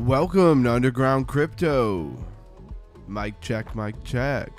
Welcome to Underground Crypto. Mic check, mic check.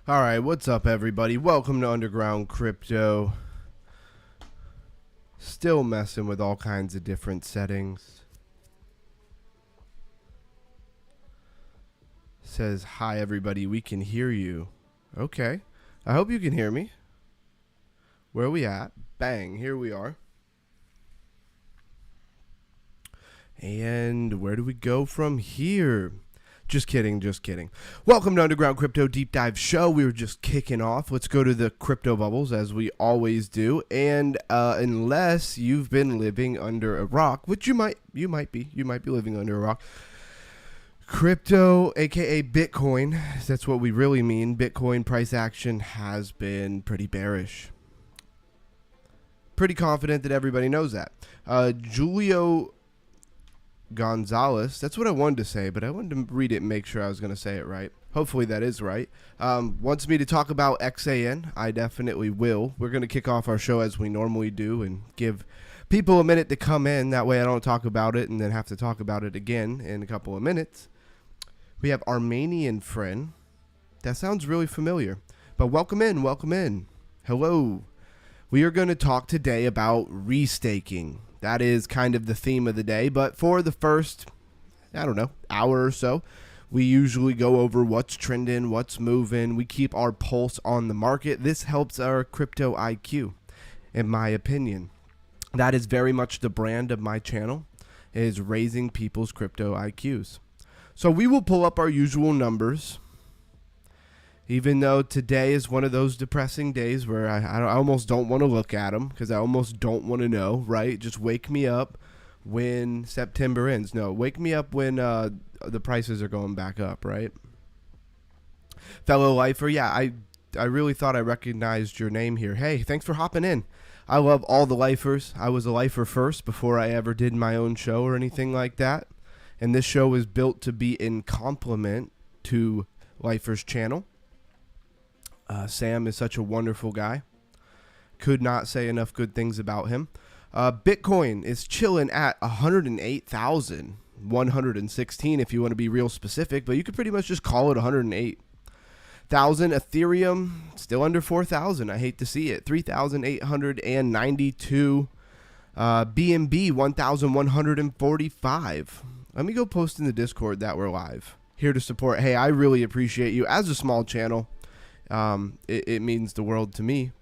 All right, what's up, everybody? Welcome to Underground Crypto. Still messing with all kinds of different settings. Says, hi, everybody. We can hear you. Okay. I hope you can hear me. Where are we at? Bang. Here we are. And where do we go from here? Just kidding, just kidding. Welcome to Underground Crypto Deep Dive Show. We were just kicking off. Let's go to the crypto bubbles, as we always do. And unless you've been living under a rock, which you might be living under a rock. Crypto, aka Bitcoin, that's what we really mean. Bitcoin price action has been pretty bearish. Pretty confident that everybody knows that. Julio Gonzalez, that's what I wanted to say, but I wanted to read it and make sure I was going to say it right. Hopefully that is right. Wants me to talk about XAN. I definitely will. We're going to kick off our show as we normally do and give people a minute to come in. That way I don't talk about it and then have to talk about it again in a couple of minutes. We have Armenian friend. That sounds really familiar. But welcome in, welcome in. Hello. We are going to talk today about restaking. That is kind of the theme of the day. But for the first, hour or so, we usually go over what's trending, what's moving. We keep our pulse on the market. This helps our crypto IQ, in my opinion. That is very much the brand of my channel, is raising people's crypto IQs. So we will pull up our usual numbers. Even though today is one of those depressing days where I almost don't want to look at them because I almost don't want to know, right? Just wake me up when September ends. No, wake me up when the prices are going back up, right? Fellow lifer, yeah, I really thought I recognized your name here. Hey, thanks for hopping in. I love all the lifers. I was a lifer first before I ever did my own show or anything like that. And this show is built to be in complement to Lifer's channel. Sam is such a wonderful guy. Could not say enough good things about him. Bitcoin is chilling at 108,116 if you want to be real specific, but you could pretty much just call it 108,000. Ethereum still under 4,000. I hate to see it. 3,892. BNB 1,145. Let me go post in the Discord that we're live. Here to support. Hey, I really appreciate you. As a small channel, it means the world to me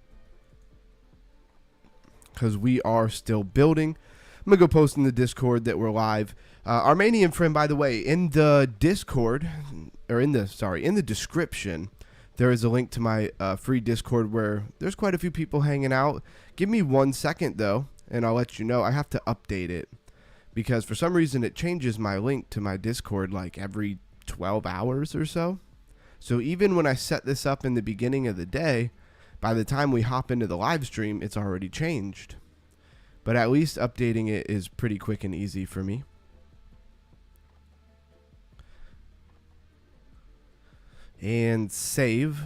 because we are still building. I'm gonna go post in the Discord that we're live. Armenian friend, by the way, in the Discord, or in the description, there is a link to my free Discord where there's quite a few people hanging out. Give me 1 second though, and I'll let you know. I have to update it because for some reason it changes my link to my Discord like every 12 hours or so. So even when I set this up in the beginning of the day, by the time we hop into the live stream, it's already changed. But at least updating it is pretty quick and easy for me. And save.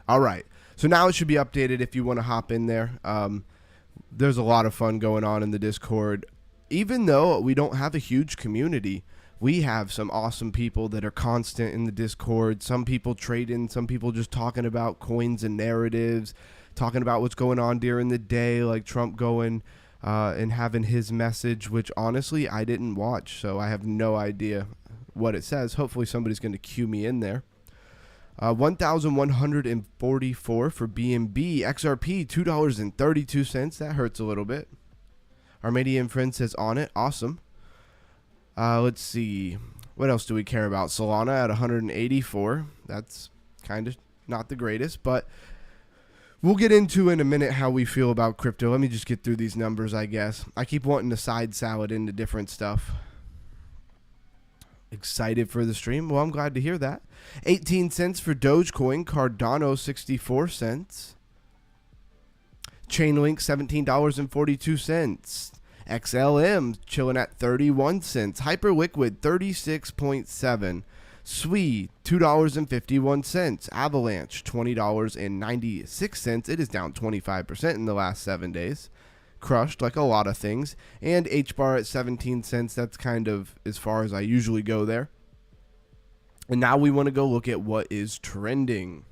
All right. So now it should be updated if you want to hop in there. There's a lot of fun going on in the Discord. Even though we don't have a huge community, we have some awesome people that are constant in the Discord. Some people trading, some people just talking about coins and narratives, talking about what's going on during the day, like Trump going and having his message, which honestly I didn't watch, so I have no idea what it says. Hopefully somebody's going to cue me in there. 1,144 for BNB. XRP, $2.32. That hurts a little bit. Armenian friend says on it. Awesome. Let's see. What else do we care about? Solana at 184. That's kind of not the greatest, but we'll get into in a minute how we feel about crypto. Let me just get through these numbers, I guess. I keep wanting to side salad into different stuff. Excited for the stream? Well, I'm glad to hear that. 18 cents for Dogecoin. Cardano, 64 cents. Chainlink, $17.42. XLM chilling at 31 cents. Hyperliquid 36.7. SWI $2.51. Avalanche $20.96. It is down 25% in the last 7 days. Crushed like a lot of things. And HBAR at 17 cents. That's kind of as far as I usually go there. And now we want to go look at what is trending.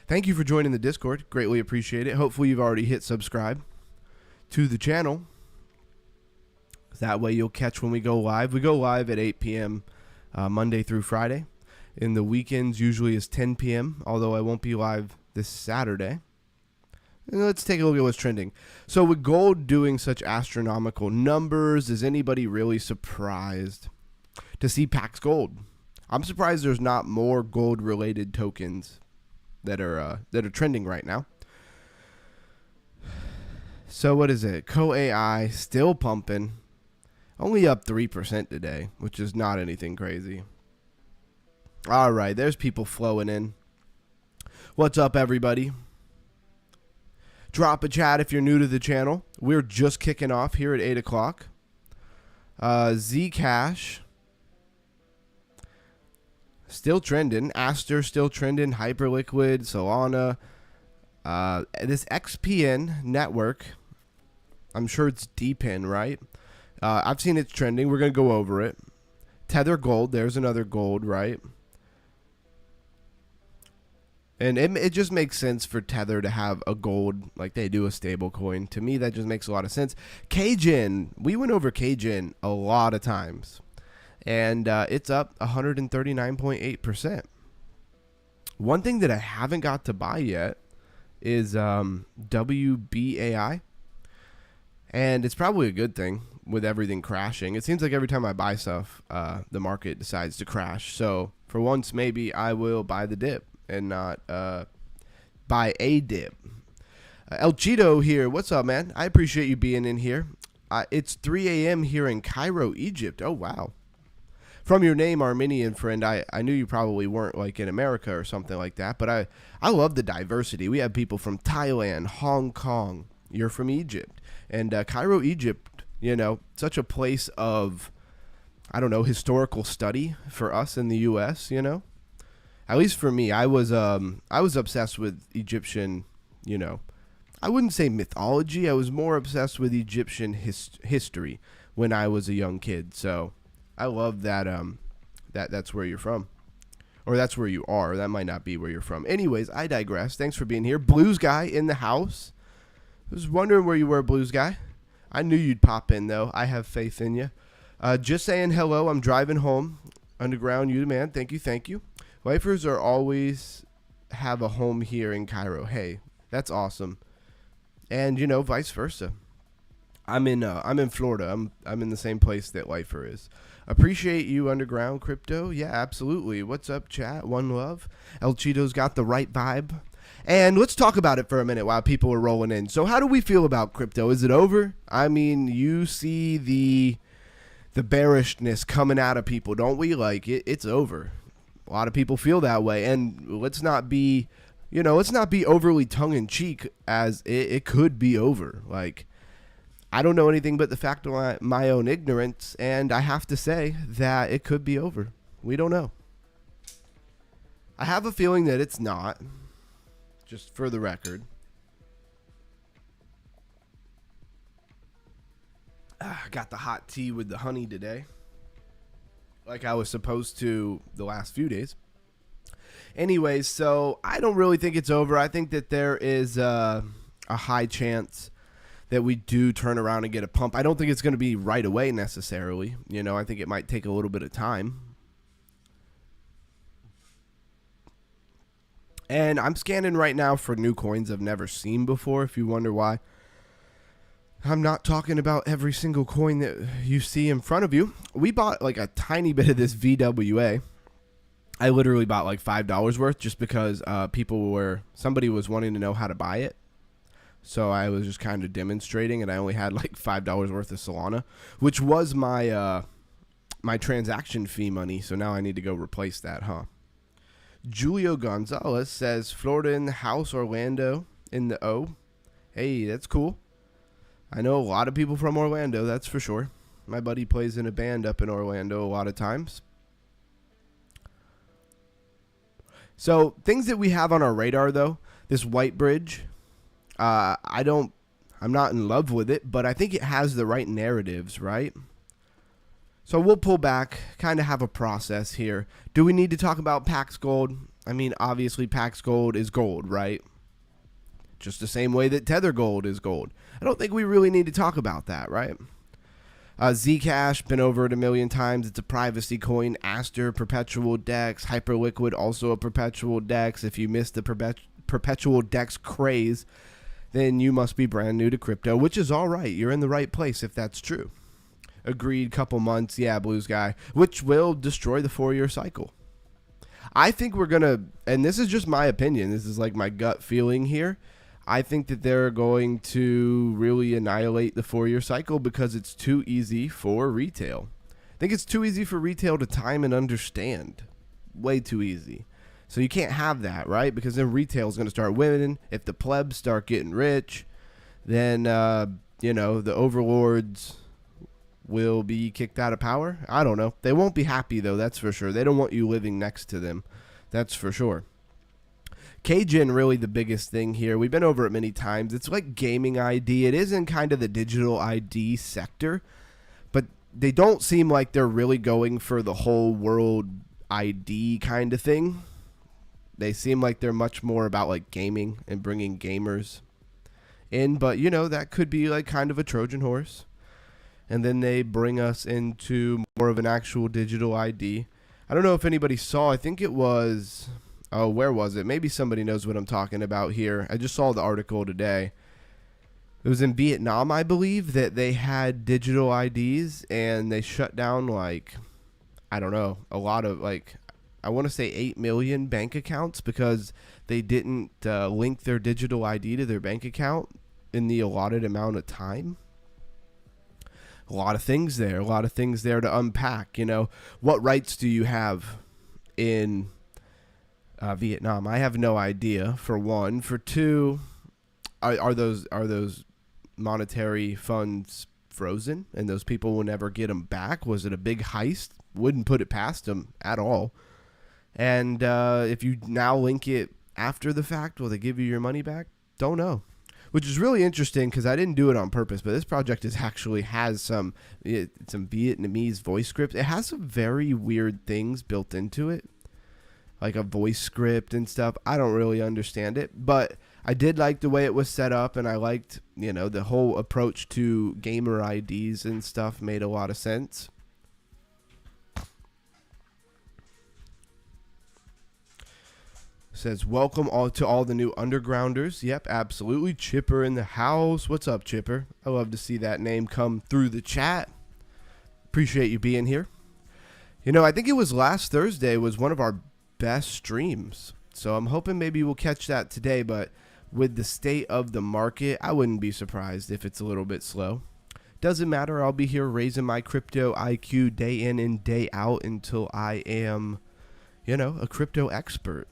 Thank you for joining the Discord. Greatly appreciate it. Hopefully you've already hit subscribe to the channel. That way you'll catch when we go live. We go live at 8 p.m. Monday through Friday. In the weekends usually is 10 p.m., although I won't be live this Saturday. And let's take a look at what's trending. So with gold doing such astronomical numbers, is anybody really surprised to see Pax Gold? I'm surprised there's not more gold-related tokens that are trending right now. So what is it? Co-AI still pumping. Only up 3% today, which is not anything crazy. All right, there's people flowing in. What's up, everybody? Drop a chat if you're new to the channel. We're just kicking off here at 8 o'clock. Zcash still trending. Aster still trending. Hyperliquid, Solana. This XPN network. I'm sure it's deep in, right? I've seen it's trending. We're going to go over it. Tether Gold. There's another gold, right? And it just makes sense for Tether to have a gold like they do a stable coin. To me, that just makes a lot of sense. Kgen. We went over Kgen a lot of times. And it's up 139.8%. One thing that I haven't got to buy yet is WBAI. And it's probably a good thing with everything crashing. It seems like every time I buy stuff, the market decides to crash. So for once, maybe I will buy the dip and not buy a dip. El Cheeto here. What's up, man? I appreciate you being in here. It's 3 a.m. here in Cairo, Egypt. Oh, wow. From your name, Armenian friend, I knew you probably weren't like in America or something like that, but I love the diversity. We have people from Thailand, Hong Kong. You're from Egypt. And Cairo, Egypt, you know, such a place of, I don't know, historical study for us in the U.S., you know. At least for me, I was obsessed with Egyptian, you know, I wouldn't say mythology. I was more obsessed with Egyptian history when I was a young kid. So I love that that's where you're from. Or that's where you are. That might not be where you're from. Anyways, I digress. Thanks for being here. Blues Guy in the house. I was wondering where you were, Blues Guy. I knew you'd pop in, though. I have faith in you. Just saying hello. I'm driving home. Underground, you the man. Thank you, thank you. Lifers are always have a home here in Cairo. Hey, that's awesome. And, you know, vice versa. I'm in Florida. I'm in the same place that Lifer is. Appreciate you, Underground Crypto. Yeah, absolutely. What's up, chat? One love. El Cheeto's got the right vibe. And let's talk about it for a minute while people are rolling in. So how do we feel about crypto? Is it over? I mean, you see the bearishness coming out of people, don't we? Like, it's over. A lot of people feel that way. And let's not be, you know, let's not be overly tongue-in-cheek as it could be over. Like, I don't know anything but the fact of my own ignorance, and I have to say that it could be over. We don't know. I have a feeling that it's not, just for the record. I got the hot tea with the honey today, like I was supposed to the last few days. Anyways, so I don't really think it's over. I think that there is a high chance that we do turn around and get a pump. I don't think it's going to be right away necessarily. You know, I think it might take a little bit of time. And I'm scanning right now for new coins I've never seen before, if you wonder why. I'm not talking about every single coin that you see in front of you. We bought like a tiny bit of this VWA. I literally bought like $5 worth just because somebody was wanting to know how to buy it. So I was just kind of demonstrating, and I only had like $5 worth of Solana, which was my my transaction fee money. So now I need to go replace that, huh? Julio Gonzalez says, Florida in the house, Orlando in the O. Hey, that's cool. I know a lot of people from Orlando, that's for sure. My buddy plays in a band up in Orlando a lot of times. So things that we have on our radar, though, this white bridge, I'm not in love with it, but I think it has the right narratives, right? So we'll pull back, kind of have a process here. Do we need to talk about Pax Gold? I mean, obviously Pax Gold is gold, right? Just the same way that Tether Gold is gold. I don't think we really need to talk about that, right? Zcash, been over it a million times. It's a privacy coin. Aster, perpetual DEX. Hyperliquid, also a perpetual DEX. If you missed the perpetual DEX craze, then you must be brand new to crypto, which is all right. You're in the right place if that's true. Agreed, couple months. Yeah, Blues Guy. Which will destroy the 4-year cycle. I think we're going to, and this is just my opinion. This is like my gut feeling here. I think that they're going to really annihilate the 4-year cycle because it's too easy for retail. I think it's too easy for retail to time and understand. Way too easy. So you can't have that, right? Because then retail is going to start winning. If the plebs start getting rich, then, you know, the overlords will be kicked out of power. I don't know. They won't be happy, though, that's for sure. They don't want you living next to them. That's for sure. Cajun really the biggest thing here. We've been over it many times. It's like gaming ID. It is in kind of the digital ID sector, but they don't seem like they're really going for the whole world ID kind of thing. They seem like they're much more about like gaming and bringing gamers in, but you know, that could be like kind of a Trojan horse. And then they bring us into more of an actual digital ID. I don't know if anybody saw, I think it was, oh, where was it? Maybe somebody knows what I'm talking about here. I just saw the article today. It was in Vietnam, I believe, that they had digital IDs and they shut down like, I don't know, a lot of like, I want to say 8 million bank accounts because they didn't link their digital ID to their bank account in the allotted amount of time. A lot of things there, to unpack. You know, what rights do you have in Vietnam? I have no idea, for one. For two, are those monetary funds frozen and those people will never get them back? Was it a big heist? Wouldn't put it past them at all. And if you now link it after the fact, will they give you your money back? Don't know. Which is really interesting because I didn't do it on purpose, but this project actually has some Vietnamese voice script. It has some very weird things built into it, like a voice script and stuff. I don't really understand it, but I did like the way it was set up, and I liked, you know, the whole approach to gamer IDs and stuff made a lot of sense. Says, welcome all to all the new undergrounders. Yep, absolutely. Chipper in the house. What's up, Chipper? I love to see that name come through the chat. Appreciate you being here. You know, I think it was last Thursday was one of our best streams. So I'm hoping maybe we'll catch that today. But with the state of the market, I wouldn't be surprised if it's a little bit slow. Doesn't matter. I'll be here raising my crypto IQ day in and day out until I am, you know, a crypto expert.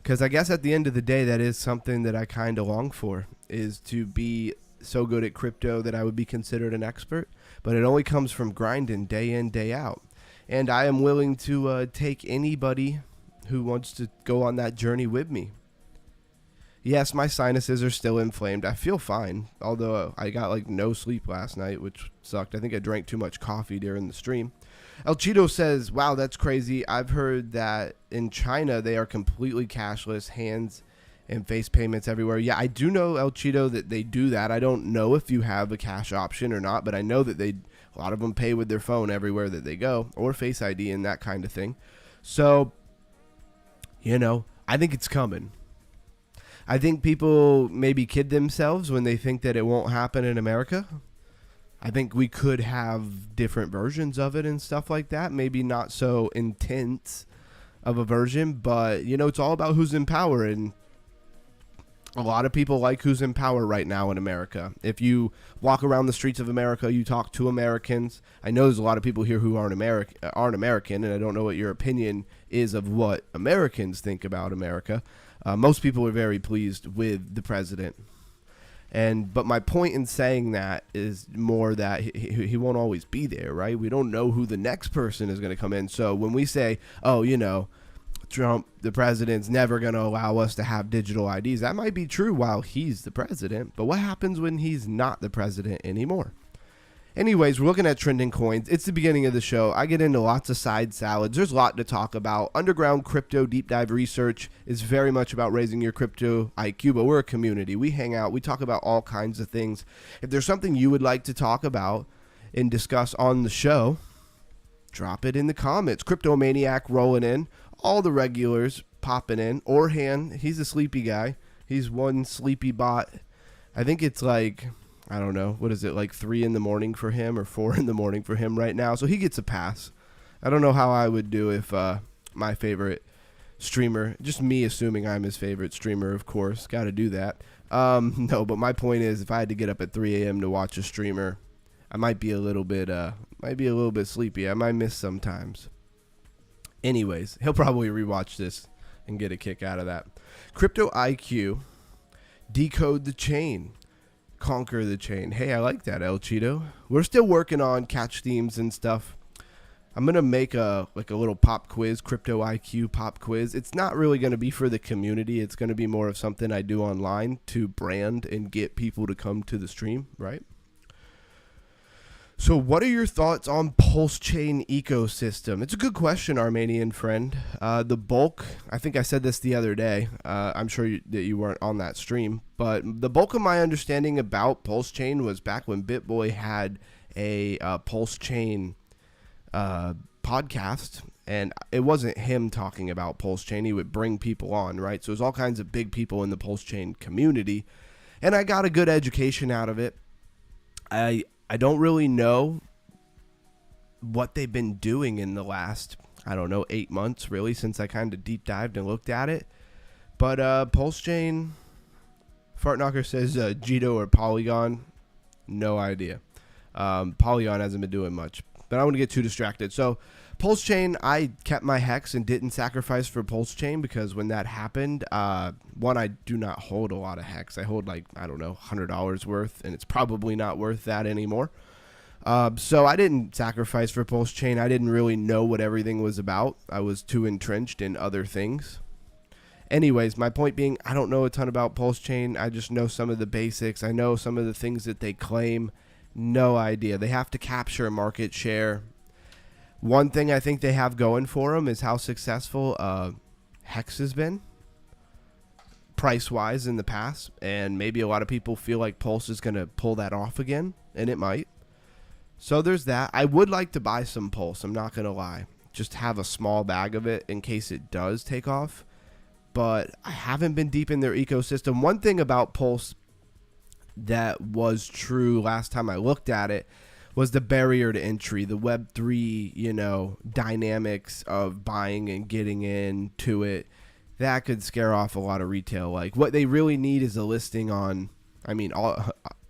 Because I guess at the end of the day, that is something that I kind of long for, is to be so good at crypto that I would be considered an expert. But it only comes from grinding day in, day out. And I am willing to take anybody who wants to go on that journey with me. Yes, my sinuses are still inflamed. I feel fine, although I got like no sleep last night, which sucked. I think I drank too much coffee during the stream. El Cheeto says, wow, that's crazy. I've heard that in China, they are completely cashless, hands and face payments everywhere. Yeah, I do know, El Cheeto, that they do that. I don't know if you have a cash option or not, but I know that a lot of them pay with their phone everywhere that they go, or Face ID and that kind of thing. So, you know, I think it's coming. I think people maybe kid themselves when they think that it won't happen in America. I think we could have different versions of it and stuff like that. Maybe not so intense of a version, but, you know, it's all about who's in power. And a lot of people like who's in power right now in America. If you walk around the streets of America, you talk to Americans. I know there's a lot of people here who aren't American, and I don't know what your opinion is of what Americans think about America. Most people are very pleased with the president. But my point in saying that is more that he won't always be there, right? We don't know who the next person is going to come in. So when we say, oh, you know, Trump, the president's never going to allow us to have digital IDs, that might be true while he's the president. But what happens when he's not the president anymore? Anyways, we're looking at trending coins. It's the beginning of the show. I get into lots of side salads. There's a lot to talk about. Underground crypto deep dive research is very much about raising your crypto IQ, but we're a community. We hang out. We talk about all kinds of things. If there's something you would like to talk about and discuss on the show, drop it in the comments. Crypto Maniac rolling in. All the regulars popping in. Orhan, he's a sleepy guy. He's one sleepy bot. I think it's like, I don't know, what is it, like 3 in the morning for him or 4 in the morning for him right now. So he gets a pass. I don't know how I would do if my favorite streamer, just me assuming I'm his favorite streamer, of course, got to do that. No, but my point is, if I had to get up at 3 a.m. to watch a streamer, I might be a little bit sleepy. I might miss sometimes. Anyways, he'll probably rewatch this and get a kick out of that. Crypto IQ, decode the chain. Conquer the chain. Hey, I like that, El Cheeto. We're still working on catch themes and stuff. I'm gonna make a little pop quiz, crypto IQ pop quiz. It's not really gonna be for the community. It's gonna be more of something I do online to brand and get people to come to the stream, right? So what are your thoughts on Pulse Chain ecosystem? It's a good question, Armenian friend. The bulk, I think I said this the other day. I'm sure that you weren't on that stream, but the bulk of my understanding about Pulse Chain was back when BitBoy had a Pulse Chain podcast, and it wasn't him talking about Pulse Chain. He would bring people on, right? So there's all kinds of big people in the Pulse Chain community, and I got a good education out of it. I don't really know what they've been doing in the last, 8 months, really, since I kind of deep dived and looked at it. But Pulse Chain, Fartknocker says Jito or Polygon, no idea. Polygon hasn't been doing much, but I don't want to get too distracted. So Pulse Chain, I kept my hex and didn't sacrifice for Pulse Chain because when that happened, one, I do not hold a lot of hex. I hold $100 worth, and it's probably not worth that anymore. So I didn't sacrifice for Pulse Chain. I didn't really know what everything was about. I was too entrenched in other things. Anyways, my point being, I don't know a ton about Pulse Chain. I just know some of the basics. I know some of the things that they claim. No idea. They have to capture market share. One thing I think they have going for them is how successful Hex has been price-wise in the past, and maybe a lot of people feel like Pulse is going to pull that off again, and it might. So there's that. I would like to buy some Pulse, I'm not going to lie. Just have a small bag of it in case it does take off, but I haven't been deep in their ecosystem. One thing about Pulse that was true last time I looked at it was the barrier to entry, the Web3, dynamics of buying and getting into it. That could scare off a lot of retail. Like, what they really need is a listing on,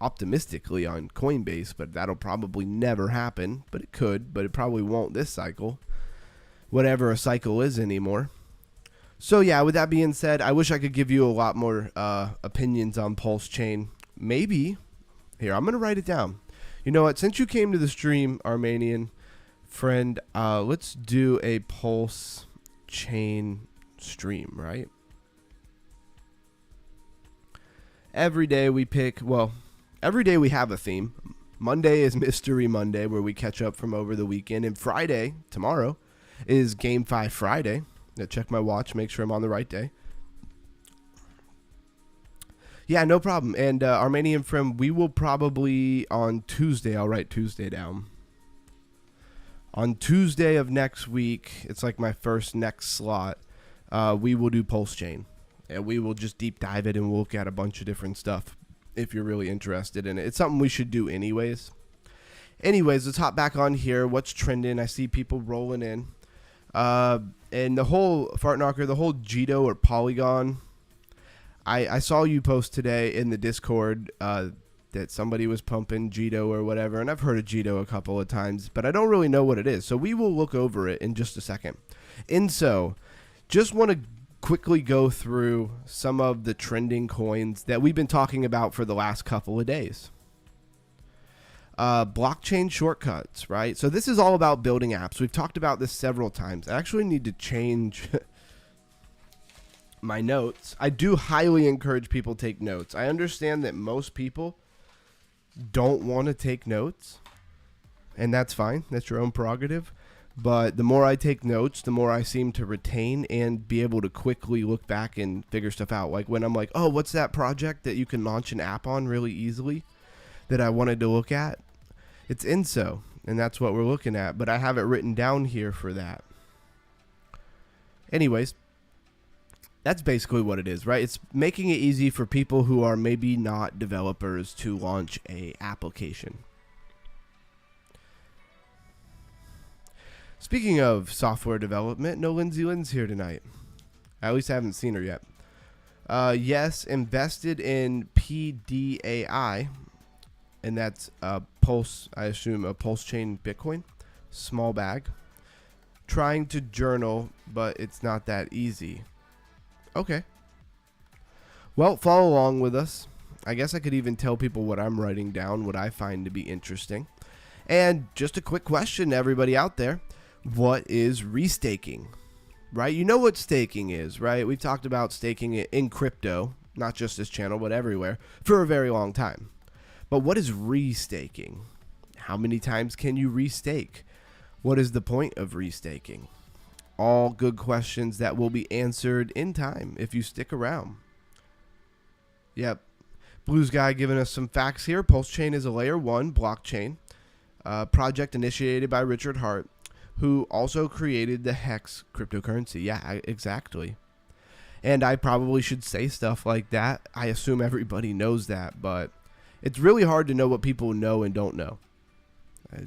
optimistically on Coinbase, but that'll probably never happen. But it could, but it probably won't this cycle, whatever a cycle is anymore. So yeah, with that being said, I wish I could give you a lot more opinions on Pulse Chain. Maybe, here, I'm going to write it down. You know what? Since you came to the stream, Armenian friend, let's do a Pulse Chain stream, right? Every day we every day we have a theme. Monday is Mystery Monday, where we catch up from over the weekend. And Friday, tomorrow, is Game 5 Friday. Now check my watch, make sure I'm on the right day. Yeah, no problem. And Armenian friend, we will probably on Tuesday, I'll write Tuesday down. On Tuesday of next week, it's like my first next slot, we will do Pulse Chain. And we will just deep dive it and we'll look at a bunch of different stuff if you're really interested in it. It's something we should do anyways. Anyways, let's hop back on here. What's trending? I see people rolling in. And the whole Fartknocker, the whole Jito or Polygon, I saw you post today in the Discord that somebody was pumping Jito or whatever, and I've heard of Jito a couple of times, but I don't really know what it is. So we will look over it in just a second. And so, just want to quickly go through some of the trending coins that we've been talking about for the last couple of days. Blockchain shortcuts, right? So this is all about building apps. We've talked about this several times. I actually need to change my notes. I do highly encourage people to take notes. I understand that most people don't want to take notes, and that's fine. That's your own prerogative. But the more I take notes, the more I seem to retain and be able to quickly look back and figure stuff out. Like when I'm like, oh, what's that project that you can launch an app on really easily that I wanted to look at? It's INSO, and that's what we're looking at. But I have it written down here for that. Anyways, that's basically what it is, right? It's making it easy for people who are maybe not developers to launch a application. Speaking of software development, no Lindsay Lynn's here tonight. At least I haven't seen her yet. Yes, invested in PDAI, and that's Pulse, I assume a Pulse Chain Bitcoin, small bag. Trying to journal, but it's not that easy. Okay. Well, follow along with us. I guess I could even tell people what I'm writing down, what I find to be interesting. And just a quick question to everybody out there. what is restaking, right? You know what staking is, right? We've talked about staking it in crypto, not just this channel, but everywhere, for a very long time. But what is restaking? How many times can you restake? What is the point of restaking? All good questions that will be answered in time if you stick around. Yep. Blues Guy giving us some facts here. Pulse Chain is a layer 1 blockchain project initiated by Richard Hart, who also created the Hex cryptocurrency. Yeah, exactly. And I probably should say stuff like that. I assume everybody knows that, but it's really hard to know what people know and don't know.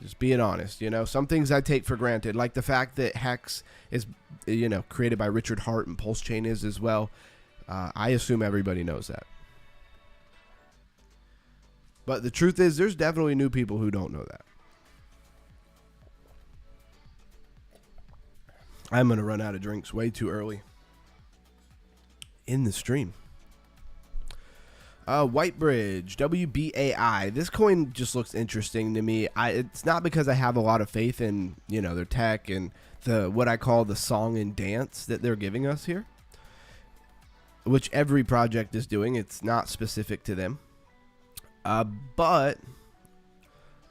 Just being honest, you know, some things I take for granted, like the fact that Hex is, you know, created by Richard Hart and Pulse Chain is as well. I assume everybody knows that. But the truth is, there's definitely new people who don't know that. I'm going to run out of drinks way too early in the stream. Whitebridge, WBAI. This coin just looks interesting to me. It's not because I have a lot of faith in, you know, their tech and the what I call the song and dance that they're giving us here, which every project is doing. It's not specific to them. But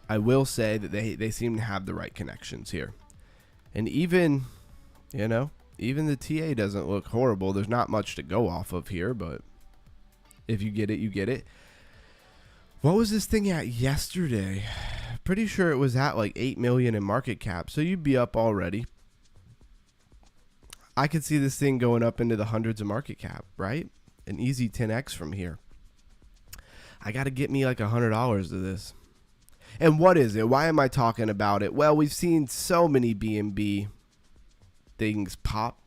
I will say that they seem to have the right connections here. And even, you know, even the TA doesn't look horrible. There's not much to go off of here, but if you get it, you get it. What was this thing at yesterday? Pretty sure it was at like 8 million in market cap. So you'd be up already. I could see this thing going up into the hundreds of market cap, right? An easy 10x from here. I got to get me like $100 of this. And what is it? Why am I talking about it? Well, we've seen so many BNB things pop.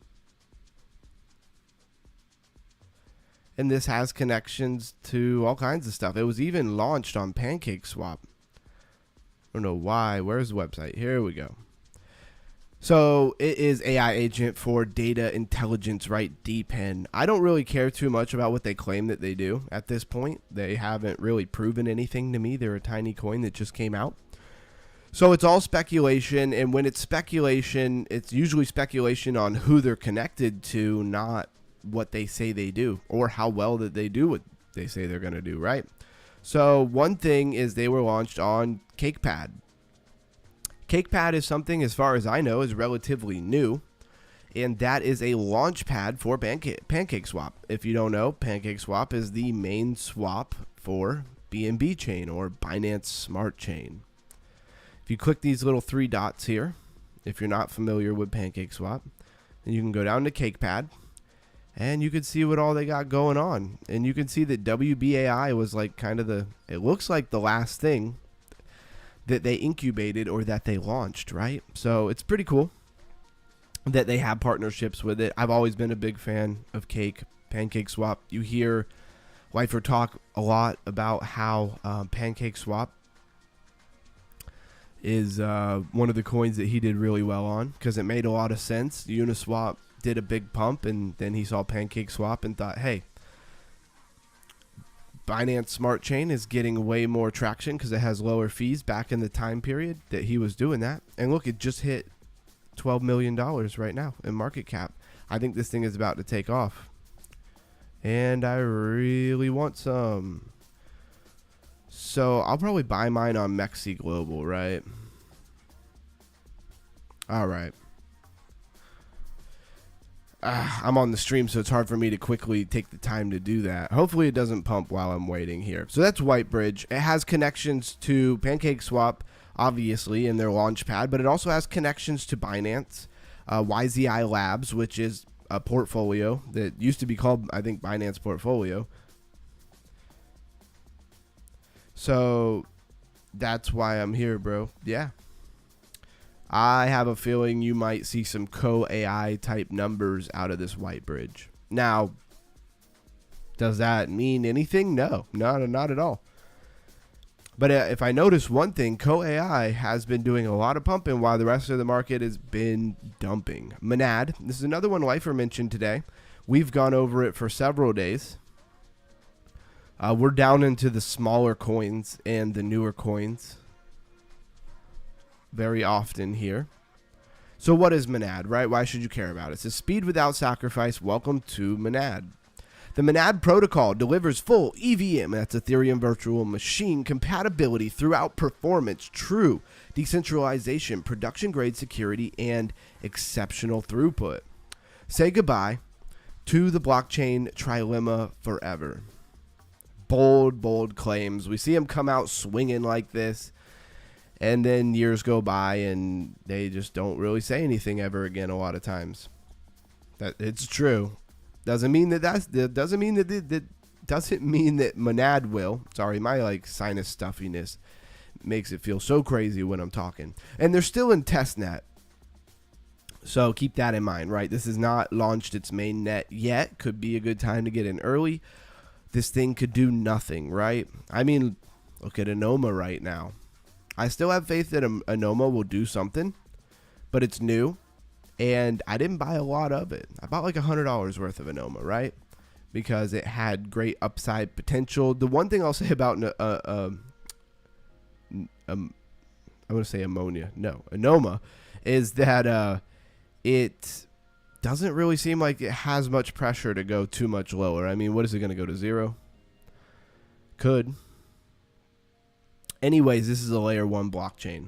And this has connections to all kinds of stuff. It was even launched on PancakeSwap. I don't know why. Where's the website? Here we go. So it is AI agent for data intelligence, right? DePIN. I don't really care too much about what they claim that they do at this point. They haven't really proven anything to me. They're a tiny coin that just came out. So it's all speculation. And when it's speculation, it's usually speculation on who they're connected to, not what they say they do or how well that they do what they say they're going to do, right? So one thing is they were launched on CakePad. CakePad is something, as far as I know, is relatively new, and that is a launch pad for PancakeSwap. If you don't know, PancakeSwap is the main swap for BNB chain or Binance Smart Chain. If you click these little 3 dots here, if you're not familiar with PancakeSwap, then you can go down to CakePad. And you can see what all they got going on. And you can see that WBAI was like kind of the, it looks like the last thing that they incubated or that they launched, right? So it's pretty cool that they have partnerships with it. I've always been a big fan of PancakeSwap. You hear Lifer talk a lot about how PancakeSwap is one of the coins that he did really well on because it made a lot of sense. Uniswap did a big pump, and then he saw PancakeSwap and thought, hey, Binance Smart Chain is getting way more traction because it has lower fees back in the time period that he was doing that. And look, it just hit $12 million right now in market cap. I think this thing is about to take off. And I really want some. So I'll probably buy mine on Mexi Global, right? All right. I'm on the stream, so it's hard for me to quickly take the time to do that. Hopefully it doesn't pump while I'm waiting here. So that's Whitebridge. It has connections to PancakeSwap, obviously, in their launch pad, but it also has connections to Binance, YZI Labs, which is a portfolio that used to be called, I think, Binance Portfolio. So that's why I'm here, bro. Yeah. I have a feeling you might see some co-AI type numbers out of this Whitebridge. Now, does that mean anything? No, not at all. But if I notice one thing, co-AI has been doing a lot of pumping while the rest of the market has been dumping. Monad, this is another one Lifer mentioned today. We've gone over it for several days. We're down into the smaller coins and the newer coins very often here. So what is Monad, right? Why should you care about it? It says speed without sacrifice. Welcome to Monad. The Monad protocol delivers full EVM, that's Ethereum Virtual Machine, compatibility throughout performance, true decentralization, production-grade security, and exceptional throughput. Say goodbye to the blockchain trilemma forever. Bold, bold claims. We see them come out swinging like this, and then years go by, and they just don't really say anything ever again a lot of times. That it's true. Doesn't mean that doesn't mean that Monad will. Sorry, my like sinus stuffiness makes it feel so crazy when I'm talking. And they're still in testnet. So keep that in mind, right? This has not launched its main net yet. Could be a good time to get in early. This thing could do nothing, right? I mean, look at Anoma right now. I still have faith that Anoma will do something, but it's new. And I didn't buy a lot of it. I bought like $100 worth of Anoma, right? Because it had great upside potential. The one thing I'll say about I'm going to say ammonia. No, Anoma is that it doesn't really seem like it has much pressure to go too much lower. I mean, what is it going to go to 0? Could. Anyways, this is a layer 1 blockchain.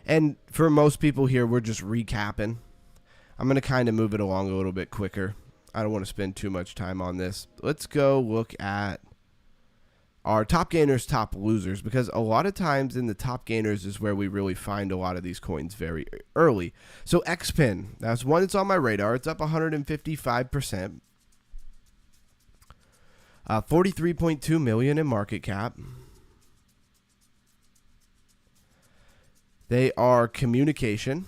And for most people here, we're just recapping. I'm going to kind of move it along a little bit quicker. I don't want to spend too much time on this. Let's go look at our top gainers, top losers, because a lot of times in the top gainers is where we really find a lot of these coins very early. So XPIN, that's one that's on my radar. It's up 155%. 43.2 million in market cap. They are communication,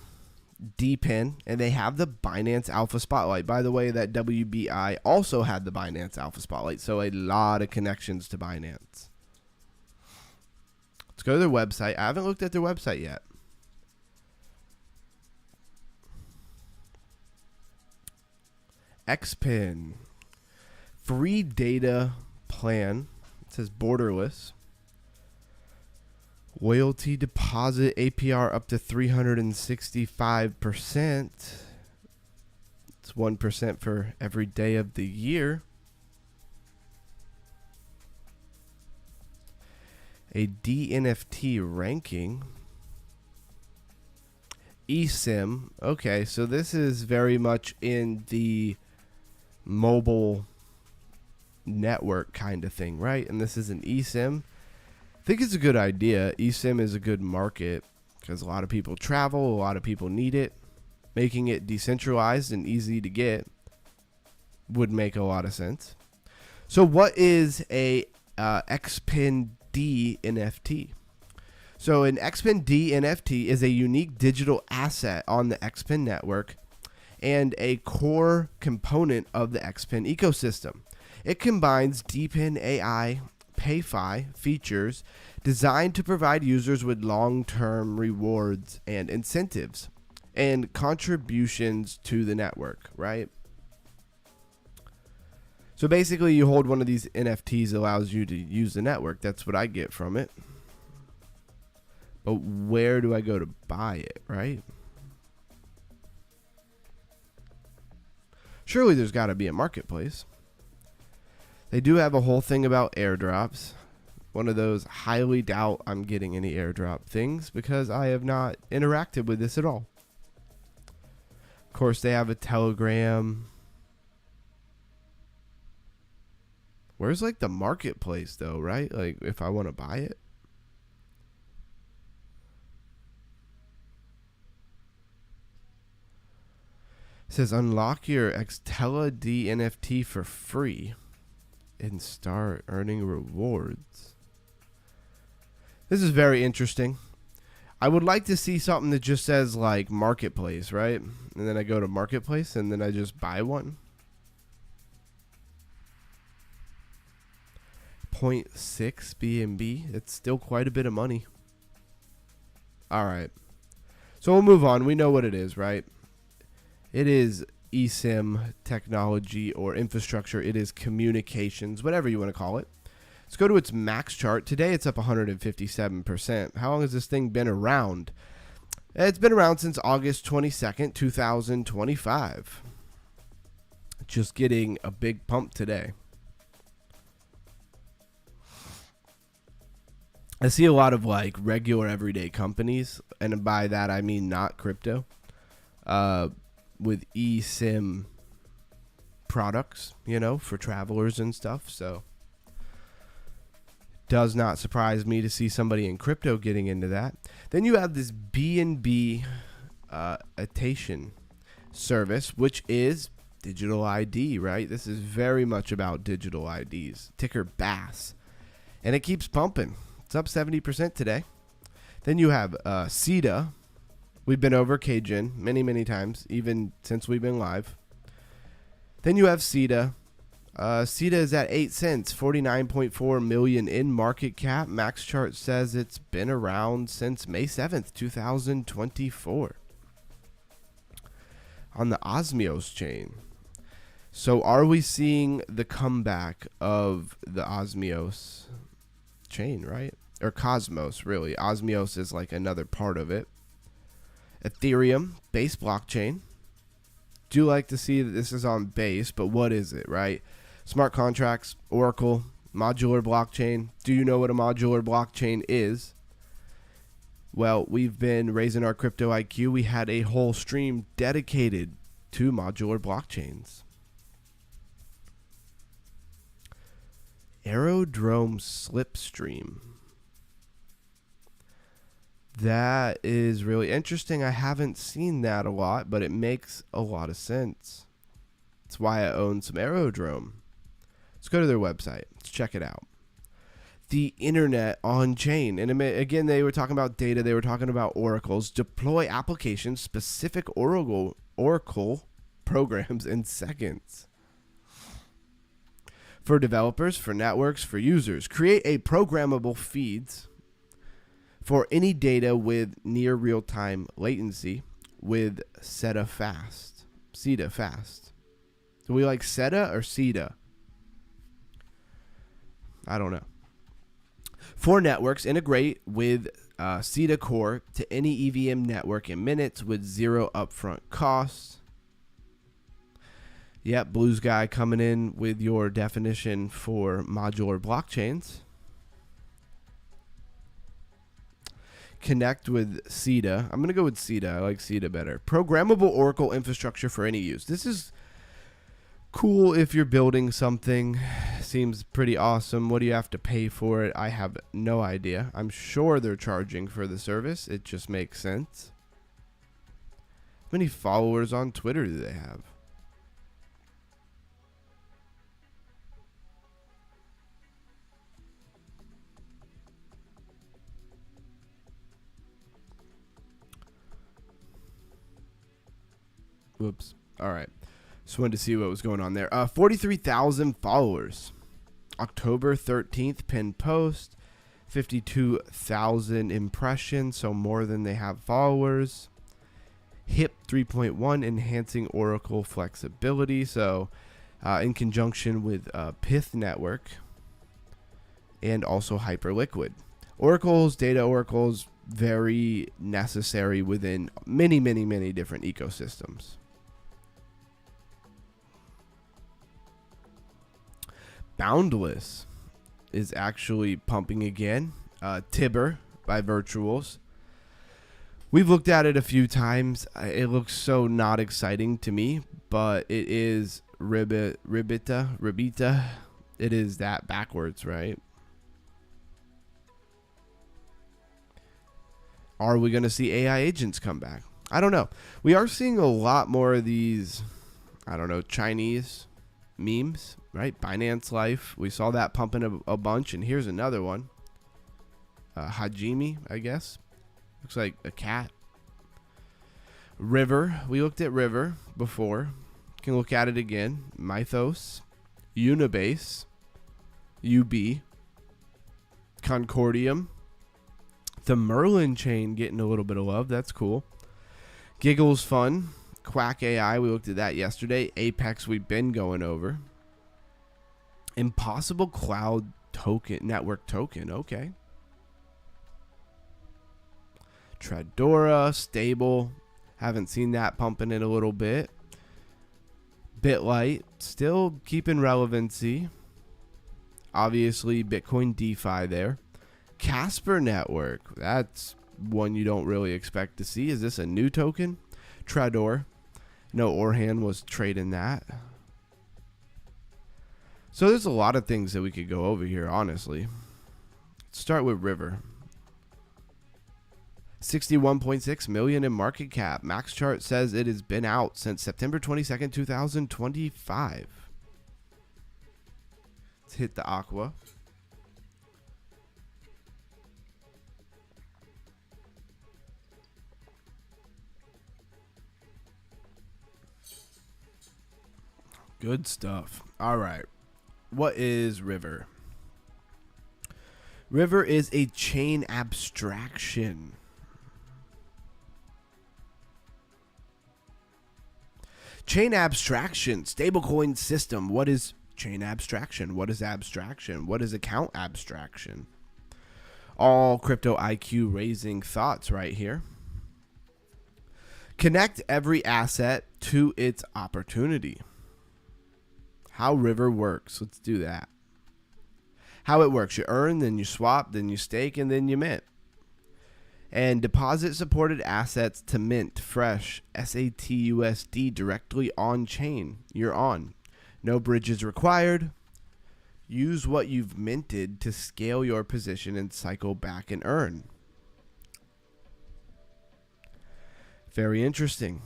DPIN, and they have the Binance Alpha Spotlight. By the way, that WBI also had the Binance Alpha Spotlight, so a lot of connections to Binance. Let's go to their website. I haven't looked at their website yet. XPIN. Free data plan. It says borderless. Loyalty deposit APR up to 365%. It's 1% for every day of the year. A DNFT ranking. eSIM. Okay, so this is very much in the mobile network kind of thing, right? And this is an eSIM. I think it's a good idea. eSIM is a good market because a lot of people travel, a lot of people need it. Making it decentralized and easy to get would make a lot of sense. So what is a XPIN D NFT? So an XPIN D NFT is a unique digital asset on the XPIN network and a core component of the XPIN ecosystem. It combines DPIN AI PayFi features designed to provide users with long-term rewards and incentives and contributions to the network, right? So basically you hold one of these NFTs, allows you to use the network. That's what I get from it. But where do I go to buy it, right? Surely there's got to be a marketplace. They do have a whole thing about airdrops. One of those highly doubt I'm getting any airdrop things because I have not interacted with this at all. Of course, they have a Telegram. Where's like the marketplace though, right? Like if I want to buy it. It says unlock your Xtella D NFT for free and start earning rewards. This is very interesting. I would like to see something that just says like marketplace, right? And then I go to marketplace and then I just buy one. 0.6 BNB. It's still quite a bit of money. All right. So we'll move on. We know what it is, right? It is eSIM technology or infrastructure. It is communications, whatever you want to call it. Let's go to its max chart. Today it's up 157%. How long has this thing been around? It's been around since August 22nd, 2025. Just getting a big pump today. I see a lot of like regular everyday companies, and by that I mean not crypto, with eSIM products, you know, for travelers and stuff. So does not surprise me to see somebody in crypto getting into that. Then you have this BNB Attation service, which is digital ID, right? This is very much about digital IDs. Ticker BASS. And it keeps pumping. It's up 70% today. Then you have CETA. We've been over Eigen many, many times, even since we've been live. Then you have CETA. CETA is at 8 cents, 49.4 million in market cap. Max chart says it's been around since May 7th, 2024. On the Osmios chain. So are we seeing the comeback of the Osmios chain, right? Or Cosmos, really. Osmios is like another part of it. Ethereum, Base blockchain. Do like to see that this is on Base, but what is it, right? Smart contracts, Oracle, modular blockchain. Do you know what a modular blockchain is? Well, we've been raising our crypto IQ. We had a whole stream dedicated to modular blockchains. Aerodrome Slipstream. That is really interesting. I haven't seen that a lot, but it makes a lot of sense. That's why I own some Aerodrome. Let's go to their website. Let's check it out. The internet on chain. And again, they were talking about data. They were talking about oracles. Deploy applications, specific Oracle programs in seconds. For developers, for networks, for users. Create a programmable feeds for any data with near real-time latency with SETA fast. SETA fast. Do we like SETA or SETA? I don't know. For networks, integrate with SETA core to any EVM network in minutes with zero upfront costs. Yep, Blues Guy coming in with your definition for modular blockchains. Connect with SETA. I'm going to go with SETA. I like SETA better. Programmable Oracle infrastructure for any use. This is cool if you're building something. Seems pretty awesome. What do you have to pay for it? I have no idea. I'm sure they're charging for the service. It just makes sense. How many followers on Twitter do they have? Whoops. All right. Just wanted to see what was going on there. 43,000 followers. October 13th pinned post. 52,000 impressions, so more than they have followers. HIP 3.1, enhancing Oracle flexibility. So in conjunction with Pith Network and also Hyperliquid. Oracles, data oracles, very necessary within many, many, many different ecosystems. Boundless is actually pumping again. Tibber by Virtuals. We've looked at it a few times. It looks so not exciting to me, but it is Ribita. It is that backwards, right? Are we going to see AI agents come back? I don't know. We are seeing a lot more of these, I don't know, Chinese memes, right? Binance Life. We saw that pumping a bunch, and here's another one. Hajime, I guess. Looks like a cat. River. We looked at River before. Can look at it again. Mythos. Unibase. UB. Concordium. The Merlin chain getting a little bit of love. That's cool. Giggles Fun. Quack AI. We looked at that yesterday. Apex we've been going over. Impossible Cloud Token. Network Token. Okay. Tradora, stable. Haven't seen that pumping in a little bit. Bitlight, still keeping relevancy. Obviously, Bitcoin DeFi there. Casper Network, that's one you don't really expect to see. Is this a new token? Trador. No, Orhan was trading that. So there's a lot of things that we could go over here, honestly. Let's start with River. 61.6 million in market cap. Max chart says it has been out since September 22nd, 2025. Let's hit the aqua. Good stuff. All right. What is River? River is a chain abstraction. Chain abstraction, stablecoin system. What is chain abstraction? What is abstraction? What is account abstraction? All crypto IQ raising thoughts right here. Connect every asset to its opportunity. How River works. Let's do that. How it works. You earn, then you swap, then you stake, and then you mint. And deposit supported assets to mint fresh SATUSD directly on chain. You're on. No bridges required. Use what you've minted to scale your position and cycle back and earn. Very interesting.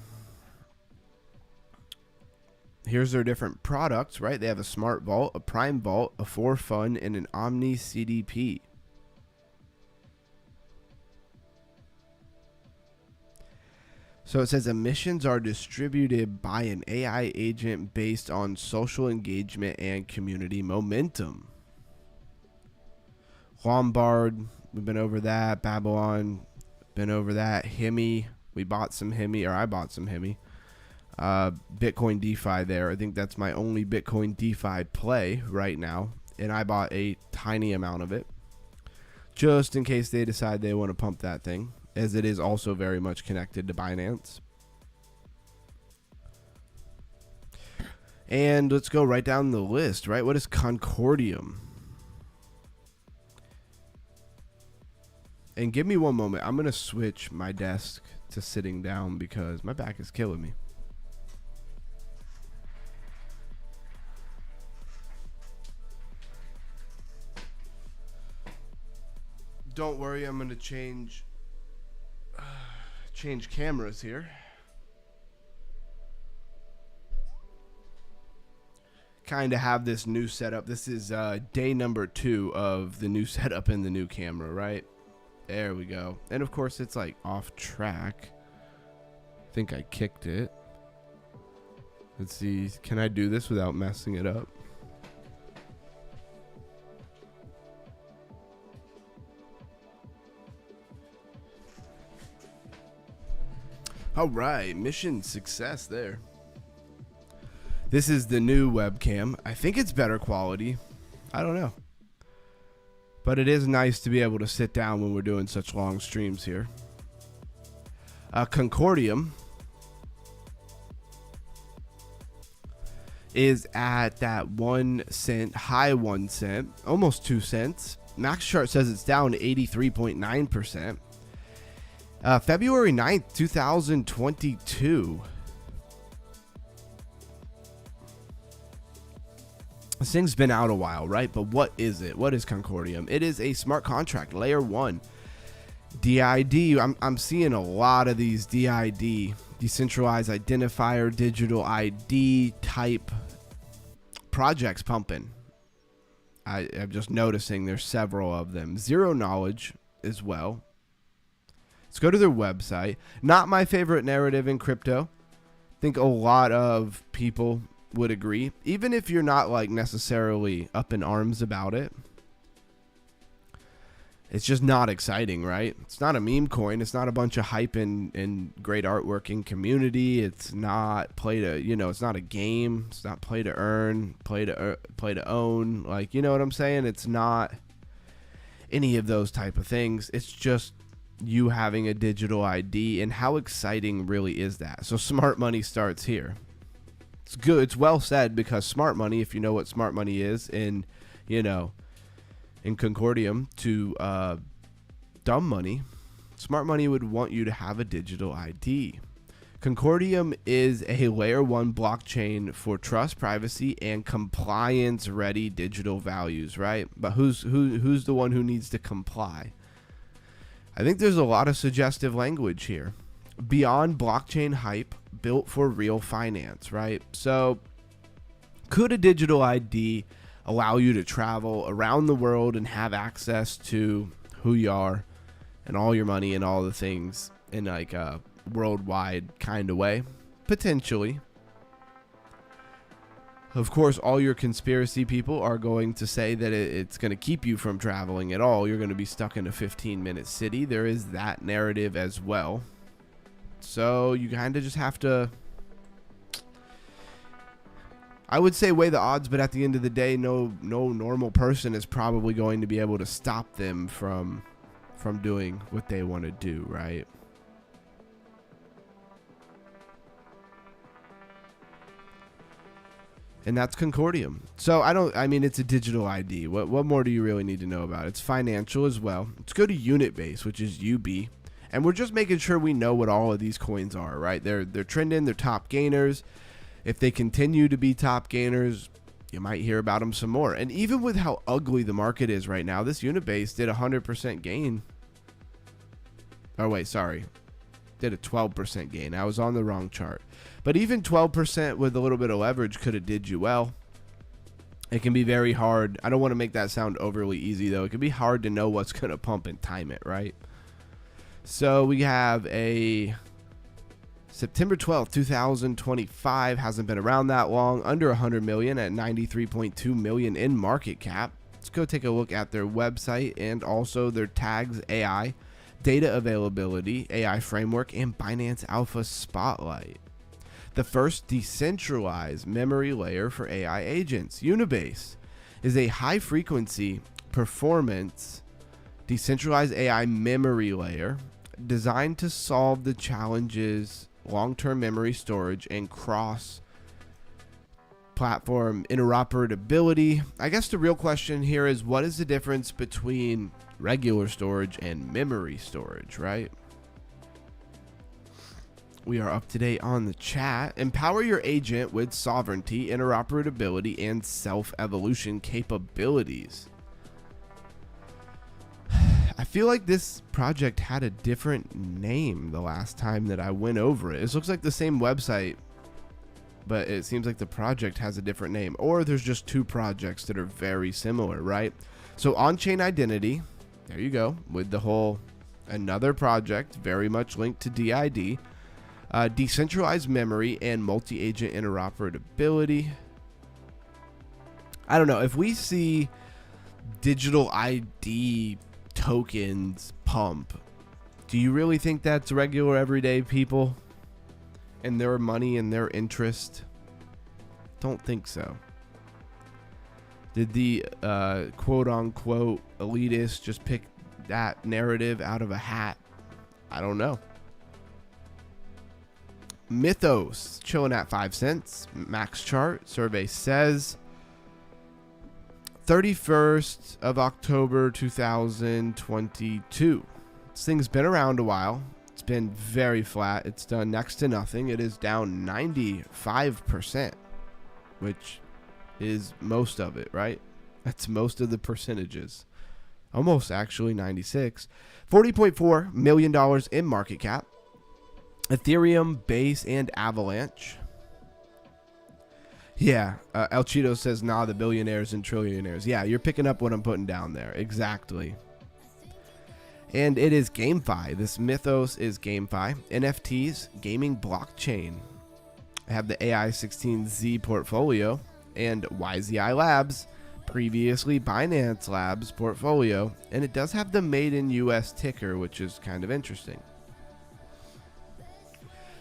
Here's their different products, right? They have a Smart Vault, a Prime Vault, a For Fun, and an Omni CDP. So it says emissions are distributed by an AI agent based on social engagement and community momentum. Lombard, we've been over that. Babylon, been over that. Hemi, we bought some Hemi, or I bought some Hemi. Bitcoin DeFi there. I think that's my only Bitcoin DeFi play right now. And I bought a tiny amount of it, just in case they decide they want to pump that thing, as it is also very much connected to Binance. And let's go right down the list, right? What is Concordium? And give me one moment. I'm going to switch my desk to sitting down because my back is killing me. Don't worry, I'm going to change cameras here. Kind of have this new setup. This is day number 2 of the new setup and the new camera, right? There we go. And of course it's like off track. I think I kicked it. Let's see. Can I do this without messing it up? All right, mission success there. This is the new webcam. I think it's better quality. I don't know. But it is nice to be able to sit down when we're doing such long streams here. Concordium is at that 1 cent, high 1 cent, almost 2 cents. Max chart says it's down 83.9%. February 9th, 2022. This thing's been out a while, right? But what is it? What is Concordium? It is a smart contract, layer 1. DID. I'm seeing a lot of these DID, decentralized identifier, digital ID type projects pumping. I'm just noticing there's several of them. Zero knowledge as well. Let's go to their website. Not my favorite narrative in crypto. I think a lot of people would agree, even if you're not like necessarily up in arms about it. It's just not exciting, right? It's not a meme coin. It's not a bunch of hype and great artwork in community. It's not play to, it's not a game. It's not play to earn, play to own. Like, you know what I'm saying? It's not any of those type of things. It's just, you having a digital ID, and how exciting really is that? So smart money starts here. It's good. It's well said, because smart money, if you know what smart money is in, you know, in Concordium to dumb money, smart money would want you to have a digital ID. Concordium is a layer 1 blockchain for trust, privacy, and compliance-ready digital values, right? But who's the one who needs to comply? I think there's a lot of suggestive language here. Beyond blockchain hype, built for real finance, right? So could a digital ID allow you to travel around the world and have access to who you are and all your money and all the things in like a worldwide kind of way? Potentially. Of course, all your conspiracy people are going to say that it's going to keep you from traveling at all. You're going to be stuck in a 15-minute city. There is that narrative as well. So you kind of just have to, I would say, weigh the odds, but at the end of the day, no normal person is probably going to be able to stop them from doing what they want to do, right? And that's Concordium. So I mean, it's a digital ID. What more do you really need to know about it? It's financial as well. Let's go to Unitbase, which is UB. And we're just making sure we know what all of these coins are, right? They're trending, they're top gainers. If they continue to be top gainers, you might hear about them some more. And even with how ugly the market is right now, this Unitbase did 100% gain. Oh, wait, sorry. Did a 12% gain. I was on the wrong chart. But even 12% with a little bit of leverage could have did you well. It can be very hard. I don't want to make that sound overly easy, though. It can be hard to know what's going to pump and time it, right? So we have a September 12th, 2025. Hasn't been around that long. Under 100 million at 93.2 million in market cap. Let's go take a look at their website and also their tags AI, data availability, AI framework, and Binance Alpha Spotlight. The first decentralized memory layer for AI agents, Unibase, is a high-frequency performance decentralized AI memory layer designed to solve the challenges long-term memory storage and cross-platform interoperability. I guess the real question here is, what is the difference between regular storage and memory storage, right? We are up to date on the chat. Empower your agent with sovereignty, interoperability, and self-evolution capabilities. I feel like this project had a different name the last time that I went over it. It looks like the same website, but it seems like the project has a different name. Or there's just two projects that are very similar, right? So on-chain identity, there you go, with the whole another project very much linked to DID. Decentralized memory and multi-agent interoperability. I don't know. If we see digital ID tokens pump, do you really think that's regular everyday people and their money and their interest? Don't think so. Did the quote-unquote elitists just pick that narrative out of a hat? I don't know. Mythos chilling at 5 cents. Max chart survey says 31st of October 2022. This thing's been around a while. It's been very flat. It's done next to nothing. It is down 95%, which is most of it, right? That's most of the percentages. Almost actually 96. $40.4 million in market cap. Ethereum, Base, and Avalanche. Yeah, El Cheeto says, nah, the billionaires and trillionaires. Yeah, you're picking up what I'm putting down there. Exactly. And it is GameFi. This Mythos is GameFi. NFTs, gaming blockchain. I have the AI16Z portfolio and YZI Labs, previously Binance Labs portfolio. And it does have the made in US ticker, which is kind of interesting.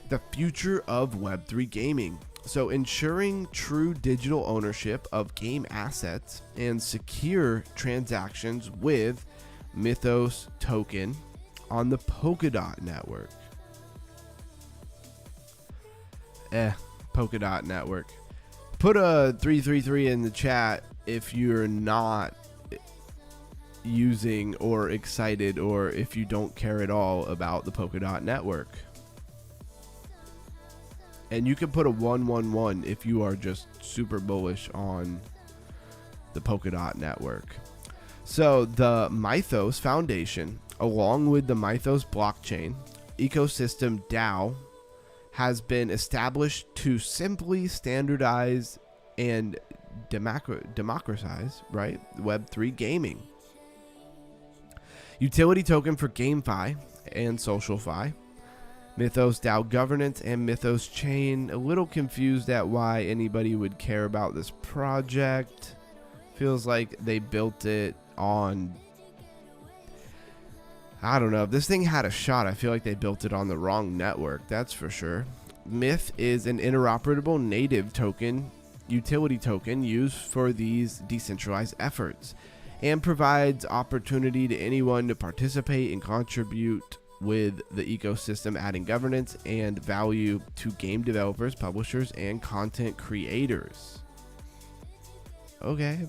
The future of Web3 gaming. So ensuring true digital ownership of game assets and secure transactions with Mythos token on the Polkadot network. Polkadot network. Put a 333 in the chat if you're not using or excited, or if you don't care at all about the Polkadot network. And you can put a 111 if you are just super bullish on the Polkadot network. So the Mythos Foundation, along with the Mythos blockchain ecosystem DAO, has been established to simply standardize and democratize, right, Web3 gaming. Utility token for GameFi and SocialFi. Mythos DAO governance and Mythos chain. A little confused at why anybody would care about this project. Feels like they built it on, I don't know. If this thing had a shot, I feel like they built it on the wrong network. That's for sure. Myth is an interoperable native token, utility token used for these decentralized efforts, and provides opportunity to anyone to participate and contribute with the ecosystem, adding governance and value to game developers, publishers, and content creators. Okay.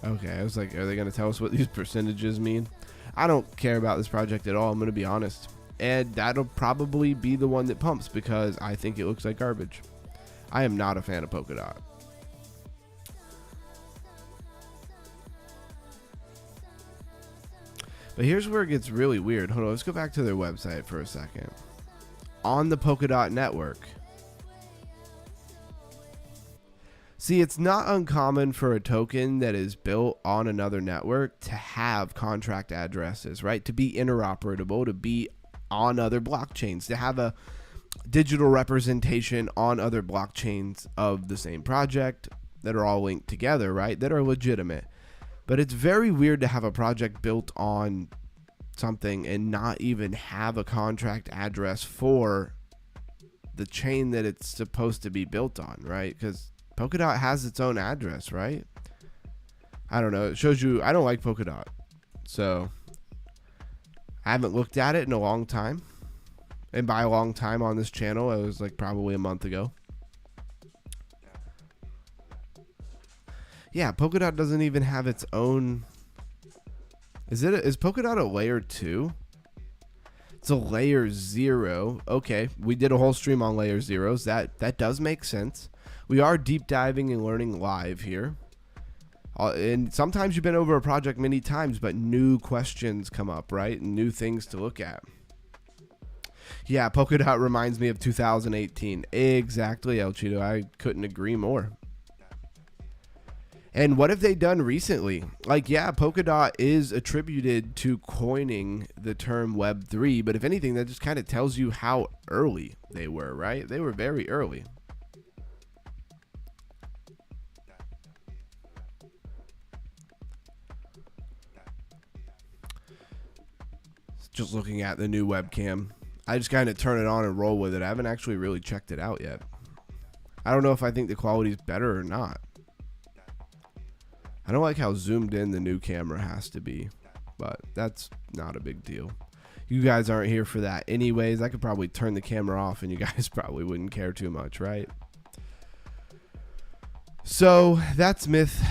Okay, I was like, are they going to tell us what these percentages mean? I don't care about this project at all, I'm going to be honest. And that'll probably be the one that pumps because I think it looks like garbage. I am not a fan of Polkadot. But here's where it gets really weird. Hold on, let's go back to their website for a second. On the Polkadot network. See, it's not uncommon for a token that is built on another network to have contract addresses, right? To be interoperable, to be on other blockchains, to have a digital representation on other blockchains of the same project that are all linked together, right? That are legitimate. But it's very weird to have a project built on something and not even have a contract address for the chain that it's supposed to be built on, right? Because Polkadot has its own address, right? I don't know. It shows you, I don't like Polkadot. So I haven't looked at it in a long time. And by a long time on this channel, it was like probably a month ago. Yeah, Polkadot doesn't even have its own. Is Polkadot a layer 2? It's a layer 0. Okay, we did a whole stream on layer 0s. That does make sense. We are deep diving and learning live here. And sometimes you've been over a project many times, but new questions come up, right? And new things to look at. Yeah, Polkadot reminds me of 2018. Exactly, El Cheeto. I couldn't agree more. And what have they done recently? Like, yeah, Polkadot is attributed to coining the term Web3, but if anything, that just kind of tells you how early they were, right? They were very early. Just looking at the new webcam. I just kind of turn it on and roll with it. I haven't actually really checked it out yet. I don't know if I think the quality is better or not. I don't like how zoomed in the new camera has to be, but that's not a big deal. You guys aren't here for that anyways. I could probably turn the camera off and you guys probably wouldn't care too much, right? So that's Myth.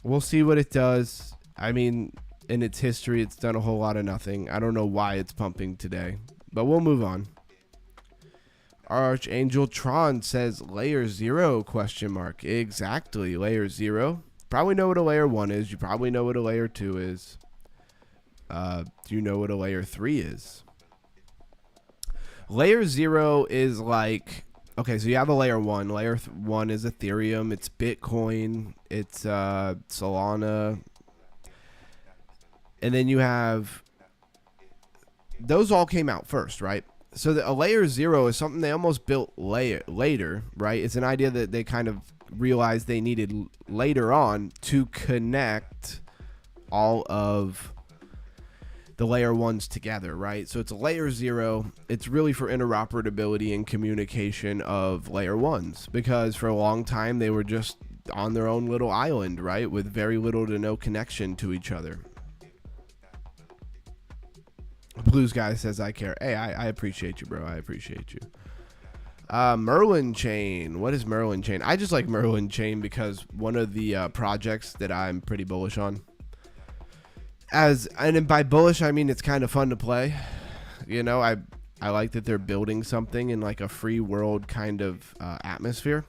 We'll see what it does. I mean, in its history, it's done a whole lot of nothing. I don't know why it's pumping today, but we'll move on. Archangel Tron says layer 0 question mark. Exactly, layer 0. Probably know what a layer 1 is. You probably know what a layer 2 is. Do you know what a layer 3 is? Layer 0 is like, okay, so you have a layer 1. Layer 1 is Ethereum. It's Bitcoin. It's Solana. And then you have, those all came out first, right? So a layer 0 is something they almost built later, right? It's an idea that they kind of realized they needed later on to connect all of the layer 1s together, right? So it's a layer 0. It's really for interoperability and communication of layer 1s, because for a long time they were just on their own little island, right, with very little to no connection to each other. Blues Guy says, I care. Hey, I appreciate you, bro. I appreciate you. Merlin Chain. What is Merlin Chain? I just like Merlin Chain because one of the projects that I'm pretty bullish on. And by bullish, I mean it's kind of fun to play. You know, I like that they're building something in like a free world kind of atmosphere.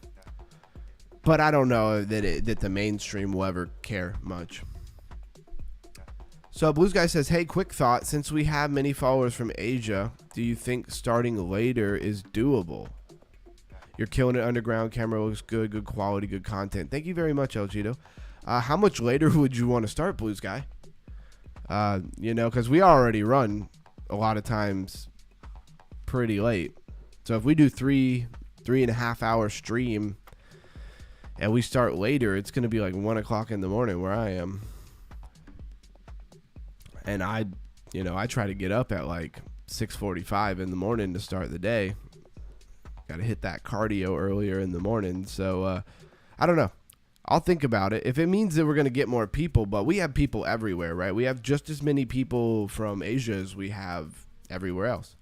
But I don't know that the mainstream will ever care much. So Blues Guy says, hey, quick thought. Since we have many followers from Asia, do you think starting later is doable? You're killing it underground. Camera looks good. Good quality. Good content. Thank you very much, Elgito. How much later would you want to start, Blues Guy? You know, because we already run a lot of times pretty late. So if we do 3.5 hour stream and we start later, it's going to be like 1 o'clock in the morning where I am. And I try to get up at like 6:45 in the morning to start the day. Got to hit that cardio earlier in the morning. So I don't know. I'll think about it. If it means that we're going to get more people, but we have people everywhere, right? We have just as many people from Asia as we have everywhere else.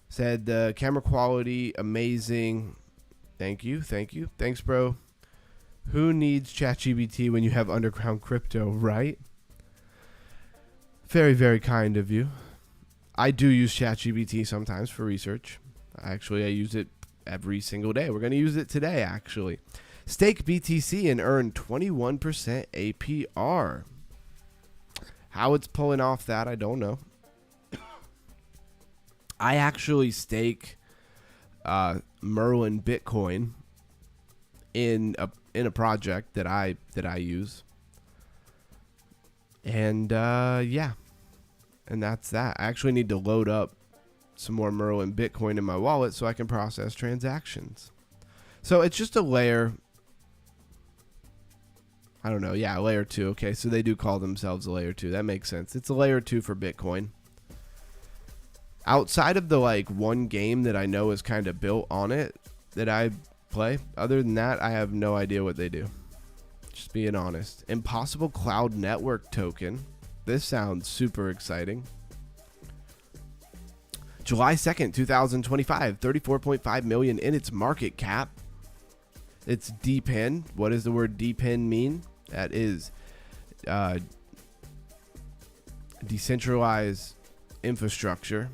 Said the camera quality, amazing. Thank you. Thank you. Thanks, bro. Who needs ChatGPT when you have underground crypto, right? Very, very kind of you. I do use ChatGPT sometimes for research. Actually, I use it every single day. We're going to use it today, actually. Stake BTC and earn 21% APR. How it's pulling off that, I don't know. I actually stake Merlin Bitcoin in a project that I use. And yeah. And that's that. I actually need to load up some more Merlin Bitcoin in my wallet so I can process transactions. So it's just a layer. I don't know. Yeah, layer 2. Okay, so they do call themselves a layer 2. That makes sense. It's a layer 2 for Bitcoin. Outside of the like one game that I know is kind of built on it that I play, other than that, I have no idea what they do. Just being honest. Impossible Cloud Network token. This sounds super exciting. July 2nd, 2025, 34.5 million in its market cap. It's DPIN. What does the word DPIN mean? That is decentralized infrastructure.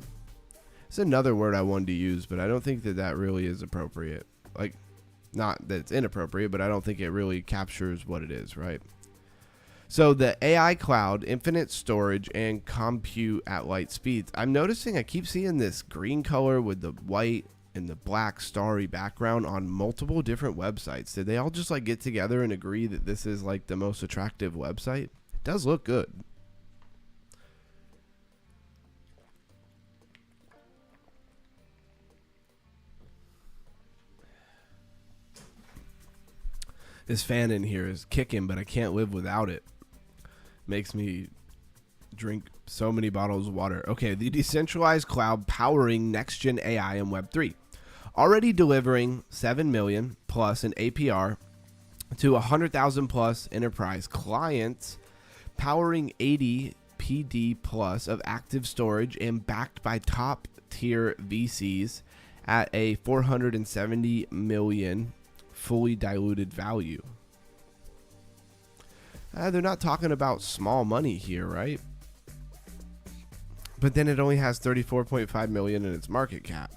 It's another word I wanted to use, but I don't think that really is appropriate. Like, not that it's inappropriate, but I don't think it really captures what it is, right? So the AI cloud, infinite storage, and compute at light speeds. I'm noticing I keep seeing this green color with the white and the black starry background on multiple different websites. Did they all just like get together and agree that this is like the most attractive website? It does look good. This fan in here is kicking, but I can't live without it. Makes me drink so many bottles of water. Okay, the decentralized cloud powering next-gen AI and Web3. Already delivering 7 million plus in APR to 100,000 plus enterprise clients, powering 80 PD plus of active storage and backed by top-tier VCs at a 470 million fully diluted value. They're not talking about small money here, right? But then it only has 34.5 million in its market cap.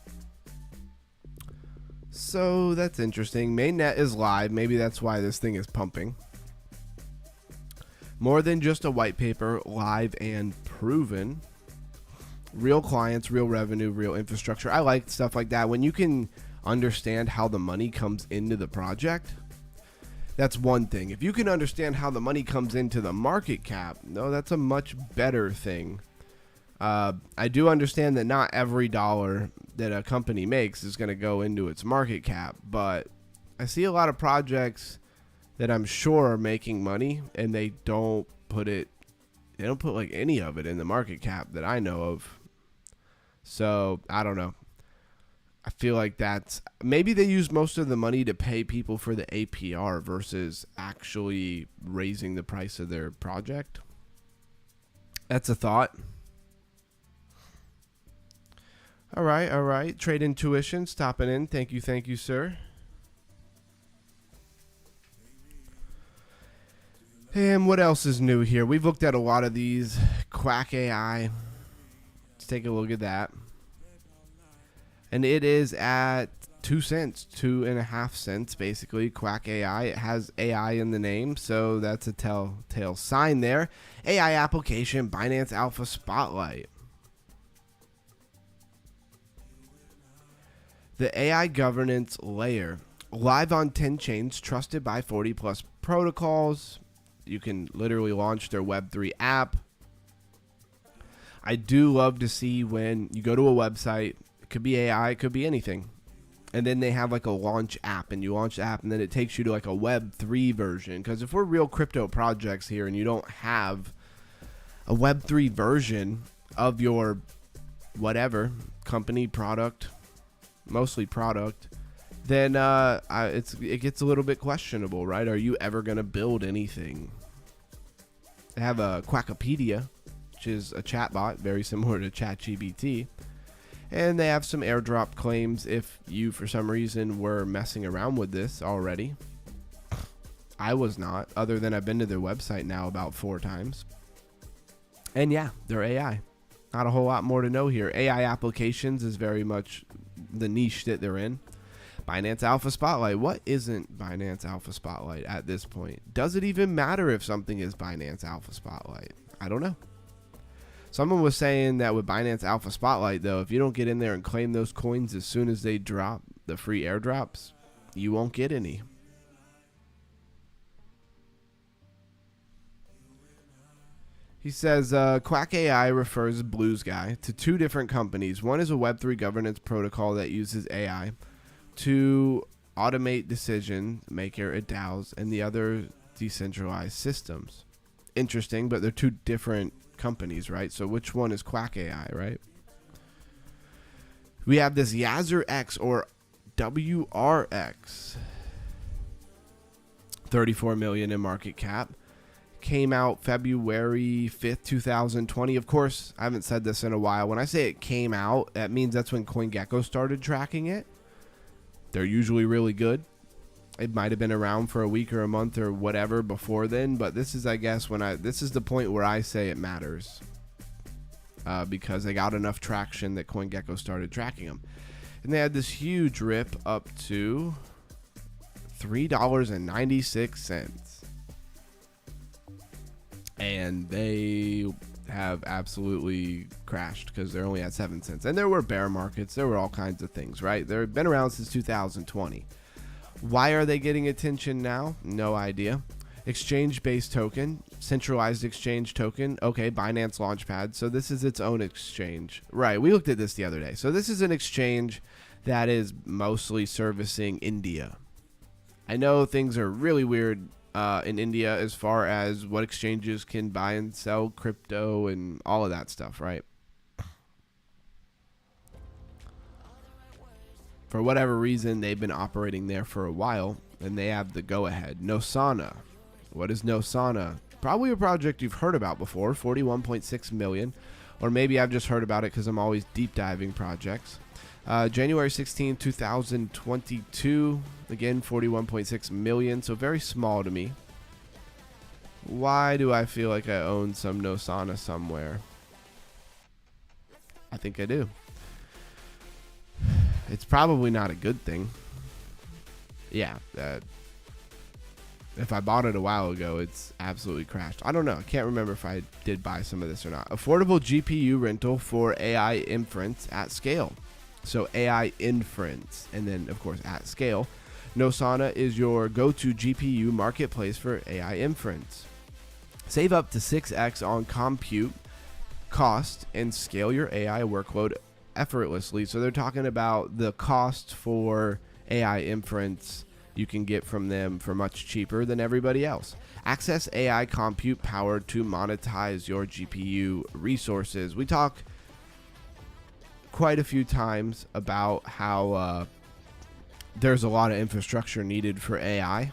So that's interesting. Mainnet is live. Maybe that's why this thing is pumping. More than just a white paper, live and proven. Real clients, real revenue, real infrastructure. I like stuff like that. When you can understand how the money comes into the project, that's one thing. If you can understand how the money comes into the market cap, no, that's a much better thing. I do understand that not every dollar that a company makes is going to go into its market cap, but I see a lot of projects that I'm sure are making money and they don't put like any of it in the market cap that I know of. So I don't know. I feel like that's maybe they use most of the money to pay people for the APR versus actually raising the price of their project. That's a thought. All right. Trade Intuition stopping in. Thank you, sir. And what else is new here? We've looked at a lot of these. Quack AI. Let's take a look at that. And it is at 2 cents, 2.5 cents, basically. Quack AI. It has AI in the name, so that's a telltale sign there. AI application, Binance Alpha Spotlight. The AI governance layer, live on 10 chains, trusted by 40 plus protocols. You can literally launch their Web3 app. I do love to see when you go to a website, it could be AI, it could be anything, and then they have like a launch app, and you launch the app, and then it takes you to like a Web3 version. Because if we're real crypto projects here and you don't have a Web3 version of your whatever company, product, mostly product, then it gets a little bit questionable, right? Are you ever going to build anything? They have a Quackopedia, which is a chatbot very similar to ChatGPT, and they have some airdrop claims if you for some reason were messing around with this already. I was not, other than I've been to their website now about 4 times. And yeah, they're AI. Not a whole lot more to know here. AI applications is very much the niche that they're in. Binance Alpha Spotlight. What isn't Binance Alpha Spotlight at this point? Does it even matter if something is Binance Alpha Spotlight? I don't know. Someone was saying that with Binance Alpha Spotlight, though, if you don't get in there and claim those coins as soon as they drop the free airdrops, you won't get any. He says, Quack AI refers Blue Sky to 2 different companies. One is a Web3 governance protocol that uses AI to automate decision maker at DAOs, and the other decentralized systems. Interesting, but they're 2 different companies, right? So which one is Quack AI, right? We have this Yazr X or WRX. 34 million in market cap. Came out February 5th, 2020. Of course, I haven't said this in a while. When I say it came out, that means that's when CoinGecko started tracking it. They're usually really good. It might have been around for a week or a month or whatever before then, but this is, I guess, this is the point where I say it matters. Because they got enough traction that CoinGecko started tracking them. And they had this huge rip up to $3.96. And they have absolutely crashed because they're only at 7 cents. And there were bear markets. There were all kinds of things, right? They've been around since 2020. Why are they getting attention now? No idea. Exchange-based token, centralized exchange token. Okay, Binance Launchpad. So this is its own exchange. Right, we looked at this the other day. So this is an exchange that is mostly servicing India. I know things are really weird in India as far as what exchanges can buy and sell crypto and all of that stuff, right? For whatever reason, they've been operating there for a while, and they have the go-ahead. Nosana. What is Nosana? Probably a project you've heard about before, 41.6 million. Or maybe I've just heard about it because I'm always deep diving projects. January 16, 2022. Again, 41.6 million, so very small to me. Why do I feel like I own some Nosana somewhere? I think I do. It's probably not a good thing. Yeah, if I bought it a while ago, it's absolutely crashed. I don't know. I can't remember if I did buy some of this or not. Affordable GPU rental for AI inference at scale. So AI inference, and then, of course, at scale. Nosana is your go-to GPU marketplace for AI inference. Save up to 6x on compute cost and scale your AI workload effortlessly. So they're talking about the cost for AI inference you can get from them for much cheaper than everybody else. Access AI compute power to monetize your GPU resources. We talk quite a few times about how there's a lot of infrastructure needed for AI,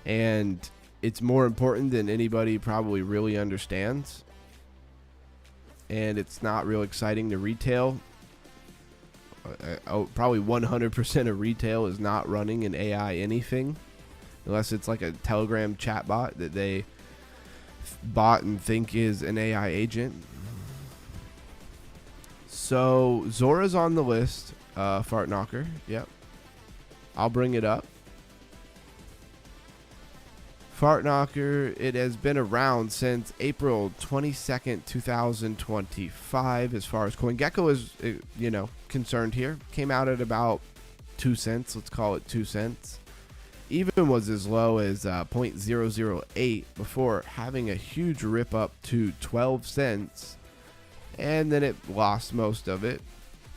and it's more important than anybody probably really understands, and it's not real exciting to retail. Probably 100% of retail is not running an AI anything, unless it's like a Telegram chatbot that they bought and think is an AI agent. So Zora's on the list. Fart Knocker. Yep. I'll bring it up. Fart Knocker, it has been around since April 22nd, 2025, as far as CoinGecko is, concerned here. Came out at about 2 cents. Let's call it 2 cents. Even was as low as 0.008 before having a huge rip up to 12 cents. And then it lost most of it.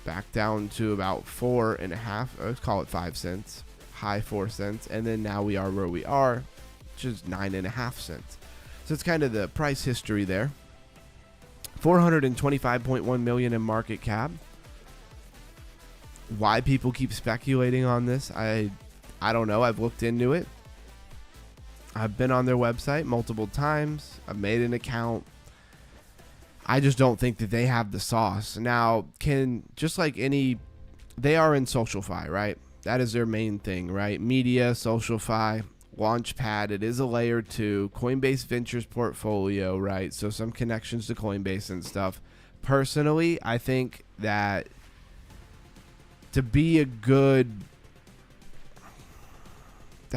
Back down to about 4.5, let's call it 5 cents. High 4 cents. And then now we are where we are, which is 9.5 cents. So it's kind of the price history there. 425.1 million in market cap. Why people keep speculating on this, I don't know. I've looked into it. I've been on their website multiple times. I've made an account. I just don't think that they have the sauce. Now, just like any, they are in SocialFi, right? That is their main thing, right? Media, SocialFi, Launchpad. It is a layer 2. Coinbase Ventures portfolio, right? So some connections to Coinbase and stuff. Personally, I think that to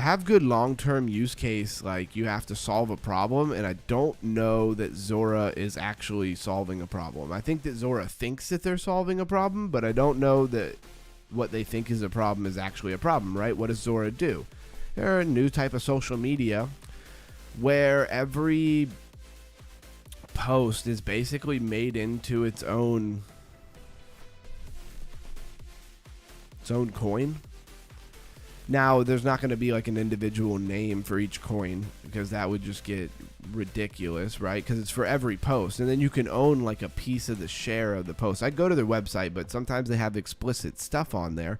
have good long-term use case, like, you have to solve a problem, and I don't know that Zora is actually solving a problem. I think that Zora thinks that they're solving a problem, but I don't know that what they think is a problem is actually a problem, right? What does Zora do? They're a new type of social media where every post is basically made into its own coin. Now, there's not going to be like an individual name for each coin, because that would just get ridiculous, right? Because it's for every post, and then you can own like a piece of the share of the post. I go to their website, but sometimes they have explicit stuff on there,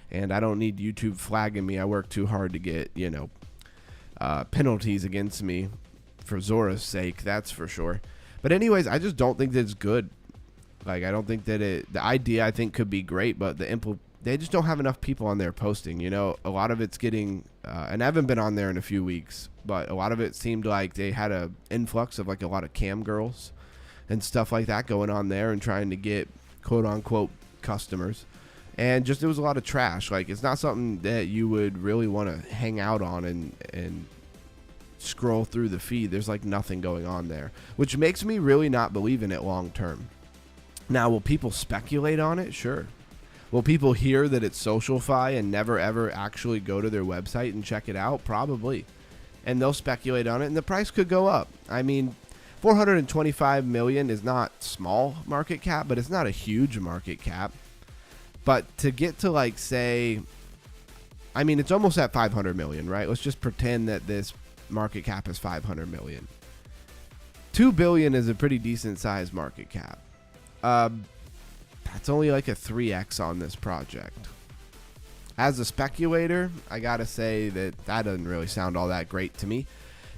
and I don't need YouTube flagging me. I work too hard to get, penalties against me for Zora's sake, that's for sure. But anyways, I just don't think that it's good. Like, I don't think that the idea, I think, could be great, but they just don't have enough people on there posting. A lot of it's getting, and I haven't been on there in a few weeks, but a lot of it seemed like they had a influx of like a lot of cam girls and stuff like that going on there and trying to get quote unquote customers. And just, it was a lot of trash. Like, it's not something that you would really want to hang out on and scroll through the feed. There's like nothing going on there, which makes me really not believe in it long term. Now, will people speculate on it? Sure. Will people hear that it's SocialFi and never ever actually go to their website and check it out? Probably. And they'll speculate on it, and the price could go up. I mean, 425 million is not small market cap, but it's not a huge market cap. But to get to, like, say, I mean, it's almost at 500 million, right? Let's just pretend that this market cap is 500 million. 2 billion is a pretty decent sized market cap. That's only like a 3x on this project. As a speculator, I gotta say that doesn't really sound all that great to me.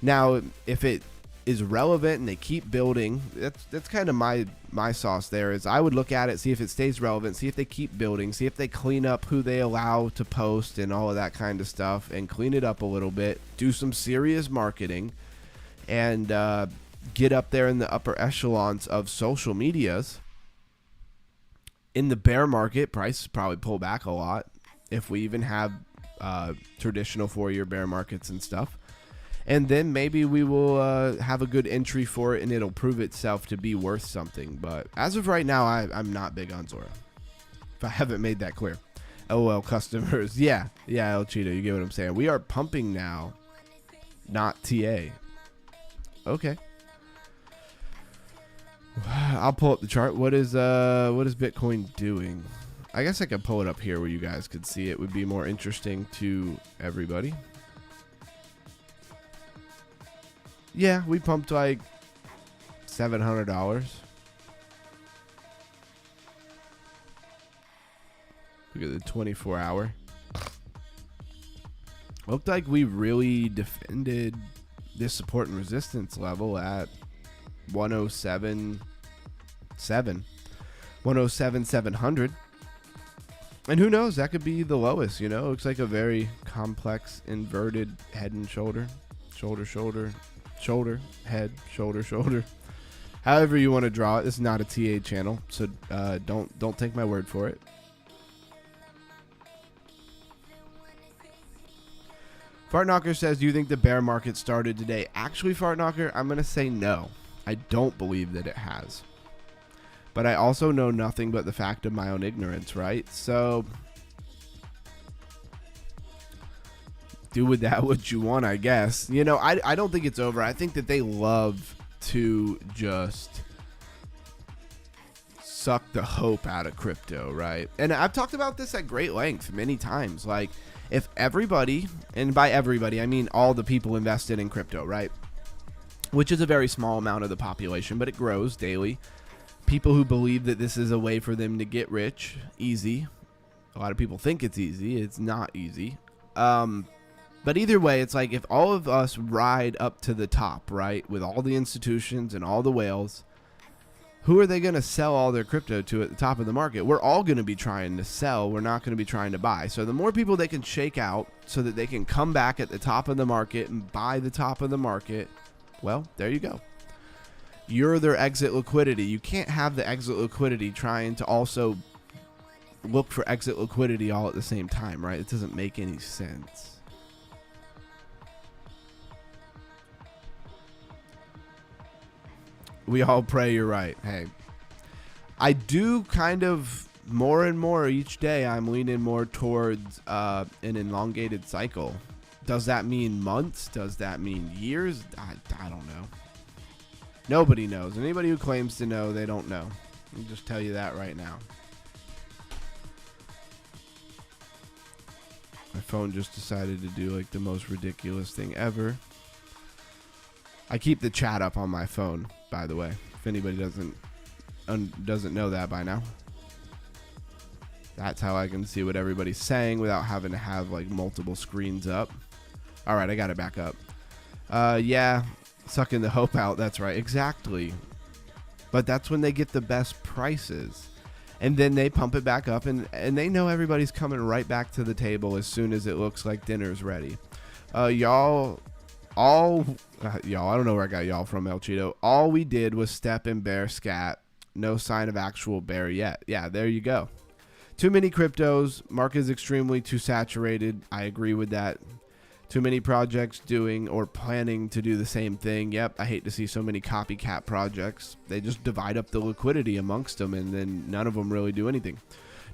Now, if it is relevant and they keep building, that's kind of my sauce there. Is I would look at it, see if it stays relevant, see if they keep building, see if they clean up who they allow to post and all of that kind of stuff, and clean it up a little bit, do some serious marketing, and get up there in the upper echelons of social medias. In the bear market, prices probably pull back a lot, if we even have traditional 4-year bear markets and stuff. And then maybe we will have a good entry for it, and it'll prove itself to be worth something. But as of right now, I'm not big on Zora, if I haven't made that clear. LOL customers. Yeah, El Cheeto, you get what I'm saying. We are pumping now, not TA. Okay. I'll pull up the chart. What is Bitcoin doing? I guess I could pull it up here where you guys could see it. Would be more interesting to everybody. Yeah, we pumped like $700. Look at the 24-hour. Looked like we really defended this support and resistance level at 107.7. 107,700. And who knows, that could be the lowest, you know. It looks like a very complex inverted head and shoulder. Shoulder, shoulder, shoulder, head, shoulder, shoulder. However you want to draw it. This is not a TA channel, so don't take my word for it. Fartknocker says, do you think the bear market started today? Actually, Fartknocker, I'm going to say no. I don't believe that it has. But I also know nothing but the fact of my own ignorance, right? So do with that what you want, I guess. You know, I don't think it's over. I think that they love to just suck the hope out of crypto, right? And I've talked about this at great length many times. Like, if everybody, and by everybody, I mean all the people invested in crypto, right? Which is a very small amount of the population, but it grows daily. People who believe that this is a way for them to get rich, easy. A lot of people think it's easy. It's not easy. But either way, it's like if all of us ride up to the top, right, with all the institutions and all the whales, who are they going to sell all their crypto to at the top of the market? We're all going to be trying to sell. We're not going to be trying to buy. So the more people they can shake out so that they can come back at the top of the market and buy the top of the market, well, there you go. You're their exit liquidity. You can't have the exit liquidity trying to also look for exit liquidity all at the same time, right? It doesn't make any sense. We all pray you're right. Hey, I do kind of more and more each day. I'm leaning more towards an elongated cycle. Does that mean months? Does that mean years? I don't know. Nobody knows. Anybody who claims to know, they don't know. I'll just tell you that right now. My phone just decided to do like the most ridiculous thing ever. I keep the chat up on my phone, by the way, if anybody doesn't know that by now. That's how I can see what everybody's saying without having to have like multiple screens up. All right, I got it back up. Yeah. Sucking the hope out, that's right, exactly. But that's when they get the best prices. And then they pump it back up, and they know everybody's coming right back to the table as soon as it looks like dinner's ready. Y'all, I don't know where I got y'all from, El Cheeto. All we did was step in bear scat. No sign of actual bear yet. Yeah, there you go. Too many cryptos. Market is extremely too saturated. I agree with that. Too many projects doing or planning to do the same thing. Yep, I hate to see so many copycat projects. They just divide up the liquidity amongst them, and then none of them really do anything.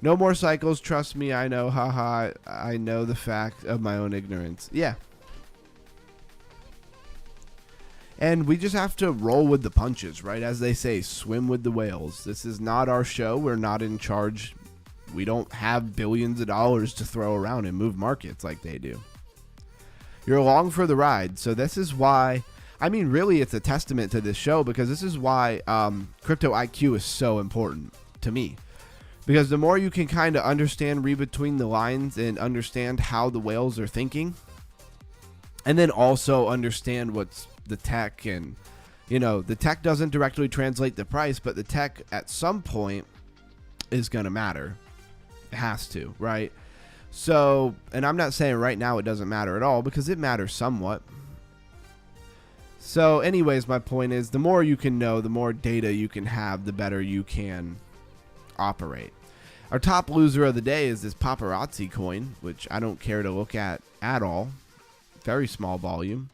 No more cycles. Trust me, I know. Haha, I know the fact of my own ignorance. Yeah. And we just have to roll with the punches, right? As they say, swim with the whales. This is not our show. We're not in charge. We don't have billions of dollars to throw around and move markets like they do. You're along for the ride. So this is why, I mean, really, it's a testament to this show, because this is why crypto IQ is so important to me. Because the more you can kind of understand, read between the lines, and understand how the whales are thinking, and then also understand what's the tech, and, you know, the tech doesn't directly translate the price, but the tech at some point is going to matter. It has to, right? So, and I'm not saying right now it doesn't matter at all, because it matters somewhat. So anyways, my point is, the more you can know, the more data you can have, the better you can operate. Our top loser of the day is this paparazzi coin, which I don't care to look at all. Very small volume.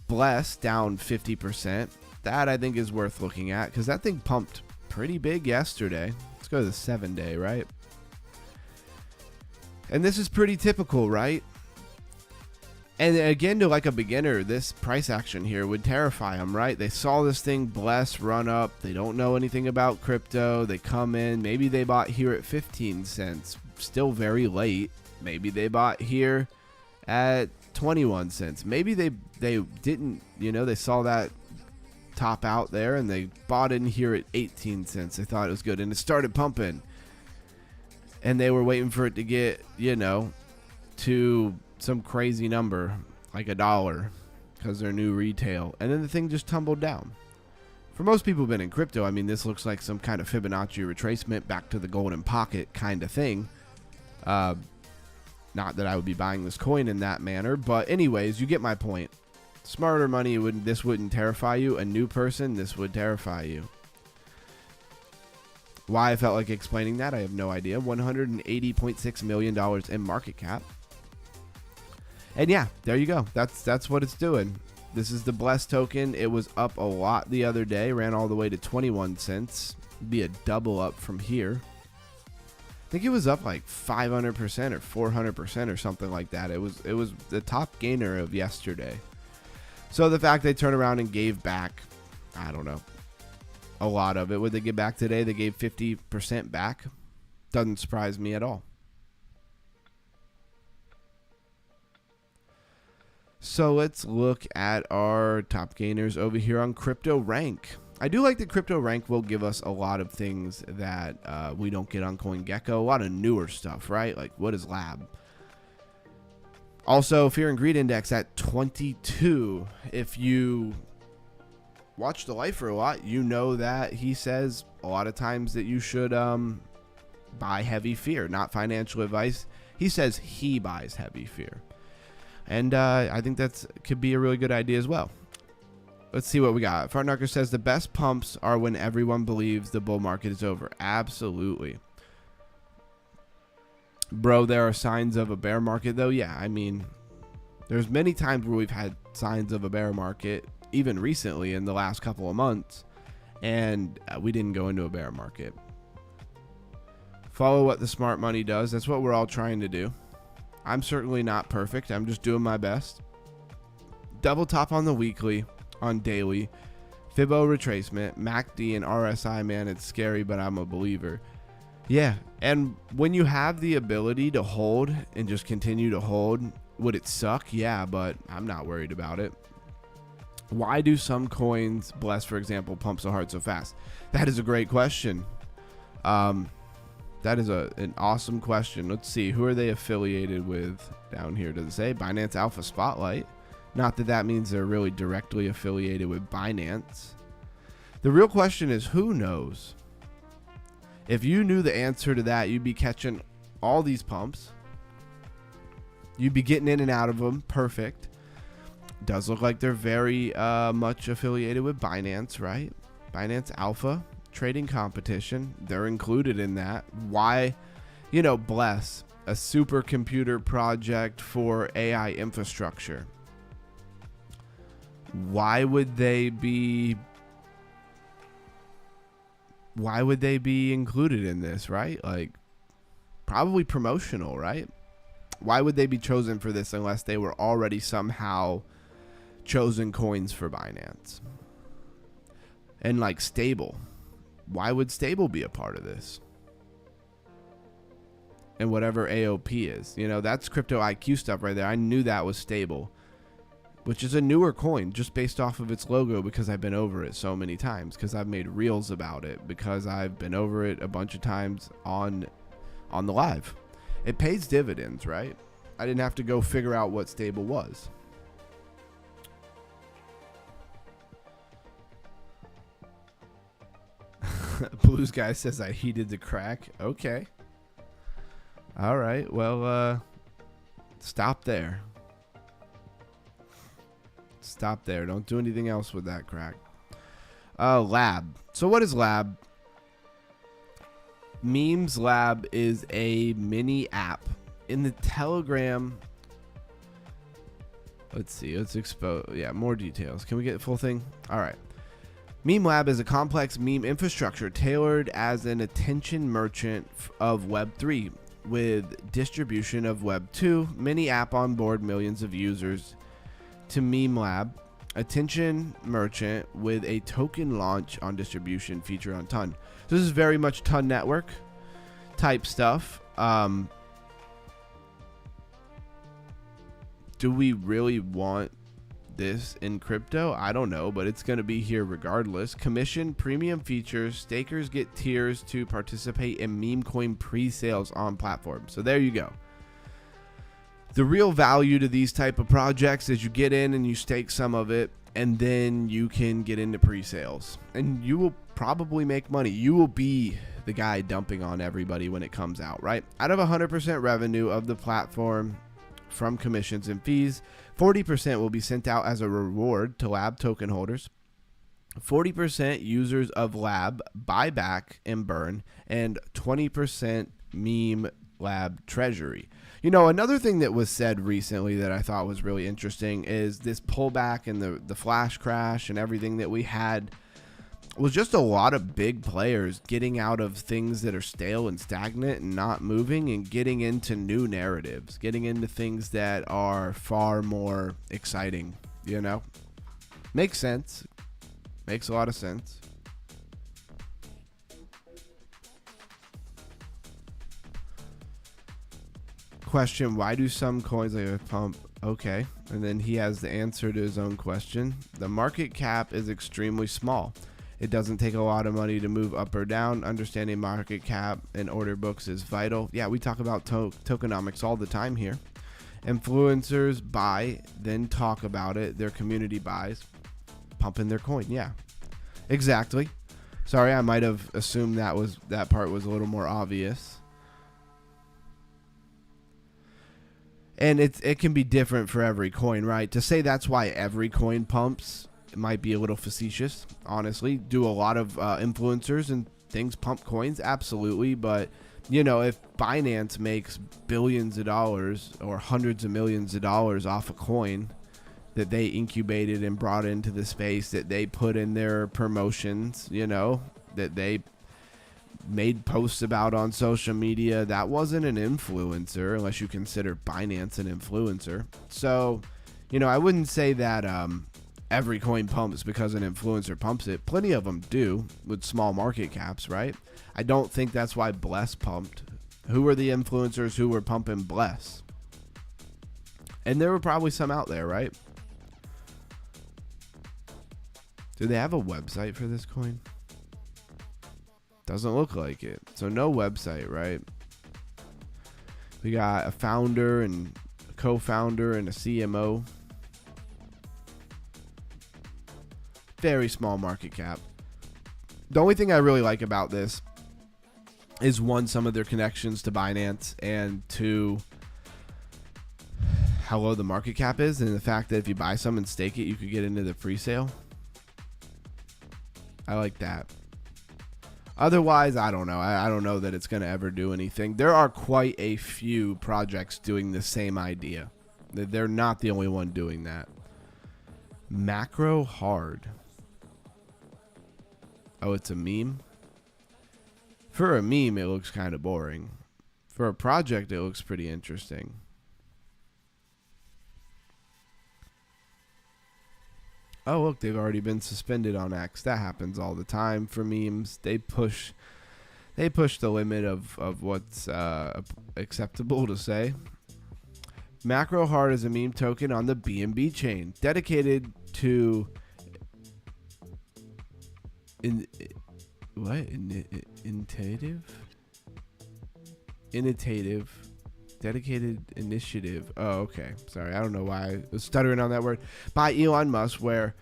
Bless down 50%. That I think is worth looking at, because that thing pumped pretty big yesterday. Let's go to the 7-day, right? And this is pretty typical, right? And again, to like a beginner, this price action here would terrify them, right? They saw this thing bless, run up. They don't know anything about crypto. They come in. Maybe they bought here at 15 cents. Still very late. Maybe they bought here at 21 cents. Maybe they didn't, you know, they saw that top out there and they bought in here at 18 cents. They thought it was good and it started pumping. and they were waiting for it to get, to some crazy number, like $1, because they're new retail. And then the thing just tumbled down. For most people who've been in crypto, I mean, this looks like some kind of Fibonacci retracement back to the golden pocket kind of thing. Not that I would be buying this coin in that manner, but anyways, you get my point. Smarter money, this wouldn't terrify you. A new person, this would terrify you. Why I felt like explaining that, I have no idea. $180.6 million in market cap. And yeah, there you go. That's what it's doing. This is the Blessed token. It was up a lot the other day, ran all the way to 21 cents. Be a double up from here. I think it was up like 500% or 400% or something like that. It was the top gainer of yesterday. So the fact they turned around and gave back, I don't know, a lot of it. Would they give back today? They gave 50% back. Doesn't surprise me at all. So let's look at our top gainers over here on Crypto Rank. I do like that Crypto Rank will give us a lot of things that we don't get on CoinGecko. A lot of newer stuff, right? Like, what is Lab? Also, Fear and Greed Index at 22. If you watch The Lifer a lot, you know that he says a lot of times that you should buy Heavy Fear. Not financial advice. He says he buys Heavy Fear. And I think that could be a really good idea as well. Let's see what we got. Fartnarker says the best pumps are when everyone believes the bull market is over. Absolutely. Bro, there are signs of a bear market, though. Yeah, I mean, there's many times where we've had signs of a bear market, even recently in the last couple of months, and we didn't go into a bear market. Follow what the smart money does. That's what we're all trying to do. I'm certainly not perfect. I'm just doing my best. Double top on the weekly, on daily. Fibo retracement, MACD and RSI, man, it's scary, but I'm a believer. Yeah, and when you have the ability to hold and just continue to hold, would it suck? Yeah, but I'm not worried about it. Why do some coins, Blessed for example, pump so hard so fast? That is a great question. That is an awesome question. Let's see. Who are they affiliated with down here? Does it say Binance Alpha Spotlight? Not that that means they're really directly affiliated with Binance. The real question is, who knows? If you knew the answer to that, you'd be catching all these pumps. You'd be getting in and out of them. Perfect. Does look like they're very much affiliated with Binance, right? Binance Alpha. Trading competition, they're included in that. Why, Bless, a supercomputer project for AI infrastructure. Why would they be included in this, right? Like, probably promotional, right? Why would they be chosen for this unless they were already somehow chosen coins for Binance? And like Stable. Why would Stable be a part of this? And whatever AOP is. That's Crypto IQ stuff right there. I knew that was Stable, which is a newer coin just based off of its logo because I've been over it so many times, because I've made reels about it, because I've been over it a bunch of times on the live. It pays dividends, right? I didn't have to go figure out what Stable was. Blues guy says I heated the crack. Okay. All right. Well, stop there. Stop there. Don't do anything else with that crack. Lab. So what is Lab? Memes Lab is a mini app in the Telegram. Let's see. Let's expose. Yeah, more details. Can we get the full thing? All right. Meme Lab is a complex meme infrastructure tailored as an attention merchant of Web3 with distribution of Web2, mini app on board millions of users to Meme Lab, attention merchant with a token launch on distribution feature on Ton. So this is very much Ton network type stuff. Do we really want this in crypto? I don't know, but it's going to be here regardless. Commission, premium features, stakers get tiers to participate in meme coin pre-sales on platforms. So there you go. The real value to these type of projects is you get in and you stake some of it, and then you can get into pre-sales, and you will probably make money. You will be the guy dumping on everybody when it comes out, right? Out of 100% revenue of the platform from commissions and fees, 40% will be sent out as a reward to lab token holders. 40% users of lab buy back and burn, and 20% meme lab treasury. You know, another thing that was said recently that I thought was really interesting is this pullback and the flash crash and everything that we had was just a lot of big players getting out of things that are stale and stagnant and not moving, and getting into new narratives, getting into things that are far more exciting, you know? Makes sense. Makes a lot of sense. Question, why do some coins like a pump? Okay, and then he has the answer to his own question. The market cap is extremely small. It doesn't take a lot of money to move up or down. Understanding market cap and order books is vital. Yeah, we talk about tokenomics all the time here. Influencers buy, then talk about it. Their community buys, pumping their coin. Yeah, exactly. Sorry, I might have assumed that part was a little more obvious. And it can be different for every coin, right? To say that's why every coin pumps, it might be a little facetious, honestly. Do a lot of influencers and things pump coins? Absolutely. But, you know, if Binance makes billions of dollars or hundreds of millions of dollars off a coin that they incubated and brought into the space, that they put in their promotions, you know, that they made posts about on social media, that wasn't an influencer unless you consider Binance an influencer. So, you know, I wouldn't say that every coin pumps because an influencer pumps it. Plenty of them do with small market caps, right? I don't think that's why Bless pumped. Who were the influencers who were pumping Bless? And there were probably some out there, right? Do they have a website for this coin? Doesn't look like it. So no website, right? We got a founder and a co-founder and a CMO. Very small market cap. The only thing I really like about this is, one, some of their connections to Binance, and two, how low the market cap is, and the fact that if you buy some and stake it, you could get into the pre-sale. I like that. Otherwise, I don't know. I don't know that it's going to ever do anything. There are quite a few projects doing the same idea. They're not the only one doing that. Macro hard. Oh, it's a meme? For a meme, it looks kind of boring. For a project, it looks pretty interesting. Oh, look, they've already been suspended on X. That happens all the time for memes. They push the limit of what's acceptable to say. Macro Hard is a meme token on the BNB chain dedicated to dedicated initiative. Oh, okay. Sorry, I don't know why I was stuttering on that word. By Elon Musk, where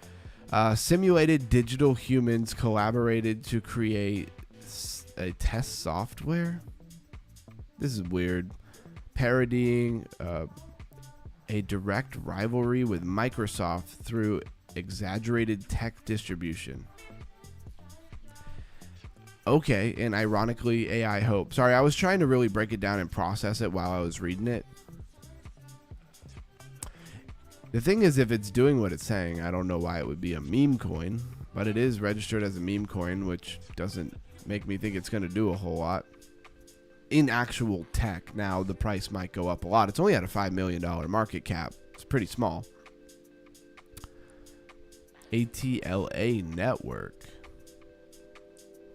simulated digital humans collaborated to create a test software. This is weird. Parodying a direct rivalry with Microsoft through exaggerated tech distribution. Okay, and ironically, AI hope. Sorry, I was trying to really break it down and process it while I was reading it. The thing is, if it's doing what it's saying, I don't know why it would be a meme coin, but it is registered as a meme coin, which doesn't make me think it's going to do a whole lot. In actual tech, now the price might go up a lot. It's only at a $5 million market cap. It's pretty small. ATLA network.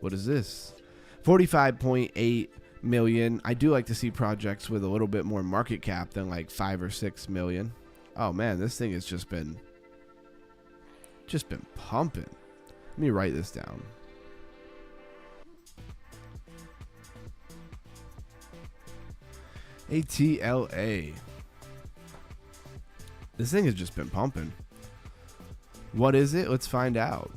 What is this? 45.8 million. I do like to see projects with a little bit more market cap than like 5 or 6 million. Oh man, this thing has just been just been pumping. Let me write this down. ATLA. This thing has just been pumping. What is it? Let's find out.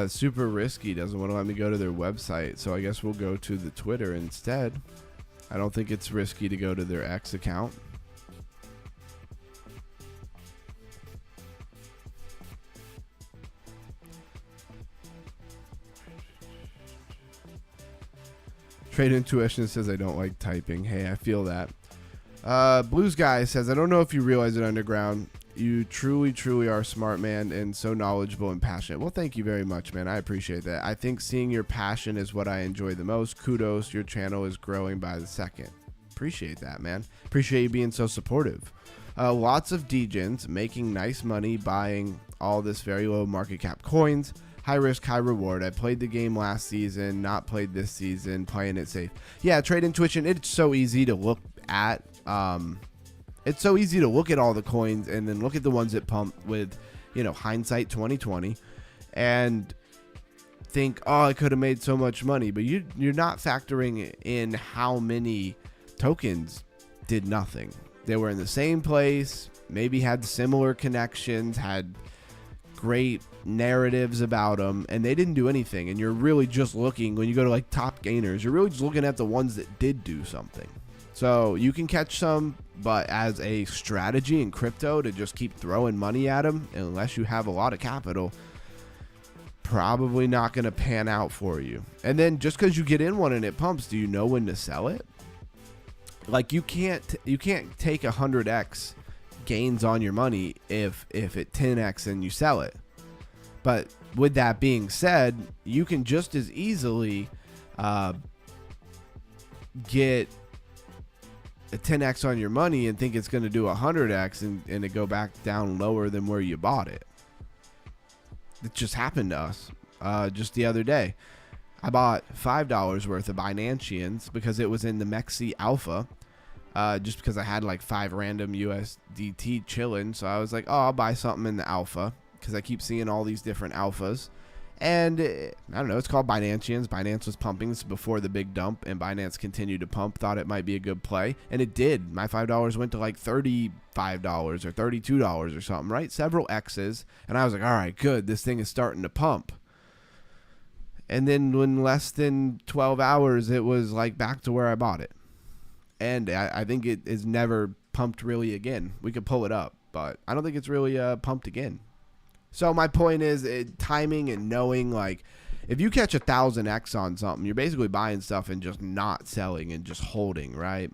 Super Risky doesn't want to let me go to their website, so I guess we'll go to the Twitter instead. I don't think it's risky to go to their X account. Trade Intuition says I don't like typing. Hey, I feel that. Blues Guy says, I don't know if you realize it, Underground. You truly are smart, man, and so knowledgeable and passionate. Well, thank you very much, man. I appreciate that. I think seeing your passion is what I enjoy the most. Kudos. Your channel is growing by the second. Appreciate that, man. Appreciate you being so supportive. Lots of degens making nice money buying all this very low market cap coins. High risk, high reward. I played the game last season, not played this season, playing it safe. Yeah, Trade Intuition, it's so easy to look at. It's so easy to look at all the coins and then look at the ones that pump with, you know, hindsight 2020 and think, oh, I could have made so much money. But you're not factoring in how many tokens did nothing. They were in the same place, maybe had similar connections, had great narratives about them, and they didn't do anything. And you're really just looking, when you go to like top gainers, you're really just looking at the ones that did do something. So you can catch some, but as a strategy in crypto to just keep throwing money at them, unless you have a lot of capital, probably not going to pan out for you. And then just because you get in one and it pumps, do you know when to sell it? Like you can't take 100x gains on your money if it 10x and you sell it. But with that being said, you can just as easily get a 10x on your money and think it's going to do 100x and it go back down lower than where you bought it. It just happened to us just the other day. I bought $5 worth of Binanceans because it was in the MEXC alpha, just because I had like 5 random USDT chilling. So I was like, oh, I'll buy something in the alpha because I keep seeing all these different alphas. And I don't know, it's called Binanceans. Binance was pumping this before the big dump, and Binance continued to pump. Thought it might be a good play, and it did. My $5 went to like $35 or $32 or something, right? Several X's, and I was like, all right, good. This thing is starting to pump. And then in less than 12 hours, it was like back to where I bought it. And I think it is never pumped really again. We could pull it up, but I don't think it's really pumped again. So my point is timing and knowing, like, if you catch 1,000x on something, you're basically buying stuff and just not selling and just holding, right?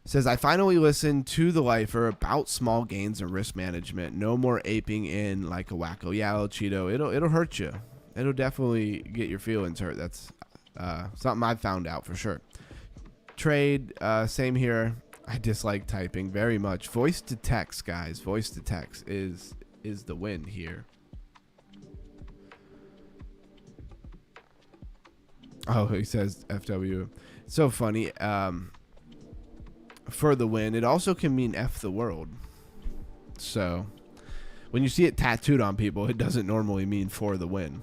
Says, I finally listened to the Lifer about small gains and risk management. No more aping in like a wacko. Yeah, El Cheeto, it'll hurt you. It'll definitely get your feelings hurt. That's something I've found out for sure. Trade, same here. I dislike typing very much. Voice to text, guys. Voice to text is the win here. Oh, he says FW. So funny. For the win. It also can mean F the world. So when you see it tattooed on people, it doesn't normally mean for the win.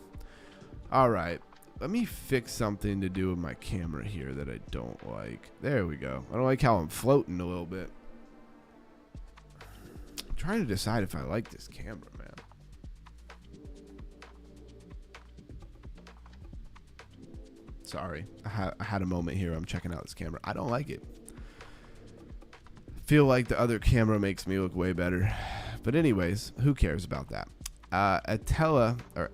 All right. Let me fix something to do with my camera here that I don't like. There we go. I don't like how I'm floating a little bit. I'm trying to decide if I like this camera, man. Sorry. I had a moment here. I'm checking out this camera. I don't like it. Feel like the other camera makes me look way better. But anyways, who cares about that? Atella, or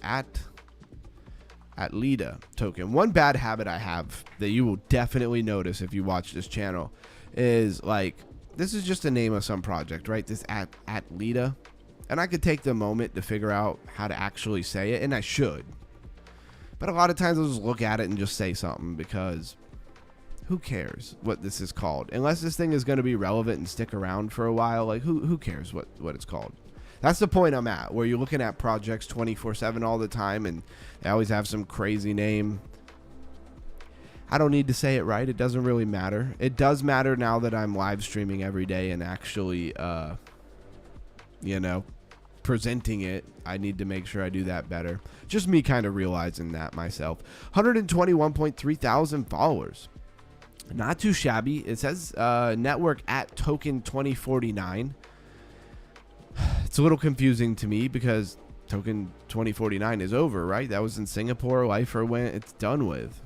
Atleta token. One bad habit I have that you will definitely notice if you watch this channel is, like, this is just the name of some project, right? This Atleta. And I could take the moment to figure out how to actually say it, and I should. But a lot of times I'll just look at it and just say something, because who cares what this is called? Unless this thing is going to be relevant and stick around for a while, like, who cares what it's called? That's the point I'm at, where you're looking at projects 24/7 all the time, and they always have some crazy name. I don't need to say it right. It doesn't really matter. It does matter now that I'm live streaming every day and actually, you know, presenting it. I need to make sure I do that better. Just me kind of realizing that myself. 121.3 thousand followers. Not too shabby. It says network at token 2049. It's a little confusing to me because token 2049 is over, right? That was in Singapore. Lifer went. It's done with.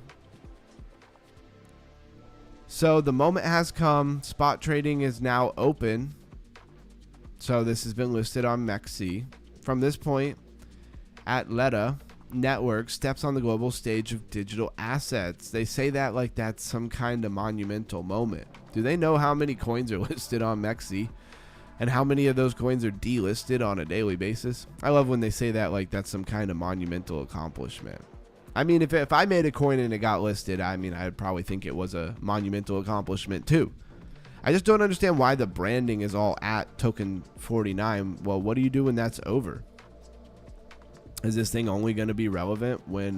So the moment has come. Spot trading is now open. So this has been listed on MEXC. From this point, Atleta Network steps on the global stage of digital assets. They say that like that's some kind of monumental moment. Do they know how many coins are listed on MEXC and how many of those coins are delisted on a daily basis? I love when they say that like that's some kind of monumental accomplishment. I mean, if I made a coin and it got listed, I mean, I'd probably think it was a monumental accomplishment too. I just don't understand why the branding is all at token 49. Well, what do you do when that's over? Is this thing only going to be relevant when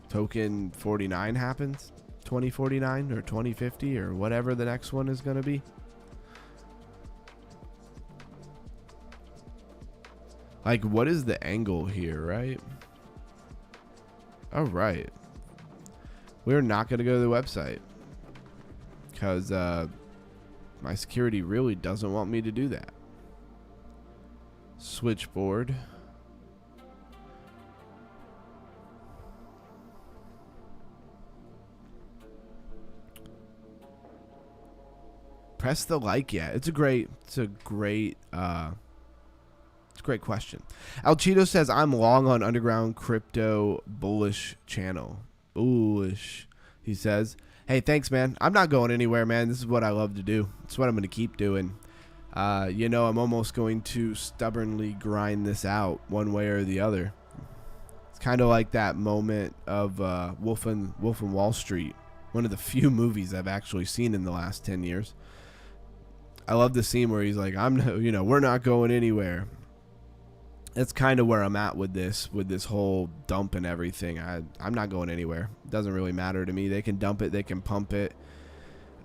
token 49 happens? 2049 or 2050 or whatever the next one is going to be? Like, what is the angle here, right? All right. We're not going to go to the website. Because my security really doesn't want me to do that. Switchboard. Press the like yet. It's a great question. Alchito says I'm long on underground crypto bullish channel. Bullish, he says. Hey, thanks, man. I'm not going anywhere, man. This is what I love to do. It's what I'm going to keep doing. You know, I'm almost going to stubbornly grind this out one way or the other. It's kind of like that moment of Wolf and Wall Street, one of the few movies I've actually seen in the last 10 years. I love the scene where he's like, we're not going anywhere. That's kind of where I'm at with this whole dump and everything. I'm not going anywhere. It doesn't really matter to me. They can dump it. They can pump it.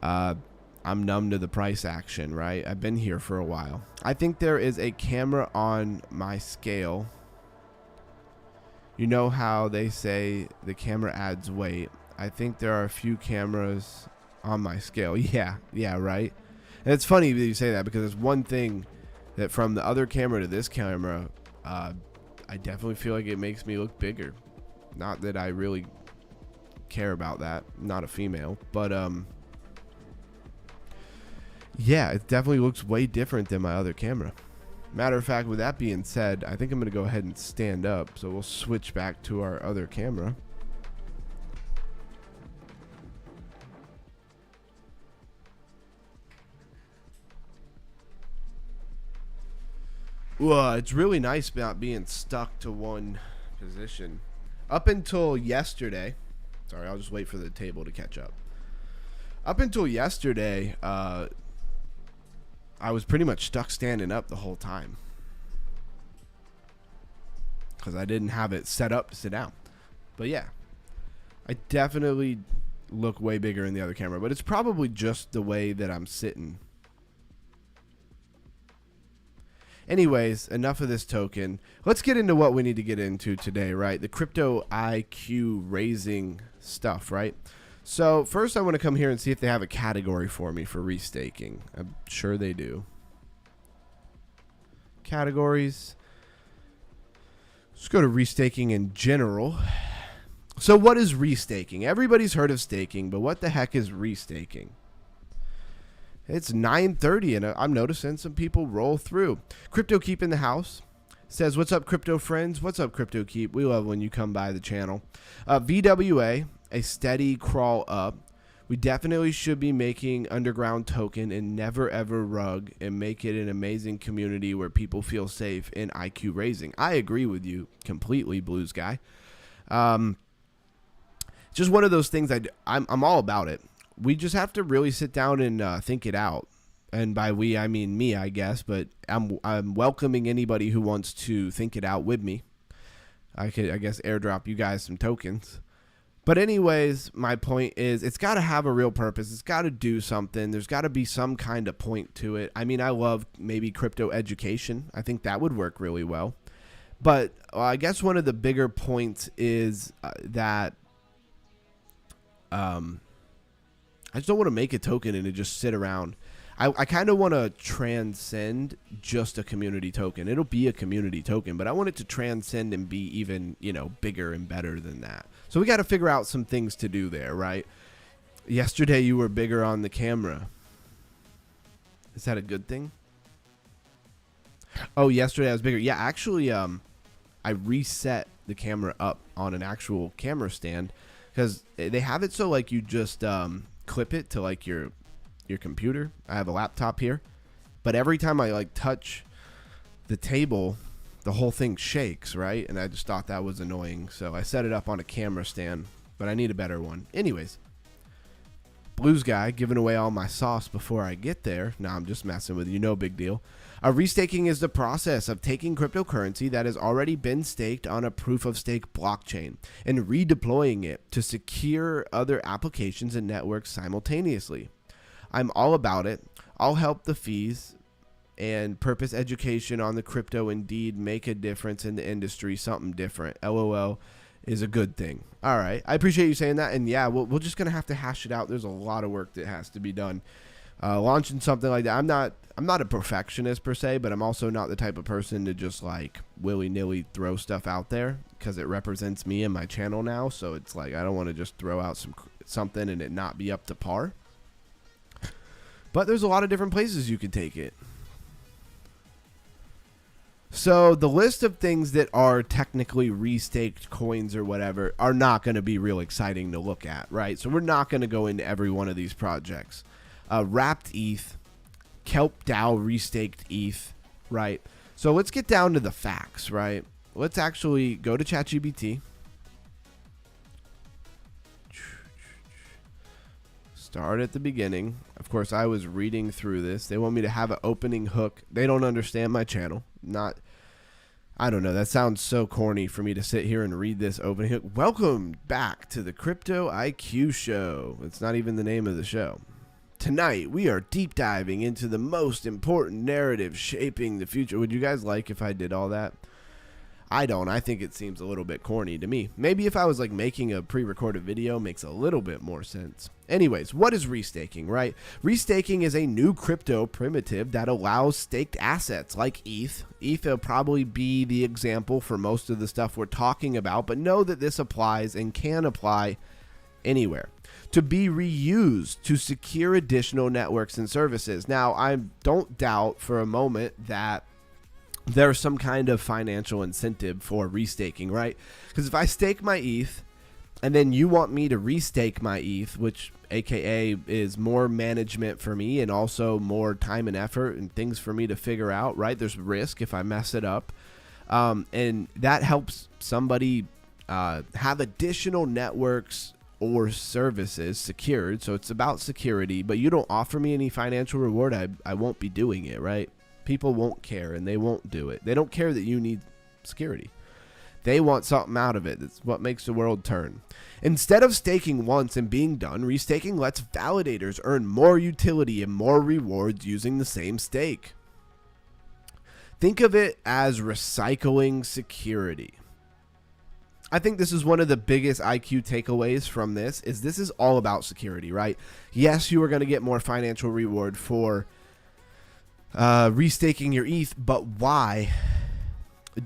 I'm numb to the price action, right? I've been here for a while. I think there is a camera on my scale. You know how they say the camera adds weight. I think there are a few cameras on my scale. Yeah, right. And it's funny that you say that because it's one thing that from the other camera to this camera, I definitely feel like it makes me look bigger. Not that I really care about that. I'm not a female, but yeah, it definitely looks way different than my other camera. Matter of fact, with that being said, I think I'm going to go ahead and stand up. So we'll switch back to our other camera. Well, it's really nice not being stuck to one position. Up until yesterday, sorry, I'll just wait for the table to catch up. Up until yesterday, I was pretty much stuck standing up the whole time because I didn't have it set up to sit down. But yeah, I definitely look way bigger in the other camera, but it's probably just the way that I'm sitting. Anyways, enough of this token. Let's get into what we need to get into today, right? The crypto IQ raising stuff, right? So first I want to come here and see if they have a category for me for restaking. I'm sure they do. Categories. Let's go to restaking in general. So what is restaking? Everybody's heard of staking, but what the heck is restaking? It's 9:30 and I'm noticing some people roll through. Crypto Keep in the house says, what's up, crypto friends? What's up, Crypto Keep? We love when you come by the channel. VWA, a steady crawl up. We definitely should be making underground token and never ever rug and make it an amazing community where people feel safe in IQ raising. I agree with you completely, Blues guy. Just one of those things I'm all about it. We just have to really sit down and think it out. And by we, I mean me, I guess. But I'm welcoming anybody who wants to think it out with me. I could, I guess, airdrop you guys some tokens. But anyways, my point is it's got to have a real purpose. It's got to do something. There's got to be some kind of point to it. I mean, I love maybe crypto education. I think that would work really well. But I guess one of the bigger points is that I just don't want to make a token and it just sit around. I kind of want to transcend just a community token. It'll be a community token, but I want it to transcend and be even, bigger and better than that. So we got to figure out some things to do there, right? Yesterday you were bigger on the camera. Is that a good thing? Oh, yesterday I was bigger. Yeah, actually, I reset the camera up on an actual camera stand because they have it so like you just clip it to like your computer. I have a laptop here, but every time I like touch the table, the whole thing shakes, right? And I just thought that was annoying, so I set it up on a camera stand, but I need a better one. Anyways, Blues guy giving away all my sauce before I get there. Nah, I'm just messing with you, no big deal. Restaking is the process of taking cryptocurrency that has already been staked on a proof-of-stake blockchain and redeploying it to secure other applications and networks simultaneously. I'm all about it. I'll help the fees and purpose education on the crypto indeed make a difference in the industry, something different. LOL is a good thing. All right. I appreciate you saying that. And yeah, we're just going to have to hash it out. There's a lot of work that has to be done. Launching something like that. I'm not a perfectionist per se, but I'm also not the type of person to just like willy-nilly throw stuff out there because it represents me and my channel now. So it's like, I don't want to just throw out something and it not be up to par. But there's a lot of different places you can take it. So the list of things that are technically restaked coins or whatever are not going to be real exciting to look at, right? So we're not going to go into every one of these projects. Wrapped ETH, Kelp DAO restaked ETH, right? So let's get down to the facts, right? Let's actually go to ChatGPT. Start at the beginning. Of course, I was reading through this. They want me to have an opening hook. They don't understand my channel. I don't know. That sounds so corny for me to sit here and read this opening hook. Welcome back to the Crypto IQ Show. It's not even the name of the show. Tonight, we are deep diving into the most important narrative shaping the future. Would you guys like if I did all that? I don't. I think it seems a little bit corny to me. Maybe if I was like making a pre-recorded video, makes a little bit more sense. Anyways, what is restaking, right? Restaking is a new crypto primitive that allows staked assets like ETH. ETH will probably be the example for most of the stuff we're talking about, but know that this applies and can apply anywhere. To be reused to secure additional networks and services. Now, I don't doubt for a moment that there's some kind of financial incentive for restaking, right? Because if I stake my ETH and then you want me to restake my ETH, which aka is more management for me and also more time and effort and things for me to figure out, right? There's risk if I mess it up. And that helps somebody have additional networks or services secured. So it's about security, but you don't offer me any financial reward. I won't be doing it, right? People won't care and they won't do it. They don't care that you need security. They want something out of it. That's what makes the world turn. Instead of staking once and being done, restaking lets validators earn more utility and more rewards using the same stake. Think of it as recycling security. I think this is one of the biggest IQ takeaways from this is all about security, right? Yes, you are going to get more financial reward for restaking your ETH, but why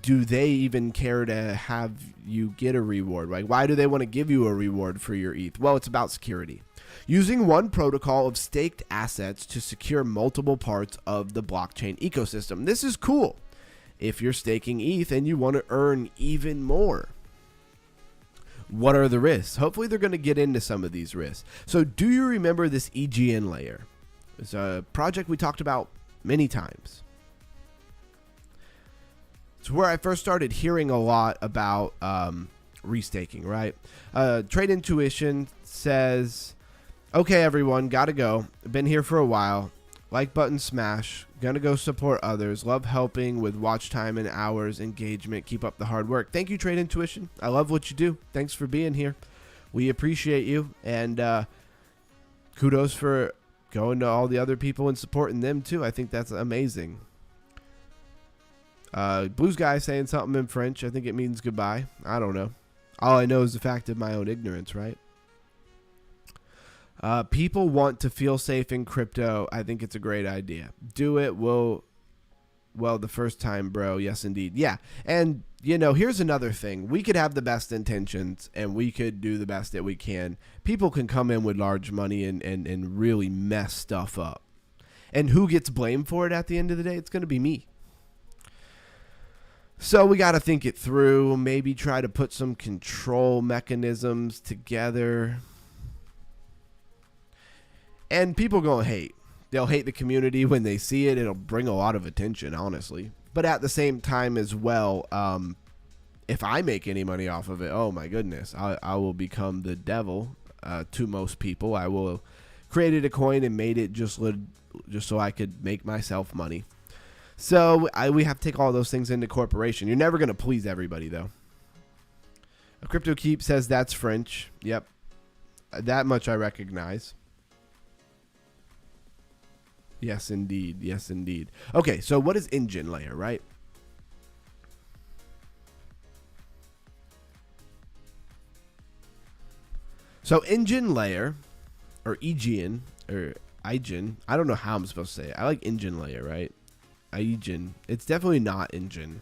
do they even care to have you get a reward, right? Why do they want to give you a reward for your ETH? Well, it's about security. Using one protocol of staked assets to secure multiple parts of the blockchain ecosystem. This is cool if you're staking ETH and you want to earn even more. What are the risks? Hopefully they're going to get into some of these risks. So do you remember this EigenLayer? It's a project we talked about many times. It's where I first started hearing a lot about restaking, right? Trade Intuition says, okay, everyone, gotta go. Been here for a while. Like button smash. Gonna go support others. Love helping with watch time and hours, engagement. Keep up the hard work. Thank you, Trade Intuition. I love what you do. Thanks for being here. we appreciate you, and kudos for going to all the other people and supporting them too. I think that's amazing. Blues guy saying something in French. I think it means goodbye. I don't know. All I know is the fact of my own ignorance, right? People want to feel safe in crypto. I think it's a great idea. Do it. Well, the first time, bro. Yes, indeed. Yeah. And, you know, here's another thing. We could have the best intentions and we could do the best that we can. People can come in with large money and really mess stuff up. And who gets blamed for it at the end of the day? It's going to be me. So we got to think it through, maybe try to put some control mechanisms together. And people going to hate. They'll hate the community when they see it. It'll bring a lot of attention, honestly. But at the same time as well, if I make any money off of it, oh my goodness, I will become the devil to most people. I will created a coin and made it just so I could make myself money. So we have to take all those things into corporation. You're never going to please everybody, though. A Crypto Keep says that's French. Yep. That much I recognize. Yes, indeed. Yes, indeed. Okay, so what is EigenLayer, right? So EigenLayer, or Eigen, or Eigen, I don't know how I'm supposed to say it. I like EigenLayer, right? Eigen. It's definitely not Eigen.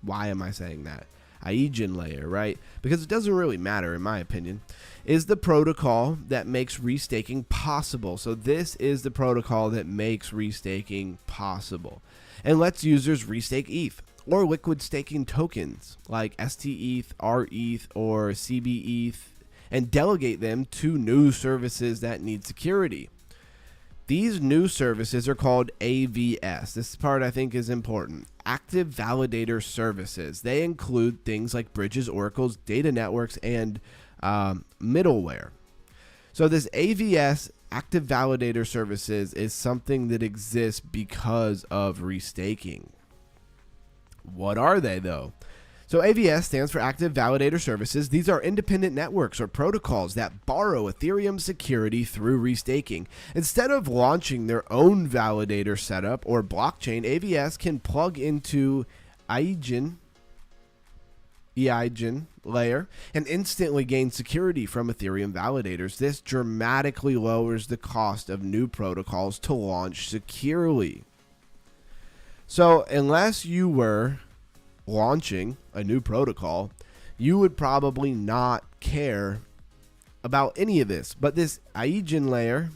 Why am I saying that? EigenLayer, right? Because it doesn't really matter, in my opinion, is the protocol that makes restaking possible. So this is the protocol that makes restaking possible and lets users restake ETH or liquid staking tokens like STETH, RETH, or CBETH and delegate them to new services that need security. These new services are called AVS. This part I think is important. Active Validator Services. They include things like bridges, oracles, data networks, and middleware. So this AVS, Active Validator Services, is something that exists because of restaking. What are they, though? So AVS stands for Active Validator Services. These are independent networks or protocols that borrow Ethereum security through restaking. Instead of launching their own validator setup or blockchain, AVS can plug into EigenLayer and instantly gain security from Ethereum validators. This dramatically lowers the cost of new protocols to launch securely. So unless you were launching a new protocol, you would probably not care about any of this. But this EigenLayer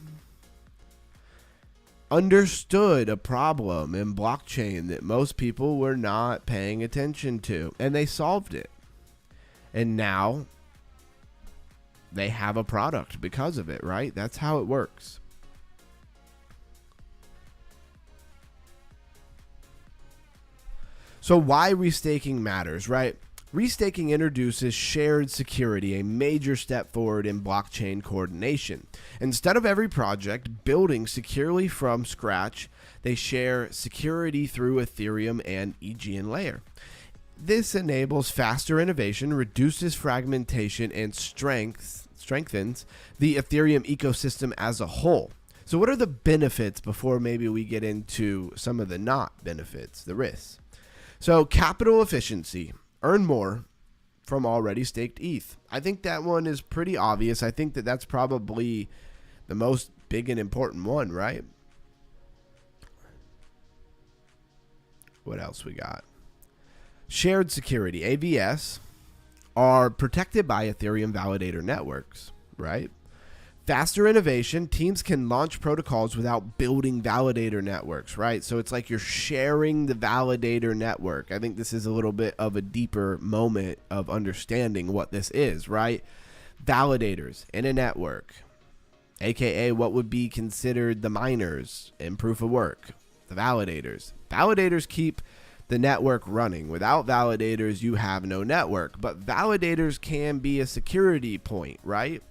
understood a problem in blockchain that most people were not paying attention to, and they solved it. And now they have a product because of it, right? That's how it works. So why restaking matters, right? Restaking introduces shared security, a major step forward in blockchain coordination. Instead of every project building securely from scratch, they share security through Ethereum and EigenLayer. This enables faster innovation, reduces fragmentation, and strengthens the Ethereum ecosystem as a whole. So what are the benefits before maybe we get into some of the not benefits, the risks? So capital efficiency, earn more from already staked ETH. I think that one is pretty obvious. I think that that's probably the most big and important one, right? What else we got? Shared security, AVS, are protected by Ethereum validator networks, right? Faster innovation, teams can launch protocols without building validator networks, right? So it's like you're sharing the validator network. I think this is a little bit of a deeper moment of understanding what this is, right? Validators in a network, aka what would be considered the miners in proof of work, the validators. Validators keep the network running. Without validators, you have no network, but validators can be a security point, right?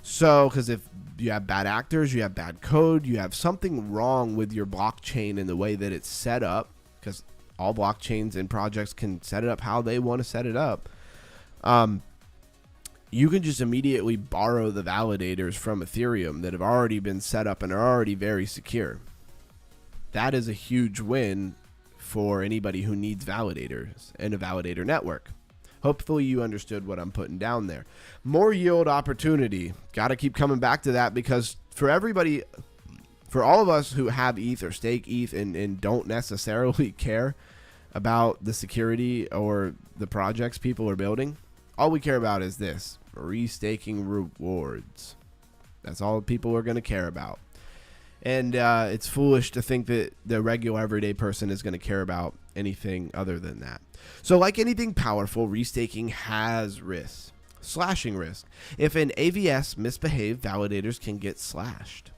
So, because if you have bad actors, you have bad code, you have something wrong with your blockchain and the way that it's set up, because all blockchains and projects can set it up how they want to set it up. you can just immediately borrow the validators from Ethereum that have already been set up and are already very secure. That is a huge win for anybody who needs validators and a validator network. Hopefully you understood what I'm putting down there. More yield opportunity. Got to keep coming back to that, because for everybody, for all of us who have ETH or stake ETH and don't necessarily care about the security or the projects people are building, all we care about is this: restaking rewards. That's all people are going to care about. And it's foolish to think that the regular everyday person is going to care about anything other than that. So like anything powerful, restaking has risks. Slashing risk. If an AVS misbehaves, validators can get slashed.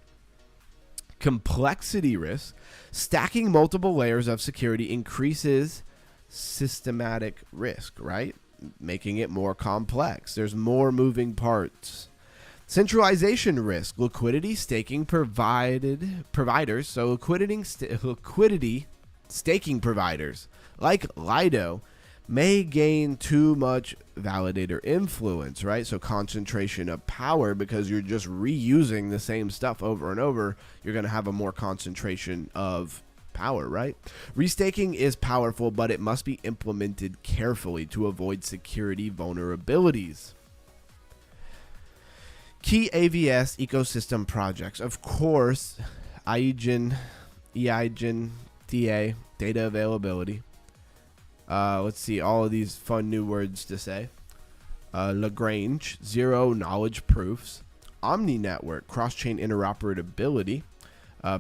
Complexity risk. Stacking multiple layers of security increases systematic risk, right? Making it more complex. There's more moving parts. Centralization risk. Liquidity staking providers. So liquidity staking providers like Lido may gain too much validator influence, right? So concentration of power, because you're just reusing the same stuff over and over, you're going to have a more concentration of power, right? Restaking is powerful, but it must be implemented carefully to avoid security vulnerabilities. Key AVS ecosystem projects. Of course, Eigen, DA, data availability. Let's see, all of these fun new words to say. Lagrange, zero knowledge proofs. Omni network, cross-chain interoperability.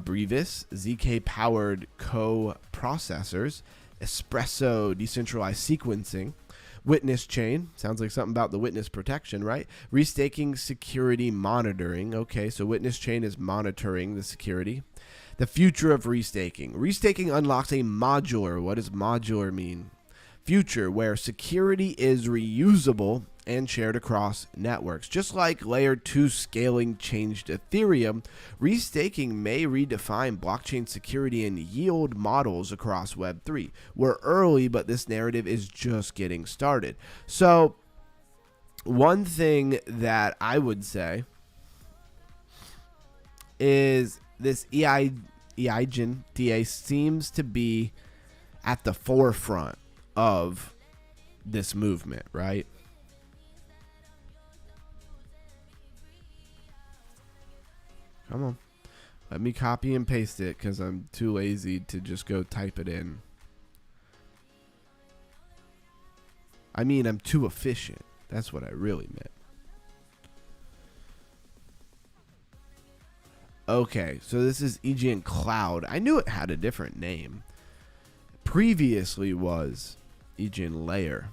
Brevis, ZK-powered co-processors. Espresso, decentralized sequencing. Witness chain, sounds like something about the witness protection, right? Restaking security monitoring. Okay, so witness chain is monitoring the security. The future of restaking. Restaking unlocks a modular, what does modular mean? Future where security is reusable and shared across networks. Just like layer 2 scaling changed Ethereum, restaking may redefine blockchain security and yield models across Web3. We're early, but this narrative is just getting started. So one thing that I would say is this Eigen DA seems to be at the forefront of this movement, right? Come on. Let me copy and paste it because I'm too lazy to just go type it in. I mean, I'm too efficient. That's what I really meant. Okay, so this is Eigen Cloud. I knew it had a different name. Previously was EigenLayer.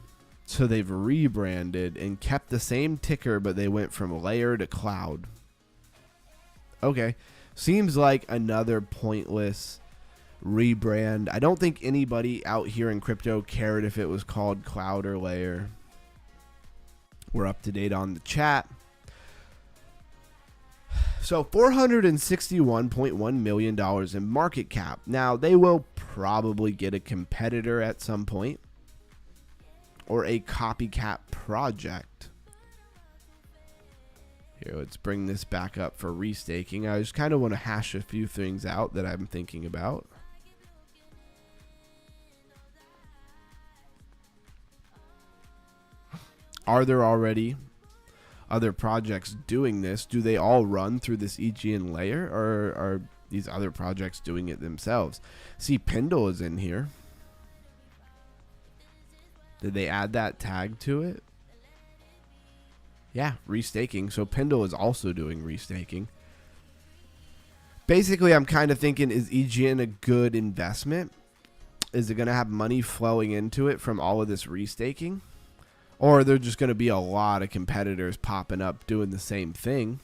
So they've rebranded and kept the same ticker, but they went from layer to cloud. Okay, seems like another pointless rebrand. I don't think anybody out here in crypto cared if it was called cloud or layer. We're up to date on the chat. So $461.1 million in market cap. Now, they will probably get a competitor at some point or a copycat project. Here, let's bring this back up for restaking. I just kind of want to hash a few things out that I'm thinking about. Are there already other projects doing this? Do they all run through this EigenLayer, or are these other projects doing it themselves? See, Pendle is in here. Did they add that tag to it? Yeah, restaking. So Pendle is also doing restaking. Basically, I'm kind of thinking, is Eigen a good investment? Is it going to have money flowing into it from all of this restaking? Or are there just going to be a lot of competitors popping up doing the same thing,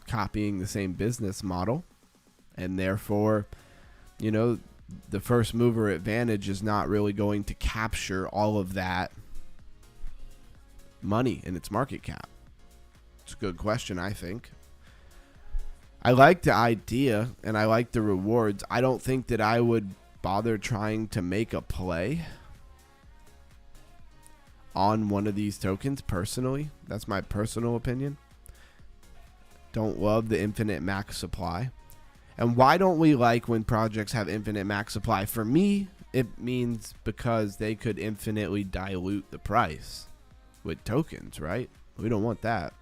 copying the same business model, and therefore, you know, the first mover advantage is not really going to capture all of that money in its market cap? It's a good question, I think. I like the idea and I like the rewards. I don't think that I would bother trying to make a play on one of these tokens personally. That's my personal opinion. Don't love the infinite max supply. And why don't we like when projects have infinite max supply? For me, it means because they could infinitely dilute the price with tokens, right? We don't want that.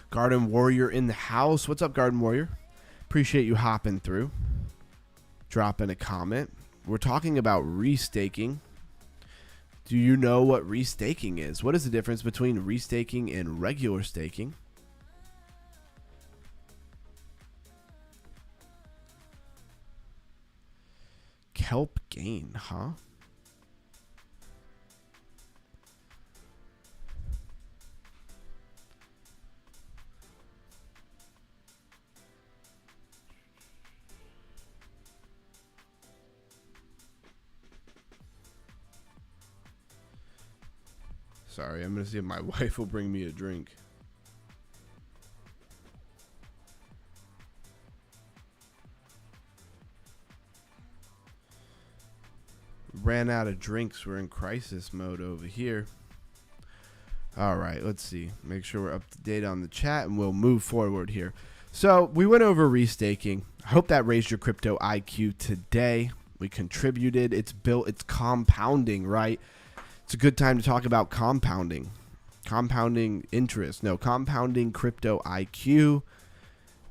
Garden Warrior in the house. What's up, Garden Warrior? Appreciate you hopping through. Dropping a comment. We're talking about restaking. Do you know what restaking is? What is the difference between restaking and regular staking? Kelp gain, huh? Sorry, I'm gonna see if my wife will bring me a drink. Ran out of drinks. We're in crisis mode over here. All right, let's see. Make sure we're up to date on the chat, and we'll move forward here. So we went over restaking. I hope that raised your crypto IQ today. We contributed. It's built. It's compounding, right? It's a good time to talk about compounding. Compounding interest. No, compounding crypto IQ.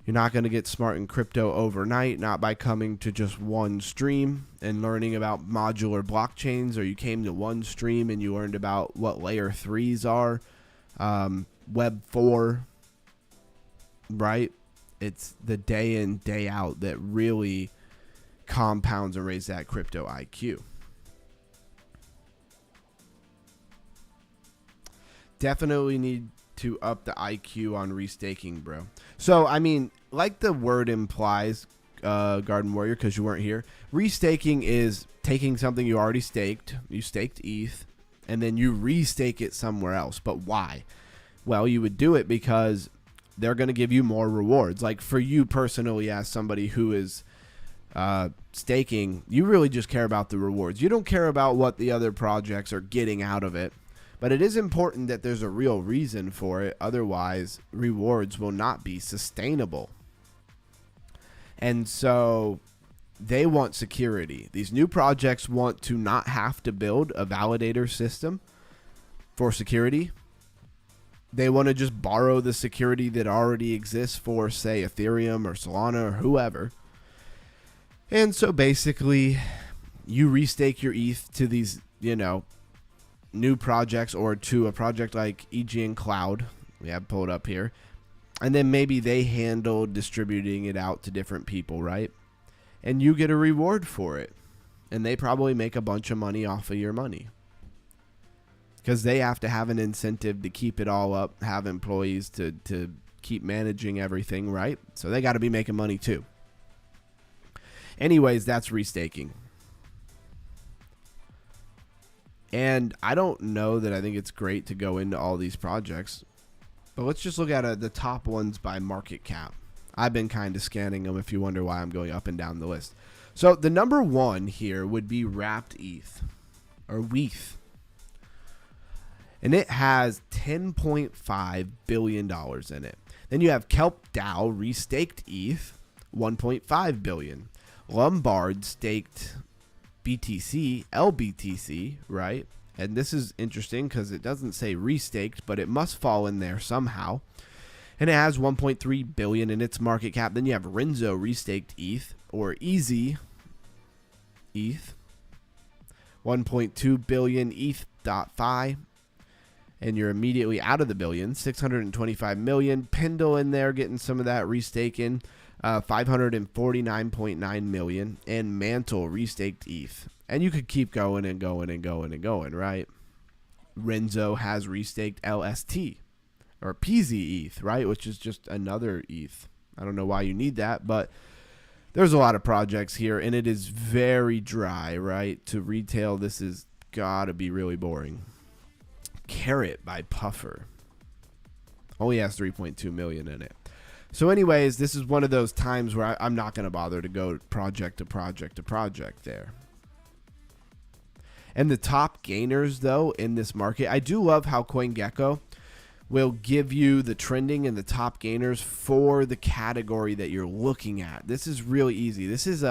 You're not going to get smart in crypto overnight, not by coming to just one stream and learning about modular blockchains, or you came to one stream and you learned about what layer 3s are, Web 4, right? It's the day in, day out that really compounds and raises that crypto IQ. Definitely need to up the IQ on restaking, bro. So, I mean, like the word implies, Garden Warrior, because you weren't here, restaking is taking something you already staked. You staked ETH, and then you restake it somewhere else. But why? Well, you would do it because they're going to give you more rewards. Like for you personally, as somebody who is staking, you really just care about the rewards. You don't care about what the other projects are getting out of it. But it is important that there's a real reason for it. Otherwise, rewards will not be sustainable. And so they want security. These new projects want to not have to build a validator system for security. They want to just borrow the security that already exists for, say, Ethereum or Solana or whoever. And so basically, you restake your ETH to these, new projects, or to a project like Eigen Cloud. We have pulled up here. And then maybe they handle distributing it out to different people, right? And you get a reward for it. And they probably make a bunch of money off of your money. Because they have to have an incentive to keep it all up, have employees to keep managing everything, right? So they got to be making money too. Anyways, that's restaking. And I don't know that I think it's great to go into all these projects. But let's just look at the top ones by market cap. I've been kind of scanning them if you wonder why I'm going up and down the list. So the number one here would be Wrapped ETH, or WETH. And it has $10.5 billion in it. Then you have Kelp DAO restaked ETH, $1.5 billion. Lombard staked BTC, LBTC, right? And this is interesting because it doesn't say restaked, but it must fall in there somehow. And it has 1.3 billion in its market cap. Then you have Renzo restaked ETH, or Easy ETH, 1.2 billion ETH.fi. And you're immediately out of the billion, 625 million. Pendle in there getting some of that restaking, 549.9 million. And Mantle restaked ETH. And you could keep going and going and going and going, right? Renzo has restaked LST, or PZ ETH, right? Which is just another ETH. I don't know why you need that, but there's a lot of projects here, and it is very dry, right? To retail, this has got to be really boring. Carrot by Puffer only has 3.2 million in it. So anyways, this is one of those times where I'm not going to bother to go project to project to project there. And the top gainers, though, in this market, I do love how CoinGecko will give you the trending and the top gainers for the category that you're looking at. This is really easy. This is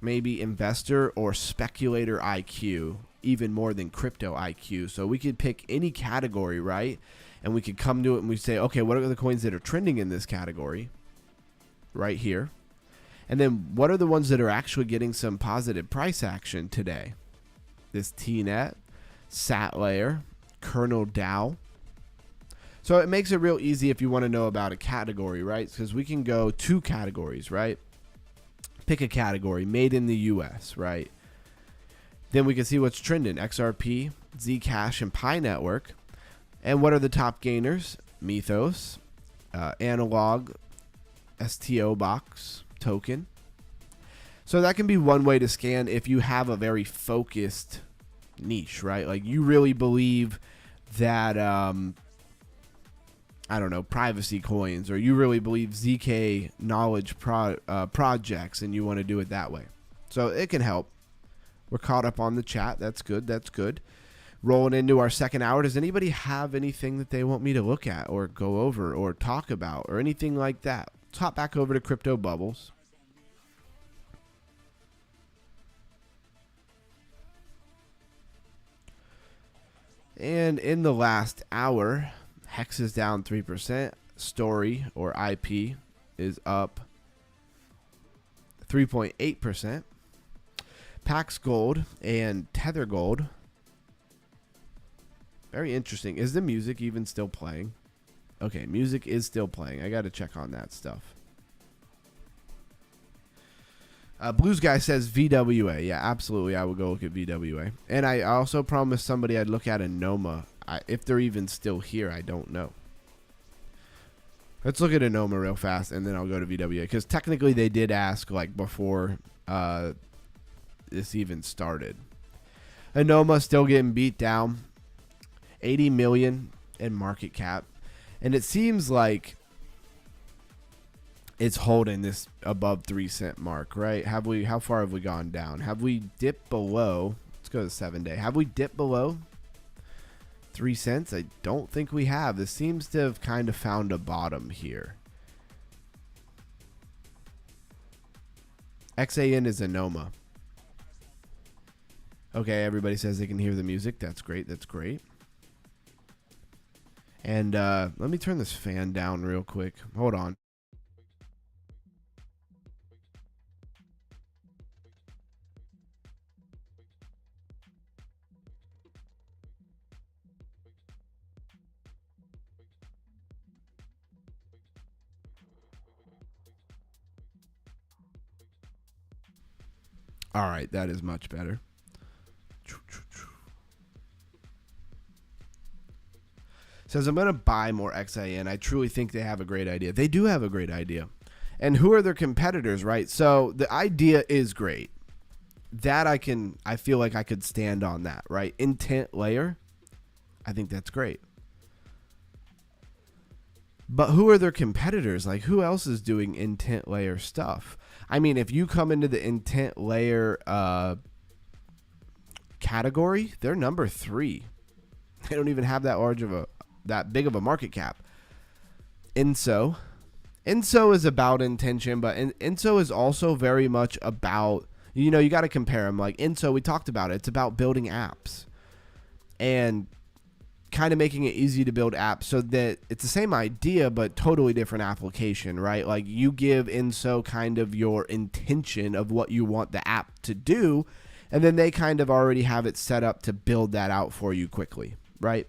maybe investor or speculator IQ, even more than crypto IQ. So we could pick any category, right? And we could come to it and we say, okay, what are the coins that are trending in this category right here? And then what are the ones that are actually getting some positive price action today? This TNet, SatLayer, Kernel DAO. So it makes it real easy if you want to know about a category, right? Because we can go 2 categories, right? Pick a category, made in the US, right? Then we can see what's trending, XRP, Zcash, and Pi Network. And what are the top gainers? Mythos, Analog, STO Box, Token. So that can be one way to scan if you have a very focused niche, right? Like you really believe that, I don't know, privacy coins, or you really believe ZK knowledge projects and you want to do it that way. So it can help. We're caught up on the chat. That's good. That's good. Rolling into our second hour. Does anybody have anything that they want me to look at or go over or talk about or anything like that? Let's hop back over to Crypto Bubbles. And in the last hour, Hex is down 3%. Story, or IP, is up 3.8%. Pax Gold and Tether Gold. Very interesting. Is the music even still playing? Okay, music is still playing. I got to check on that stuff. Blues Guy says VWA. Yeah, absolutely. I will go look at VWA. And I also promised somebody I'd look at a Noma. If they're even still here, I don't know. Let's look at a Noma real fast, and then I'll go to VWA. Because technically they did ask like before this even started. Anoma still getting beat down. 80 million in market cap. And it seems like it's holding this above 3-cent mark, right? How far have we gone down? Have we dipped below? Let's go to 7-day. Have we dipped below 3 cents? I don't think we have. This seems to have kind of found a bottom here. XAN is Anoma. Okay, everybody says they can hear the music. That's great. That's great. And let me turn this fan down real quick. Hold on. All right, that is much better. Says, I'm going to buy more XIN. I truly think they have a great idea. They do have a great idea. And who are their competitors, right? So the idea is great. That I feel like I could stand on that, right? Intent layer. I think that's great. But who are their competitors? Like, who else is doing intent layer stuff? I mean, if you come into the intent layer category, they're number 3. They don't even have that big of a market cap. INSO is about intention, but INSO is also very much about, you got to compare them. Like INSO, we talked about it. It's about building apps and kind of making it easy to build apps so that it's the same idea, but totally different application, right? Like you give INSO kind of your intention of what you want the app to do, and then they kind of already have it set up to build that out for you quickly, right?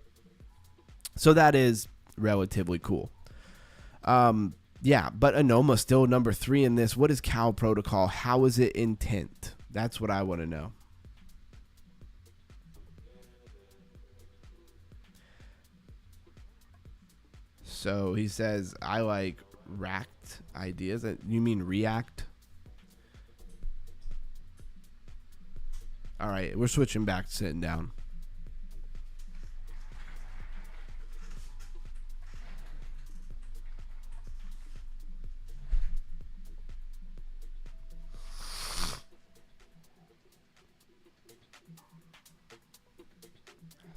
So that is relatively cool. Yeah, but Anoma still number 3 in this. What is Cow Protocol? How is it intent? That's what I want to know. So he says, I like racked ideas. You mean React? All right, we're switching back to sitting down.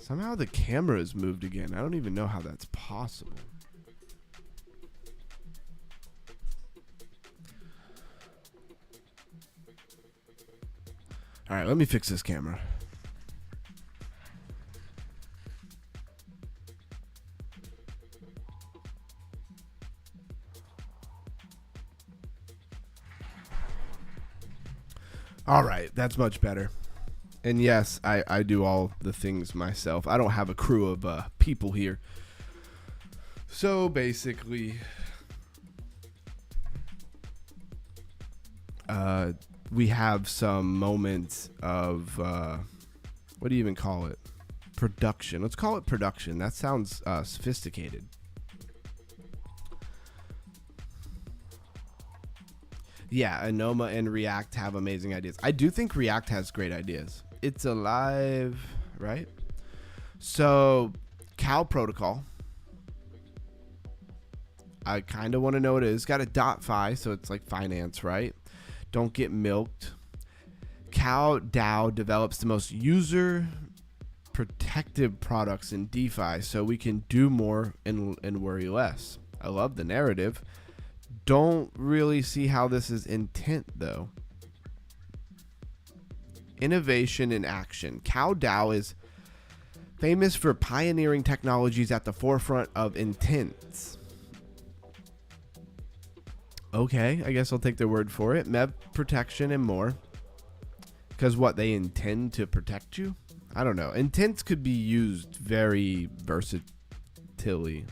Somehow the camera has moved again. I don't even know how that's possible. All right, let me fix this camera. All right, that's much better. And yes, I do all the things myself. I don't have a crew of people here. So basically, we have some moments of, what do you even call it? Production. Let's call it production. That sounds sophisticated. Yeah, Anoma and React have amazing ideas. I do think React has great ideas. It's alive, right? So, Cal protocol. I kind of want to know what it is. It's got a .fi, so it's like finance, right? Don't get milked. Cal DAO develops the most user protective products in DeFi, so we can do more and worry less. I love the narrative. Don't really see how this is intent, though. Innovation in action. Cal DAO is famous for pioneering technologies at the forefront of intents. Okay, I guess I'll take their word for it. MEV protection and more. Because what, they intend to protect you? I don't know. Intents could be used very versatilely.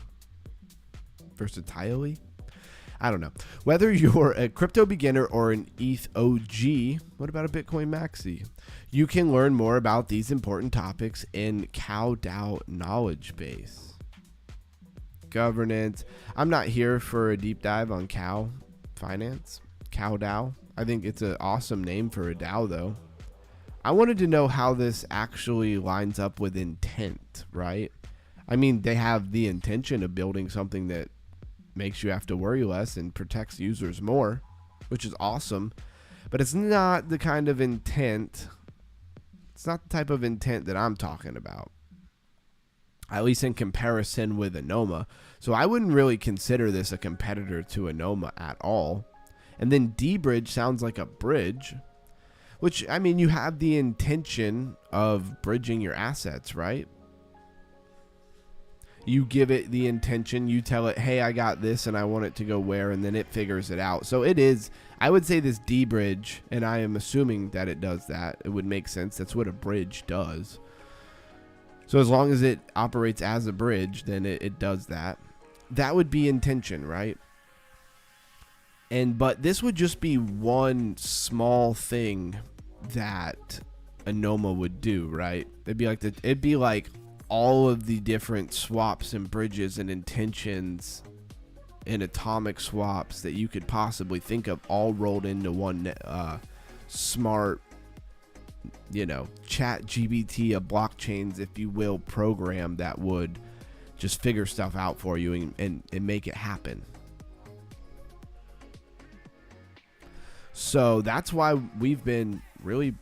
I don't know. Whether you're a crypto beginner or an ETH OG, what about a Bitcoin maxi? You can learn more about these important topics in Cal DAO knowledge base. Governance. I'm not here for a deep dive on Cal finance. Cal DAO. I think it's an awesome name for a DAO, though. I wanted to know how this actually lines up with intent, right? I mean, they have the intention of building something that makes you have to worry less and protects users more, which is awesome. But it's not the kind of intent. It's not the type of intent that I'm talking about, at least in comparison with Anoma. So I wouldn't really consider this a competitor to Anoma at all. And then D-Bridge sounds like a bridge, which, I mean, you have the intention of bridging your assets, right? You give it the intention, you tell it, hey, I got this and I want it to go where, and then it figures it out. So it is, I would say this D-Bridge, and I am assuming that it does that. It would make sense. That's what a bridge does. So as long as it operates as a bridge, then it does that. That would be intention, right? But this would just be one small thing that Anoma would do, right? It'd be like all of the different swaps and bridges and intentions and atomic swaps that you could possibly think of, all rolled into one smart, chat GBT, a blockchains, if you will, program that would just figure stuff out for you and make it happen. So that's why we've been really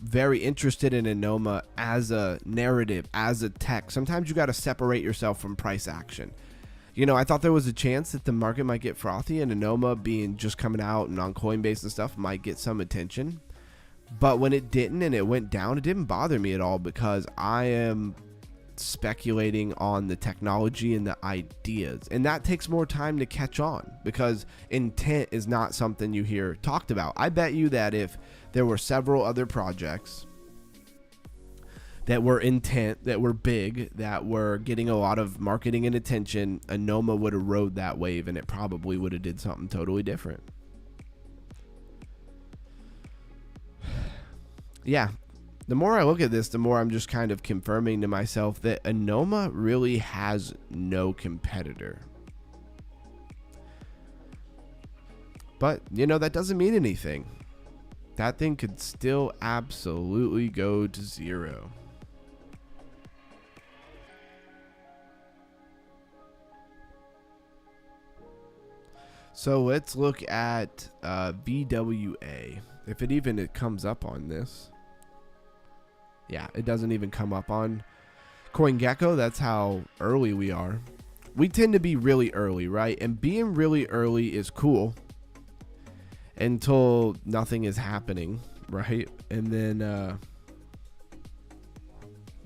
very interested in Anoma as a narrative, as a tech. Sometimes you got to separate yourself from price action. I thought there was a chance that the market might get frothy and Anoma being just coming out and on Coinbase and stuff might get some attention. But when it didn't and it went down, it didn't bother me at all, because I am speculating on the technology and the ideas, and that takes more time to catch on, because intent is not something you hear talked about. I bet you that if there were several other projects that were intent, that were big, that were getting a lot of marketing and attention, Anoma would have rode that wave and it probably would have did something totally different. Yeah. The more I look at this, the more I'm just kind of confirming to myself that Anoma really has no competitor. But, that doesn't mean anything. That thing could still absolutely go to zero. So let's look at VWA. If it comes up on this. Yeah, it doesn't even come up on CoinGecko, that's how early we are. We tend to be really early, right? And being really early is cool until nothing is happening, right? And then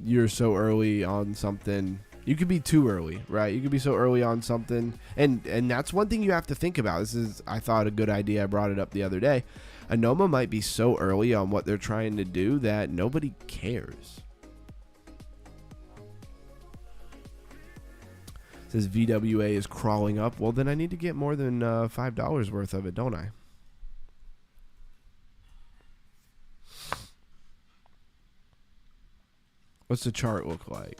you're so early on something. You could be too early, right? You could be so early on something. And that's one thing you have to think about. This is, I thought, a good idea. I brought it up the other day. Anoma might be so early on what they're trying to do that nobody cares. It says VWA is crawling up. Well, then I need to get more than $5 worth of it, don't I? What's the chart look like?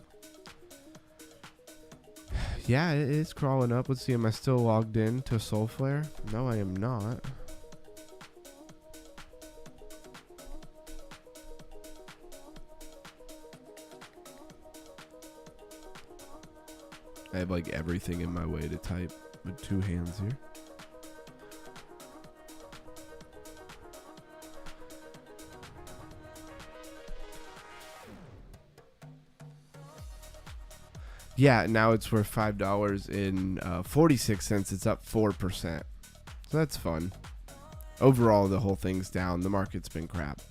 Yeah, it is crawling up. Let's see. Am I still logged in to Soulflare? No, I am not. I have like everything in my way to type with two hands here. Yeah, now it's worth $5.46. It's up 4%. So that's fun. Overall, the whole thing's down. The market's been crap.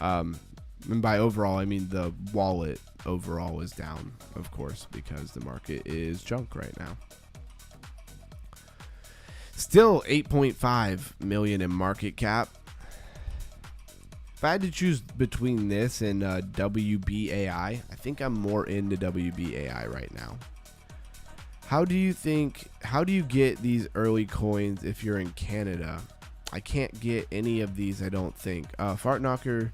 And by overall, I mean the wallet overall is down, of course, because the market is junk right now. Still 8.5 million in market cap. If I had to choose between this and WBAI, I think I'm more into WBAI right now. How do you get these early coins if you're in Canada? I can't get any of these, I don't think. Fartknocker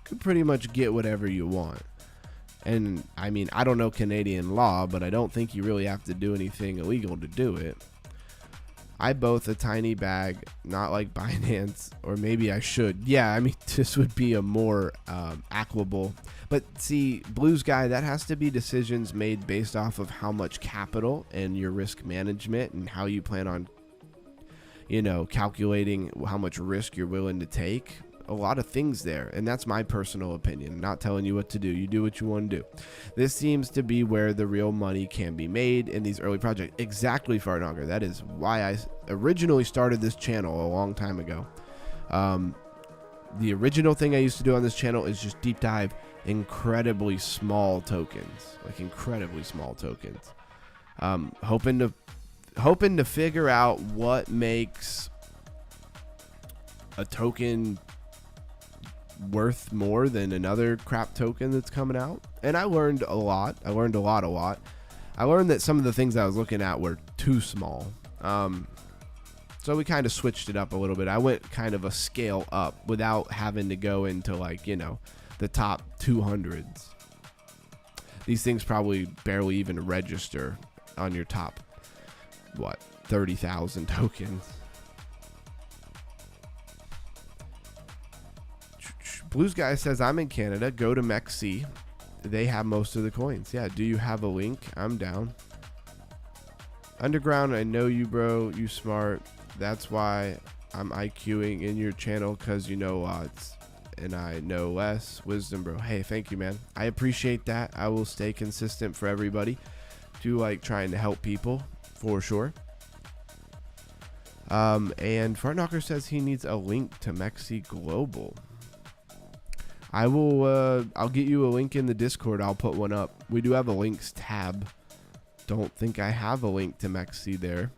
could pretty much get whatever you want. And I mean, I don't know Canadian law, but I don't think you really have to do anything illegal to do it. I both a tiny bag, not like Binance, or maybe I should. Yeah, I mean, this would be a more equitable. But see, Blue Sky, that has to be decisions made based off of how much capital and your risk management and how you plan on, calculating how much risk you're willing to take. A lot of things there, and that's my personal opinion. Not telling you what to do. You do what you want to do. This seems to be where the real money can be made in these early projects. Exactly, Fartknocker. That is why I originally started this channel a long time ago. The original thing I used to do on this channel is just deep dive incredibly small tokens, hoping to figure out what makes a token worth more than another crap token that's coming out. And I learned a lot. I learned that some of the things I was looking at were too small. So we kind of switched it up a little bit. I went kind of a scale up without having to go into the top 200s. These things probably barely even register on your top 30,000 tokens. Blues Guy says, I'm in Canada. Go to MEXC. They have most of the coins. Yeah, do you have a link? I'm down. Underground, I know you, bro. You smart. That's why I'm IQing in your channel, because you know lots and I know less. Wisdom, bro. Hey, thank you, man. I appreciate that. I will stay consistent for everybody. Do trying to help people for sure. And Fartknocker says he needs a link to MEXC Global. I will, I'll get you a link in the Discord. I'll put one up. We do have a links tab. Don't think I have a link to MEXC there.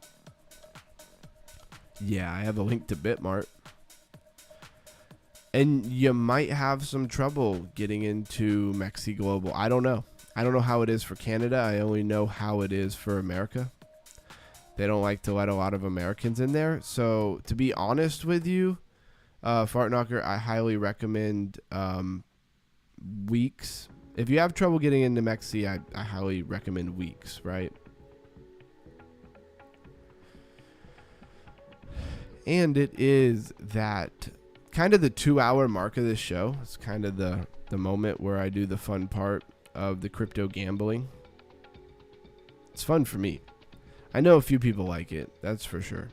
Yeah, I have a link to Bitmart. And you might have some trouble getting into MEXC Global. I don't know. I don't know how it is for Canada. I only know how it is for America. They don't like to let a lot of Americans in there. So to be honest with you, Fartknocker, I highly recommend Weeks. If you have trouble getting into MEXC, I highly recommend Weeks, right? And it is that kind of the 2-hour mark of this show. It's kind of the moment where I do the fun part of the crypto gambling. It's fun for me. I know a few people like it, that's for sure.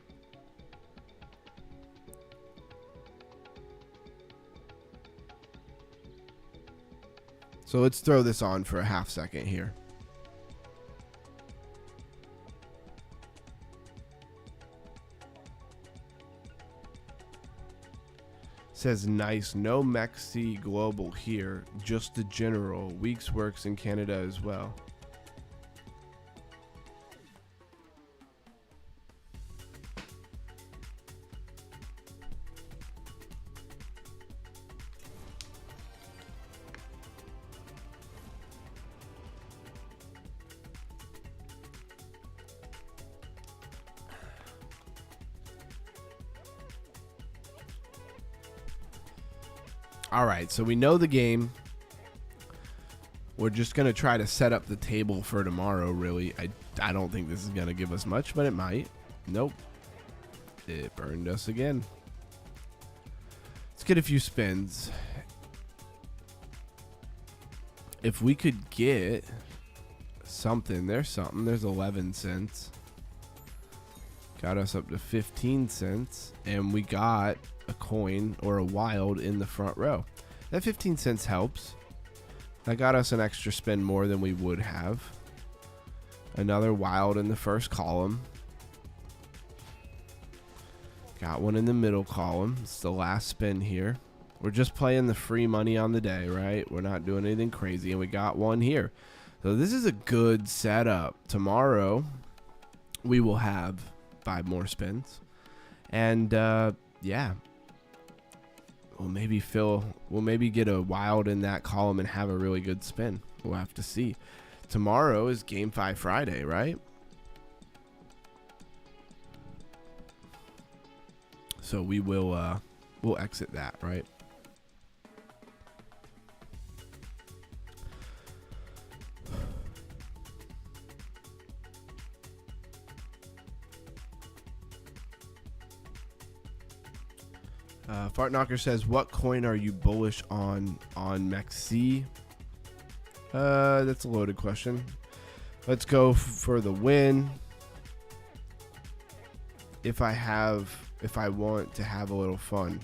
So let's throw this on for a half second here. Says nice, no Mexi global here, just the general. Weeks works in Canada as well. All right, so we know the game. We're just going to try to set up the table for tomorrow, really. I don't think this is going to give us much, but it might. Nope. It burned us again. Let's get a few spins. If we could get something, there's something. There's 11 cents. Got us up to 15 cents, and we got a coin or a wild in the front row. That 15 cents helps. That got us an extra spin more than we would have. Another wild in the first column. Got one in the middle column. It's the last spin here. We're just playing the free money on the day, right? We're not doing anything crazy, and we got one here. So this is a good setup. Tomorrow we will have 5 more spins, and yeah, we'll maybe get a wild in that column and have a really good spin. We'll have to see. Tomorrow is GameFi Friday, right? So we will we'll exit that, right? Fart Knocker says, what coin are you bullish on Mexi? That's a loaded question. Let's go for the win. If I want to have a little fun,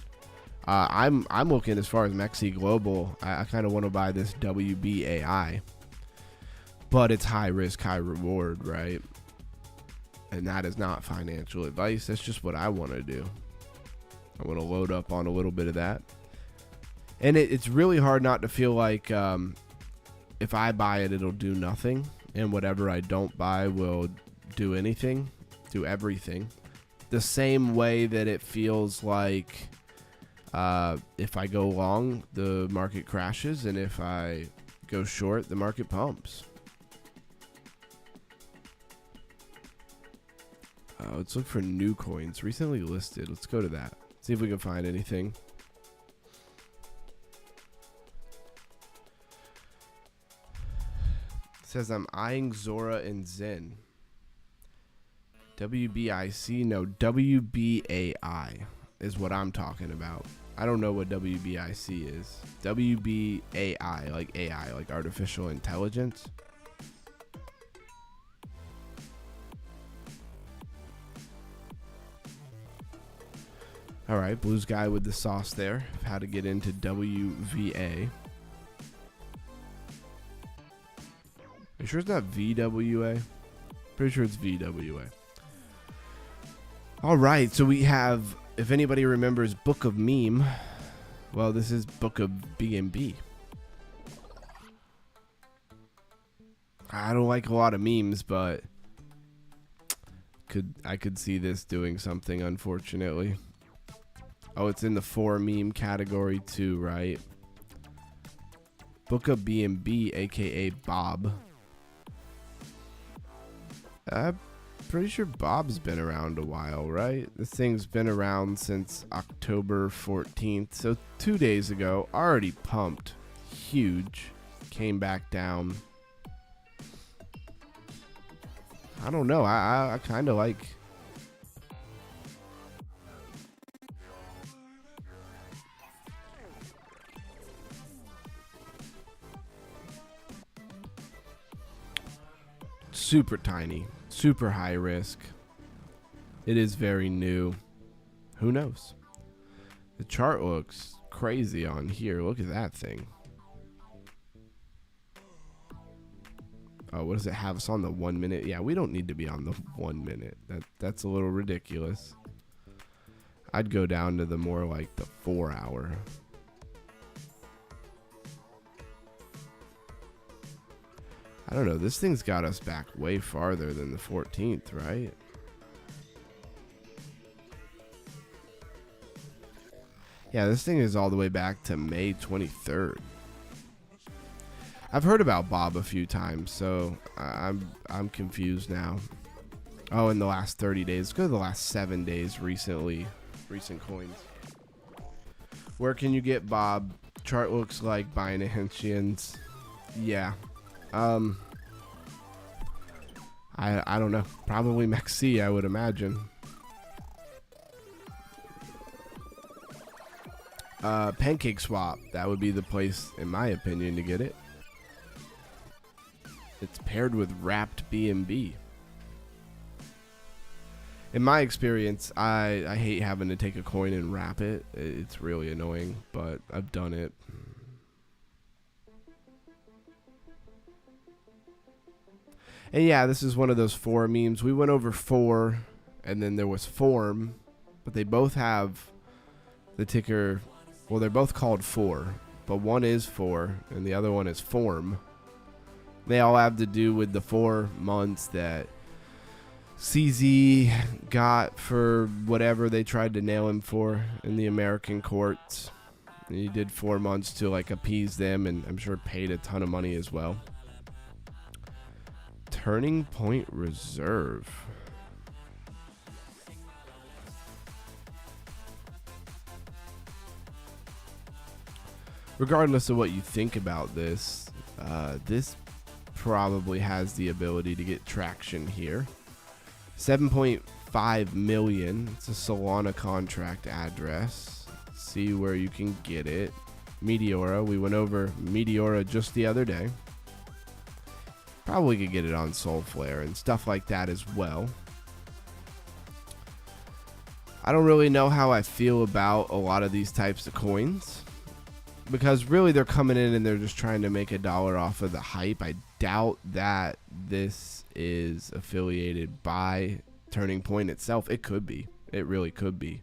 I'm looking as far as Mexi Global. I kind of want to buy this WBAI, but it's high risk, high reward, right? And that is not financial advice. That's just what I want to do. I want to load up on a little bit of that. And it's really hard not to feel like if I buy it, it'll do nothing. And whatever I don't buy will do anything, do everything. The same way that it feels like if I go long, the market crashes. And if I go short, the market pumps. Let's look for new coins. Recently listed. Let's go to that. See if we can find anything. It says I'm eyeing Zora and Zen. WBIC? No, WBAI is what I'm talking about. I don't know what WBIC is. WBAI, like AI, like artificial intelligence. All right, Blue's guy with the sauce there. How to get into WVA. Are you sure it's not VWA? Pretty sure it's VWA. All right, so we have, if anybody remembers Book of Meme, well, this is Book of BNB. I don't like a lot of memes, but I could see this doing something, unfortunately. Oh, it's in the 4 meme category too, right? Book of BNB, aka Bob. I'm pretty sure Bob's been around a while, right? This thing's been around since October 14th. So 2 days ago, already pumped. Huge. Came back down. I don't know. I kind of like... super tiny, super high risk. It is very new. Who knows? The chart looks crazy on here. Look at that thing. Oh, what does it have us on, the 1 minute? Yeah, we don't need to be on the 1 minute. That's a little ridiculous. I'd go down to the more like the 4 hour. I don't know. This thing's got us back way farther than the 14th, right? Yeah, this thing is all the way back to May 23rd. I've heard about Bob a few times, so I'm confused now. Oh, in the last 30 days. Let's go to the last 7 days recent coins. Where can you get Bob? Chart looks like Binance. Yeah. I don't know. Probably MEXC, I would imagine. Pancake Swap, that would be the place, in my opinion, to get it. It's paired with wrapped BNB. In my experience, I hate having to take a coin and wrap it. It's really annoying, but I've done it. And yeah, this is one of those 4 memes. We went over 4, and then there was Form, but they both have the ticker. Well, they're both called 4, but one is 4 and the other one is Form. They all have to do with the 4 months that CZ got for whatever they tried to nail him for in the American courts. And he did 4 months to like appease them, and I'm sure paid a ton of money as well. Turning Point Reserve. Regardless of what you think about this, this probably has the ability to get traction here. 7.5 million. It's a Solana contract address. See where you can get it. Meteora. We went over Meteora just the other day. Probably could get it on Soulflare and stuff like that as well. I don't really know how I feel about a lot of these types of coins, because really they're coming in and they're just trying to make $1 off of the hype. I doubt that this is affiliated by Turning Point itself. It could be. It really could be.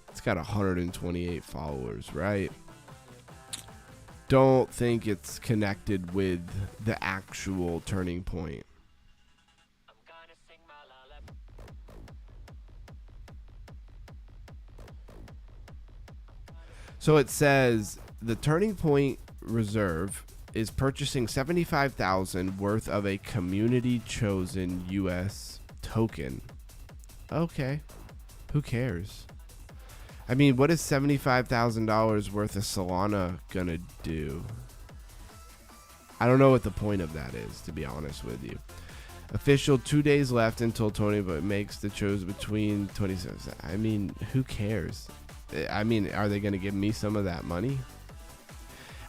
It's got 128 followers, right? Don't think it's connected with the actual Turning Point. So it says the Turning Point Reserve is purchasing 75,000 worth of a community chosen US token. Okay. Who cares? I mean, what is $75,000 worth of Solana gonna do? I don't know what the point of that is, to be honest with you. Official 2 days left until Tony but makes the choice between 27. I mean, who cares? I mean, are they gonna give me some of that money?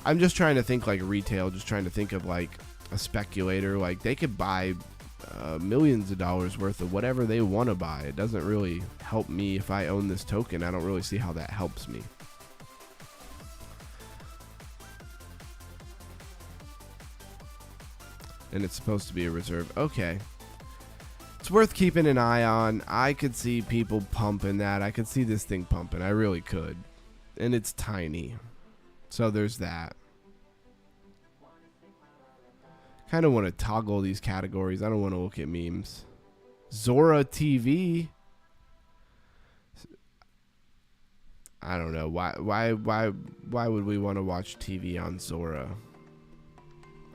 I'm just trying to think like retail, just trying to think of like a speculator. Like they could buy millions of dollars worth of whatever they want to buy. It doesn't really help me if I own this token. I don't really see how that helps me. And it's supposed to be a reserve. Okay. It's worth keeping an eye on. I could see people pumping that. I could see this thing pumping. I really could. And it's tiny. So there's that. Kind of want to toggle these categories. I don't want to look at memes. Zora TV. I don't know. Why would we want to watch TV on Zora?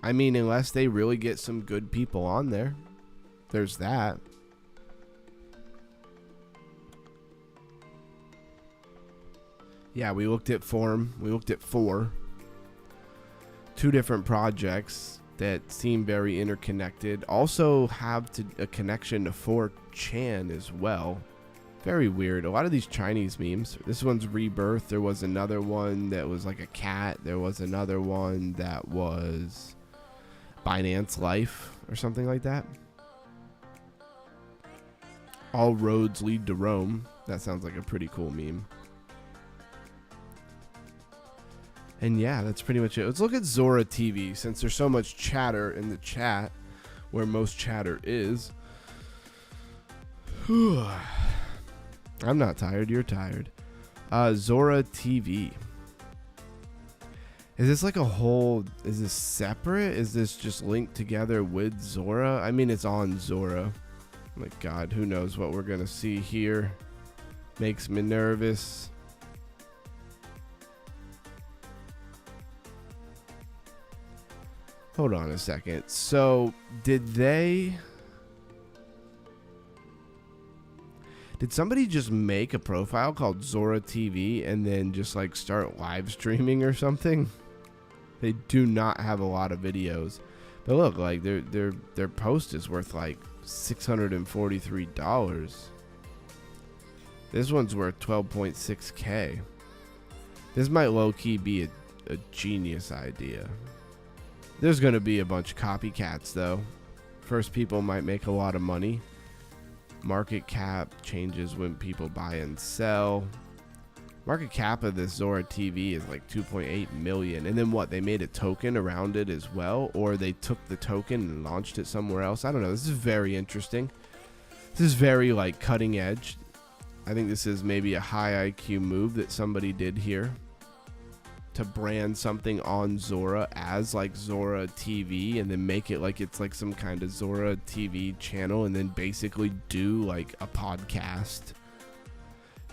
I mean, unless they really get some good people on there. There's that. Yeah, we looked at Form. We looked at 4. 2 different projects that seem very interconnected. Also have a connection to 4chan as well. Very weird. A lot of these Chinese memes. This one's Rebirth. There was another one that was like a cat. There was another one that was Binance Life or something like that. All roads lead to Rome. That sounds like a pretty cool meme. And yeah, that's pretty much it. Let's look at Zora TV, since there's so much chatter in the chat, where most chatter is. I'm not tired, you're tired. Zora TV. Is this like a whole, is this separate? Is this just linked together with Zora? I mean, it's on Zora. My God, who knows what we're gonna see here. Makes me nervous. Hold on a second. So, did somebody just make a profile called Zora TV and then just like start live streaming or something? They do not have a lot of videos. But look, like their post is worth like $643. This one's worth 12.6K. This might low-key be a genius idea. There's going to be a bunch of copycats, though. First people might make a lot of money. Market cap changes when people buy and sell. Market cap of this Zora TV is like 2.8 million. And then what? They made a token around it as well? Or they took the token and launched it somewhere else? I don't know. This is very interesting. This is very like cutting edge. I think this is maybe a high IQ move that somebody did here, to brand something on Zora as like Zora TV and then make it like it's like some kind of Zora TV channel, and then basically do like a podcast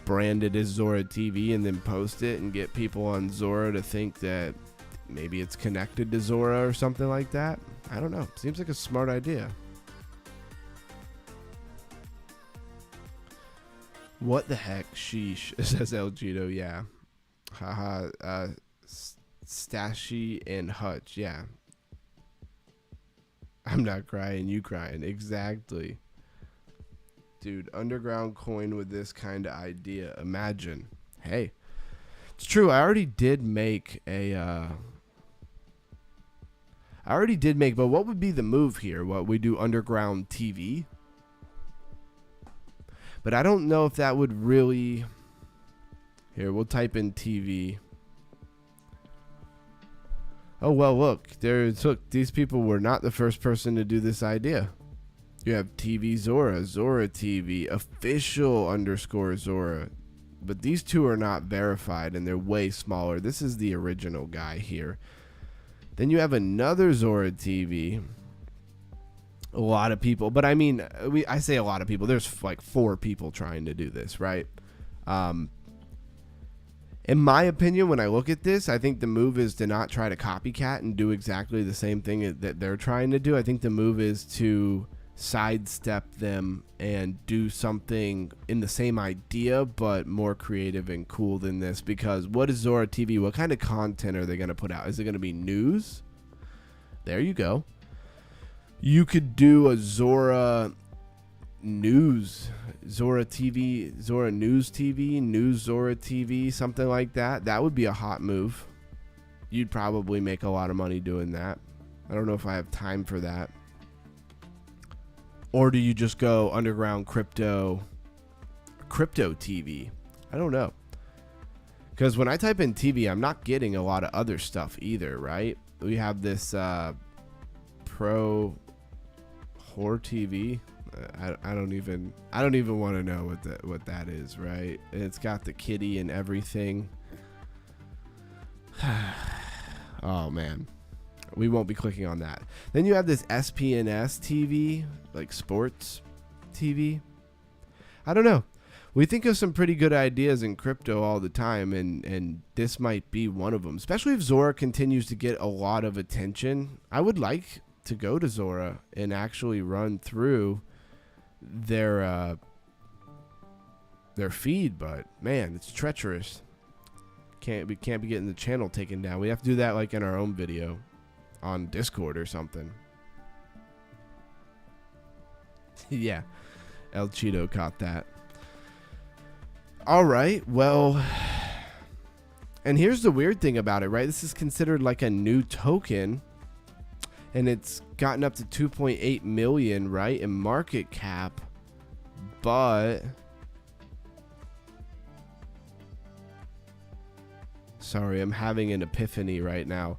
branded as Zora TV and then post it and get people on Zora to think that maybe it's connected to Zora or something like that. I don't know. Seems like a smart idea. What the heck? Sheesh, says El Gito. Yeah. Haha. Stashy and Hutch. Yeah. I'm not crying. You crying. Exactly. Dude, underground coin with this kind of idea. Imagine. Hey. It's true. I already did make, but what would be the move here? What, we do underground TV? But I don't know if that would really... Here, we'll type in TV. Oh, well, look. Look, these people were not the first person to do this idea. You have TV Zora, Zora TV, official _ Zora. But these two are not verified, and they're way smaller. This is the original guy here. Then you have another Zora TV. A lot of people, but I mean, I say a lot of people. There's like 4 people trying to do this, right? In my opinion, when I look at this, I think the move is to not try to copycat and do exactly the same thing that they're trying to do. I think the move is to sidestep them and do something in the same idea, but more creative and cool than this. Because what is Zora TV? What kind of content are they going to put out? Is it going to be news? There you go. You could do a Zora news, Zora TV, Zora News TV, News Zora TV, something like that. That would be a hot move. You'd probably make a lot of money doing that. I don't know if I have time for that. Or do you just go underground crypto TV? I don't know. Because when I type in TV, I'm not getting a lot of other stuff either, right? We have this Pro Whore TV. I don't even want to know what that is, right? And it's got the kitty and everything. Oh man, we won't be clicking on that. Then you have this SPNS TV, like sports TV. I don't know. We think of some pretty good ideas in crypto all the time, and this might be one of them. Especially if Zora continues to get a lot of attention. I would like to go to Zora and actually run through their feed, but man, it's treacherous. We can't be getting the channel taken down. We have to do that like in our own video on Discord or something. Yeah, El Cheeto caught that. All right, well, and here's the weird thing about it, right? This is considered like a new token, and it's gotten up to 2.8 million, right, in market cap, but sorry, I'm having an epiphany right now.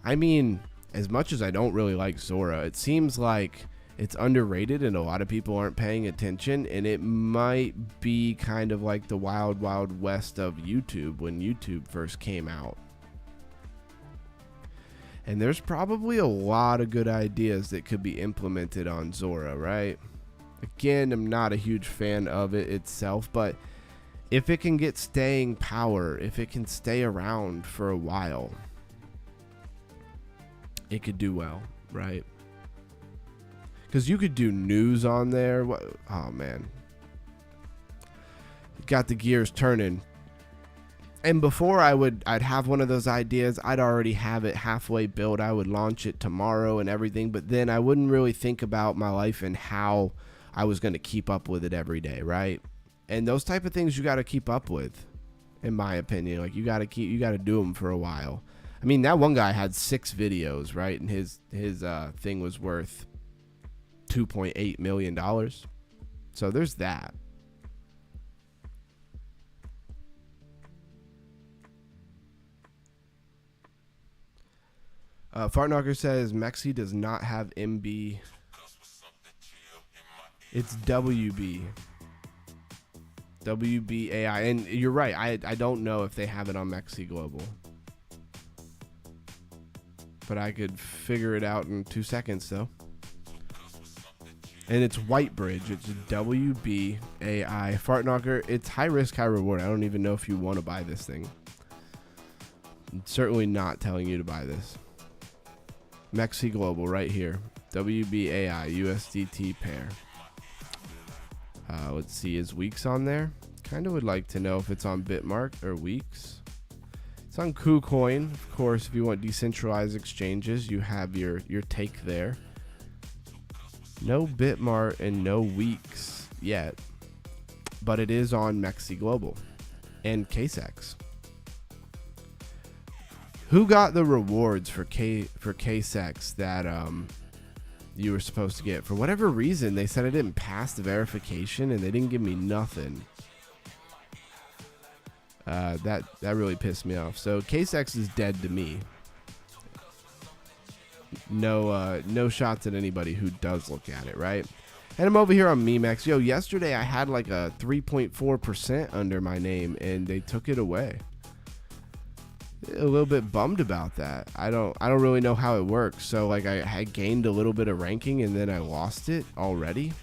I mean, as much as I don't really like Zora, it seems like it's underrated and a lot of people aren't paying attention, and it might be kind of like the wild, wild west of YouTube when YouTube first came out. And there's probably a lot of good ideas that could be implemented on Zora, right? Again, I'm not a huge fan of it itself, but if it can get staying power, if it can stay around for a while, it could do well, right? Because you could do news on there. Oh, man. Got the gears turning. And before I'd have one of those ideas, I'd already have it halfway built. I would launch it tomorrow and everything, but then I wouldn't really think about my life and how I was going to keep up with it every day, right? And those type of things you got to keep up with, in my opinion. Like you got to do them for a while. I mean, that one guy had 6 videos, right? And his thing was worth $2.8 million. So there's that. Fartknocker says Mexi does not have MB. It's WB. WBAI. And you're right. I don't know if they have it on Mexi Global. But I could figure it out in 2 seconds, though. And it's Whitebridge. It's WBAI. Fartknocker. It's high risk, high reward. I don't even know if you want to buy this thing. I'm certainly not telling you to buy this. Mexi Global right here. WBAI USDT pair. Let's see, is Weeks on there? Kind of would like to know if it's on Bitmart or Weeks. It's on KuCoin. Of course, if you want decentralized exchanges, you have your take there. No Bitmart and no Weeks yet, but it is on Mexi Global and KSEX. Who got the rewards for KSEX that you were supposed to get? For whatever reason, they said I didn't pass the verification and they didn't give me nothing. That really pissed me off. So KSEX is dead to me. No shots at anybody who does look at it, right? And I'm over here on MemeX. Yo, yesterday I had like a 3.4% under my name and they took it away. A little bit bummed about that. I don't really know how it works. So like I gained a little bit of ranking and then I lost it already.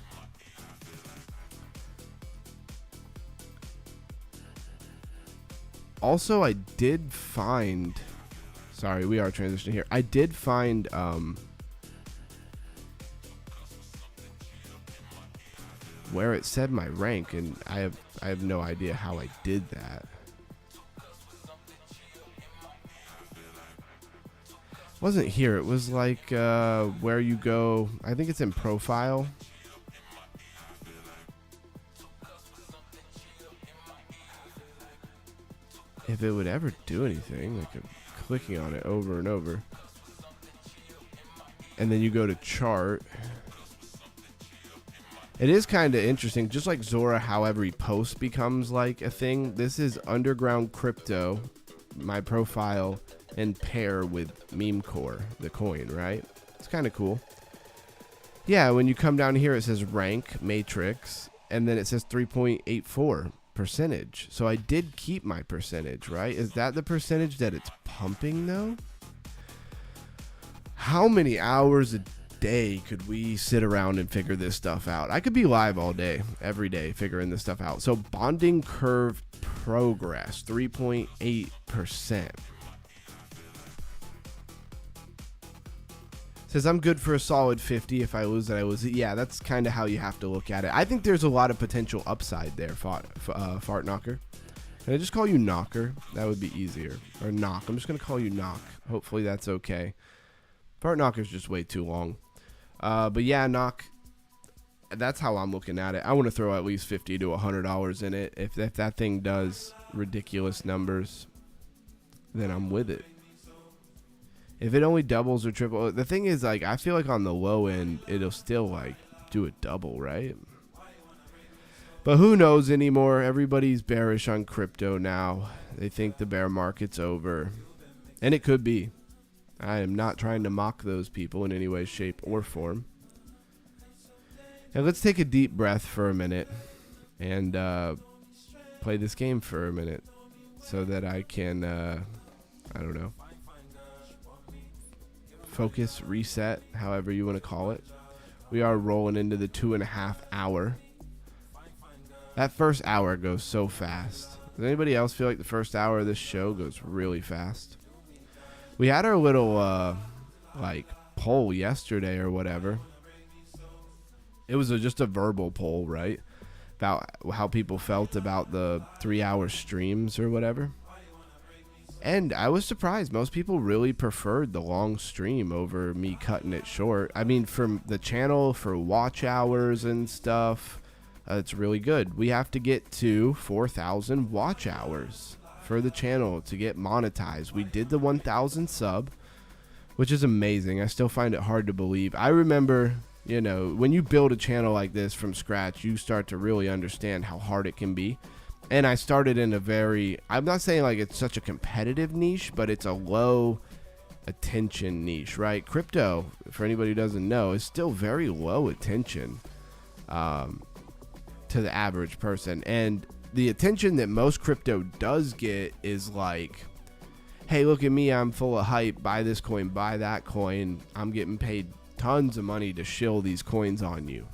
Also, I did find, sorry, we are transitioning here. I did find where it said my rank, and I have no idea how I did that. It wasn't here. It was like where you go. I think it's in profile. If it would ever do anything, like I'm clicking on it over and over. And then you go to chart. It is kind of interesting. Just like Zora, how every post becomes like a thing. This is underground crypto, my profile, and pair with MemeCore, the coin, right? It's kind of cool. Yeah, when you come down here, it says rank, matrix, and then it says 3.84 percentage. So I did keep my percentage, right? Is that the percentage that it's pumping though? How many hours a day could we sit around and figure this stuff out? I could be live all day, every day, figuring this stuff out. So bonding curve progress, 3.8%. Says I'm good for a solid 50. If I lose it, I lose it. Yeah, that's kind of how you have to look at it. I think there's a lot of potential upside there, Fartknocker. Can I just call you Knocker? That would be easier. Or Knock. I'm just going to call you Knock. Hopefully that's okay. Fartknocker's just way too long. But yeah, Knock. That's how I'm looking at it. I want to throw at least $50 to $100 in it. If that thing does ridiculous numbers, then I'm with it. If it only doubles or triple, the thing is, like, I feel like on the low end, it'll still like do a double, right? But who knows anymore? Everybody's bearish on crypto now. They think the bear market's over. And it could be. I am not trying to mock those people in any way, shape, or form. Now let's take a deep breath for a minute and play this game for a minute so that I can, I don't know, focus, reset, however you want to call it. We are rolling into the 2.5 hour. That first hour goes so fast. Does anybody else feel like the first hour of this show goes really fast? We had our little, like, poll yesterday or whatever. It was just a verbal poll, right? About how people felt about the 3-hour streams or whatever. And I was surprised. Most people really preferred the long stream over me cutting it short. I mean, from the channel, for watch hours and stuff, it's really good. We have to get to 4,000 watch hours for the channel to get monetized. We did the 1,000 sub, which is amazing. I still find it hard to believe. I remember, you know, when you build a channel like this from scratch, you start to really understand how hard it can be. And I started in a very, I'm not saying like it's such a competitive niche, but it's a low attention niche, right? Crypto, for anybody who doesn't know, is still very low attention to the average person. And the attention that most crypto does get is like, hey, look at me, I'm full of hype, buy this coin, buy that coin, I'm getting paid tons of money to shill these coins on you.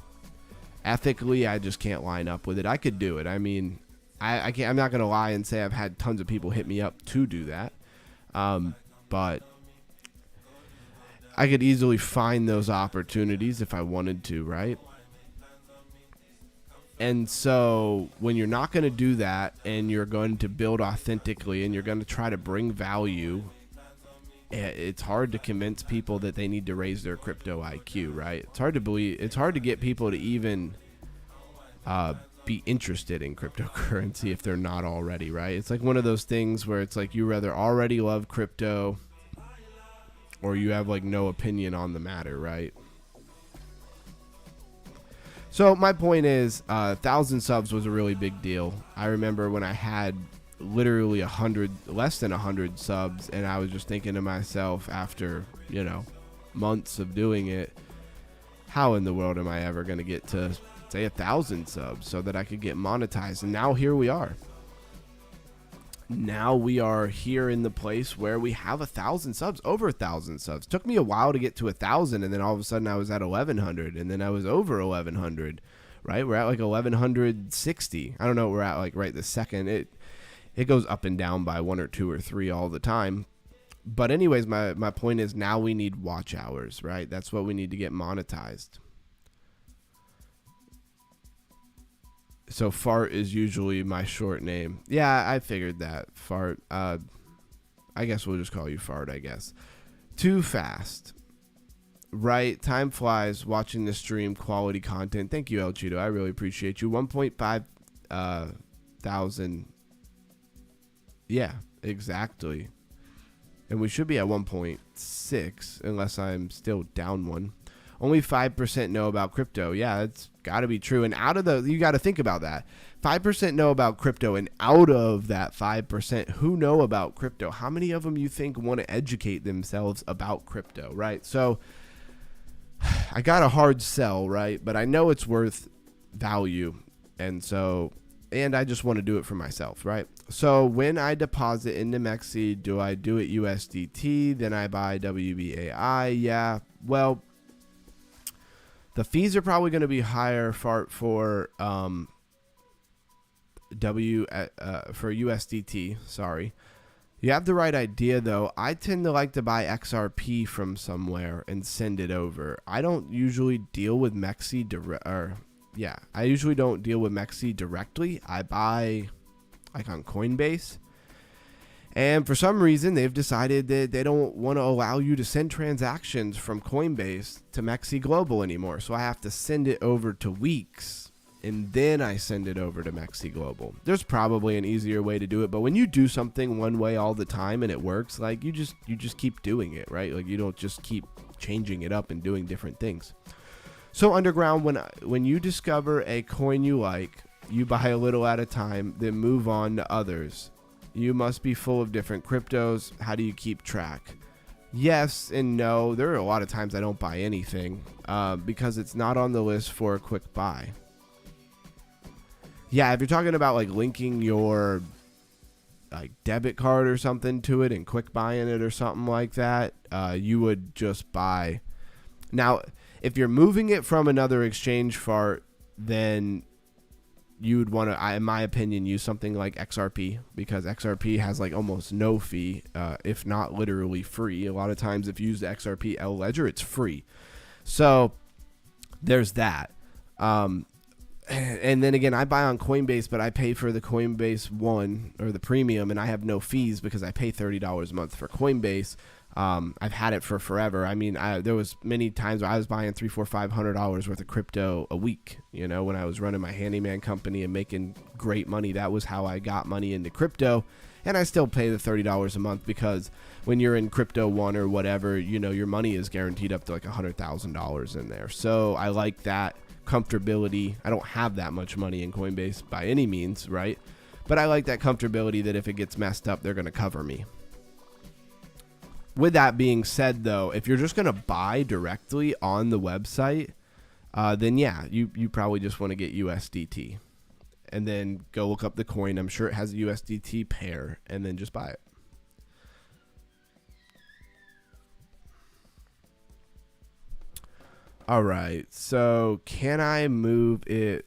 Ethically, I just can't line up with it. I could do it. I mean, I can't, I'm not going to lie and say I've had tons of people hit me up to do that. But I could easily find those opportunities if I wanted to, right? And so when you're not going to do that and you're going to build authentically and you're going to try to bring value, it's hard to convince people that they need to raise their crypto IQ, right? It's hard to believe, it's hard to get people to even be interested in cryptocurrency if they're not already, right? It's like one of those things where it's like you rather already love crypto or you have like no opinion on the matter, right? So my point is, 1,000 subs was a really big deal. I remember when I had literally 100, less than 100 subs, and I was just thinking to myself after, you know, months of doing it, how in the world am I ever going to get to, say, 1,000 subs so that I could get monetized? And now here we are. Now we are here in the place where we have 1,000 subs, over 1,000 subs. Took me a while to get to 1,000, and then all of a sudden I was at 1,100, and then I was over 1,100, right? We're at like 1,160. I don't know what we're at like right this second. It goes up and down by 1 or 2 or 3 all the time. But anyways, my point is now we need watch hours, right? That's what we need to get monetized. So Fart is usually my short name. Yeah, I figured that. Fart. I guess we'll just call you Fart, I guess. Too fast. Right? Time flies watching the stream. Quality content. Thank you, El Cheeto. I really appreciate you. 1.5 thousand. Yeah, exactly. And we should be at 1.6 unless I'm still down one. Only 5% know about crypto. Yeah, that's got to be true. And out of the, you got to think about that. 5% know about crypto, and out of that 5% who know about crypto, how many of them you think want to educate themselves about crypto, right? So I got a hard sell, right? But I know it's worth value. And so, and I just want to do it for myself, right? So when I deposit into Mexi, do I do it USDT? Then I buy WBAI? Yeah. Well, the fees are probably going to be higher for USDT. Sorry. You have the right idea though. I tend to like to buy XRP from somewhere and send it over. I don't usually deal with Mexi I usually don't deal with Mexi directly. I buy like on Coinbase. And for some reason, they've decided that they don't want to allow you to send transactions from Coinbase to Mexi Global anymore. So I have to send it over to Weeks, and then I send it over to Mexi Global. There's probably an easier way to do it, but when you do something one way all the time and it works, like you just keep doing it, right? Like you don't just keep changing it up and doing different things. So Underground, when you discover a coin you like, You buy a little at a time, then move on to others. You must be full of different cryptos. How do you keep track? Yes and no. There are a lot of times I don't buy anything because it's not on the list for a quick buy. Yeah, if you're talking about like linking your like debit card or something to it and quick buying it or something like that, you would just buy. Now, if you're moving it from another exchange fart, then you would want to, in my opinion, use something like XRP, because XRP has like almost no fee, if not literally free. A lot of times if you use the XRP L Ledger, it's free. So there's that. And then again, I buy on Coinbase, but I pay for the Coinbase One or the premium, and I have no fees because I pay $30 a month for Coinbase. I've had it for forever. I mean, there was many times where I was buying $300, $400, $500 worth of crypto a week. You know, when I was running my handyman company and making great money, that was how I got money into crypto. And I still pay the $30 a month because when you're in Crypto One or whatever, you know, your money is guaranteed up to like $100,000 in there. So I like that comfortability. I don't have that much money in Coinbase by any means, right? But I like that comfortability that if it gets messed up, they're going to cover me. With that being said, though, if you're just going to buy directly on the website, then yeah, you probably just want to get USDT and then go look up the coin. I'm sure it has a USDT pair, and then just buy it. All right, so can I move it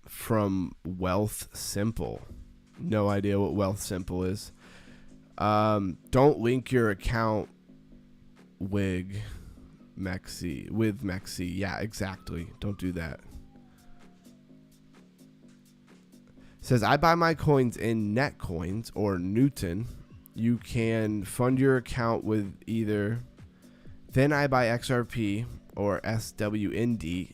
from Wealth Simple? No idea what Wealth Simple is. Don't link your account with Mexi. Yeah, exactly. Don't do that. Says I buy my coins in Netcoins or Newton. You can fund your account with either. Then I buy XRP or SWND.